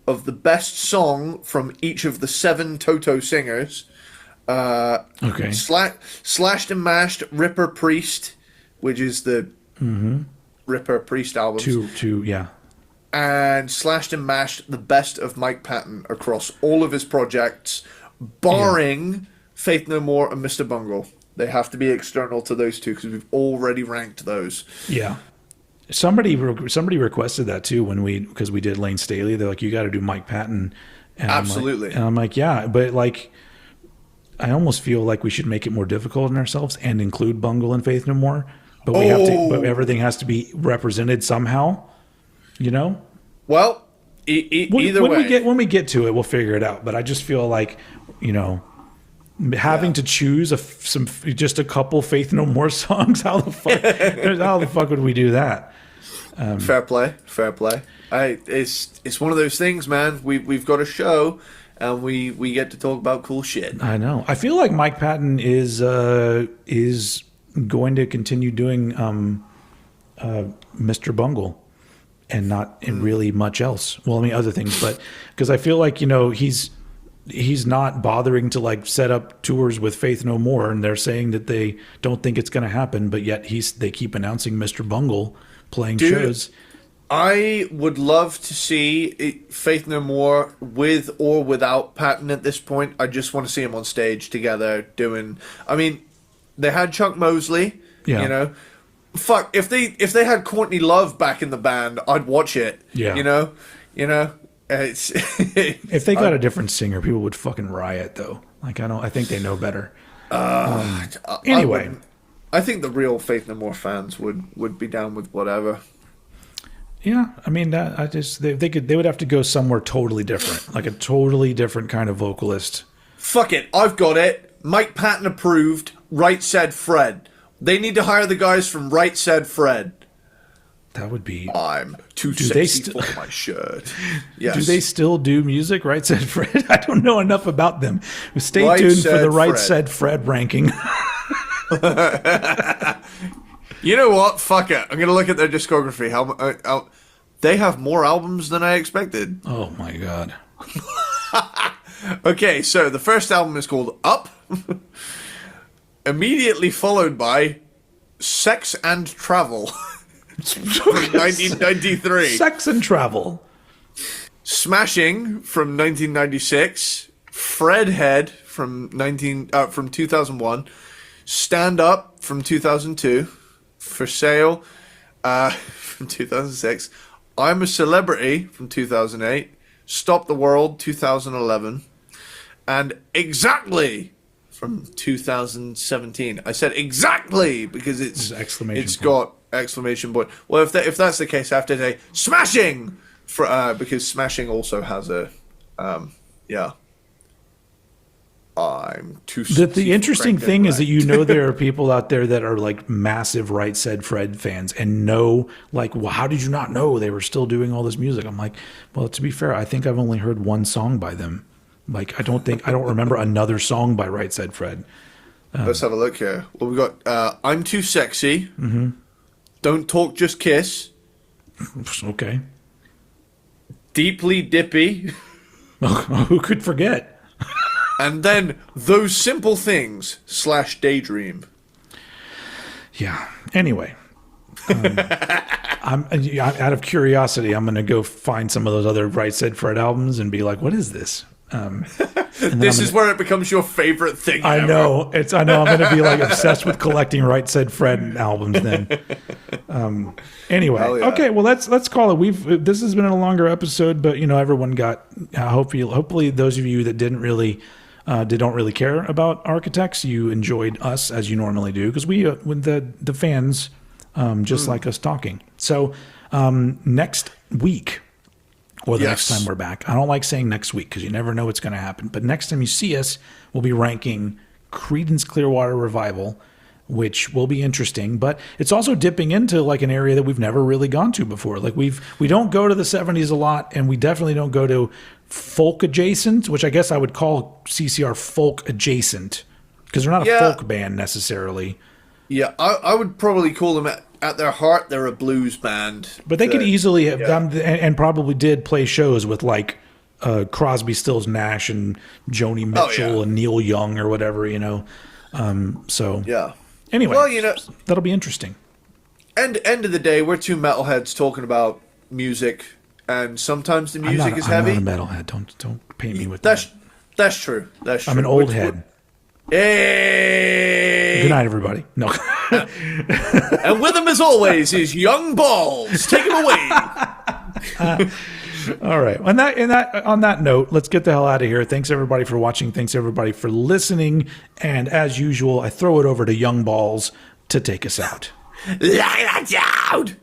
S1: of the best song from each of the 7 Toto singers.
S2: Okay.
S1: Slashed and Mashed, Ripper Priest, which is the Ripper Priest albums.
S2: Yeah.
S1: And Slashed and Mashed, the best of Mike Patton across all of his projects, barring Faith No More and Mr. Bungle. They have to be external to those two because we've already ranked those.
S2: Yeah. Somebody requested that too because we did Lane Staley. They're like, you got to do Mike Patton. And
S1: absolutely.
S2: I'm like, yeah, but like, I almost feel like we should make it more difficult on ourselves and include Bungle and Faith No More. But but everything has to be represented somehow.
S1: Well, either way,
S2: when we get to it, we'll figure it out. But I just feel like, having to choose just a couple Faith No More songs. How the fuck would we do that?
S1: Fair play. It's one of those things, man. We've got a show, and we get to talk about cool shit.
S2: I know. I feel like Mike Patton is going to continue doing Mr. Bungle. And not in really much else. Well, I mean, other things, but because I feel like he's not bothering to like set up tours with Faith No More, and they're saying that they don't think it's going to happen, but yet they keep announcing Mr. Bungle playing shows.
S1: I would love to see Faith No More with or without Patton at this point. I just want to see him on stage together doing. I mean, they had Chuck Mosley.
S2: Yeah.
S1: You know, fuck, if they had Courtney Love back in the band, I'd watch it.
S2: Yeah.
S1: You know, it's
S2: if they got a different singer, people would fucking riot though. Like I think they know better. Anyway,
S1: I think the real Faith No More fans would be down with whatever.
S2: Yeah, I mean, they would have to go somewhere totally different, like a totally different kind of vocalist.
S1: Fuck it, I've got it. Mike Patton approved. Right Said Fred. They need to hire the guys from Right Said Fred.
S2: That would be.
S1: I'm too sexy for my shirt. Yes.
S2: Do they still do music? Right Said Fred. I don't know enough about them. Stay
S1: Right
S2: tuned for the Right
S1: Fred.
S2: Said Fred ranking.
S1: You know what? Fuck it. I'm gonna look at their discography. How they have more albums than I expected.
S2: Oh my god.
S1: Okay, so the first album is called Up, immediately followed by Sex and Travel from 1993.
S2: Sex and Travel.
S1: Smashing from 1996. Fredhead from 2001. Stand Up from 2002. For Sale from 2006. I'm a Celebrity from 2008. Stop the World 2011. And Exactly from 2017. I said exactly because it's got exclamation point. Well, if that's the case, I have to say Smashing because Smashing also has a I'm too.
S2: The interesting thing is that there are people out there that are like massive Right Said Fred fans and know, like, well, how did you not know they were still doing all this music? I'm like, well, to be fair, I think I've only heard one song by them. Like, I don't remember another song by Right Said Fred.
S1: Let's have a look here. Well, we got I'm Too Sexy. Mm-hmm. Don't Talk, Just Kiss.
S2: Okay.
S1: Deeply Dippy.
S2: Who could forget?
S1: And then Those Simple Things / Daydream.
S2: Yeah. Anyway, I'm out of curiosity. I'm going to go find some of those other Right Said Fred albums and be like, "What is this?"
S1: This is where it becomes your favorite thing.
S2: I know. I'm going to be like obsessed with collecting Right Said Fred albums. Then, anyway,
S1: yeah.
S2: Okay. Well, let's call it. This has been a longer episode, but everyone got. Hopefully, those of you that don't really care about Architects, you enjoyed us as you normally do because we when the fans just like us talking. So next week. Or the next time we're back. I don't like saying next week because you never know what's going to happen. But next time you see us, we'll be ranking Creedence Clearwater Revival, which will be interesting. But it's also dipping into like an area that we've never really gone to before. Like we don't go to the 70s a lot, and we definitely don't go to folk adjacent, which I guess I would call CCR folk adjacent because they're not a folk band necessarily. Yeah,
S1: I would probably call them at their heart, they're a blues band.
S2: But they could easily have done and probably did play shows with like Crosby, Stills, Nash, and Joni Mitchell and Neil Young or whatever, Anyway, well, that'll be interesting.
S1: End of the day, we're two metalheads talking about music, and sometimes the music is heavy.
S2: I'm not a metalhead. Don't paint me with that.
S1: That's true.
S2: I'm an old head.
S1: Hey!
S2: Good night, everybody. No.
S1: And with him, as always, is Young Balls. Take him away.
S2: All right. On that note, let's get the hell out of here. Thanks everybody for watching. Thanks everybody for listening. And as usual, I throw it over to Young Balls to take us out. Lights out.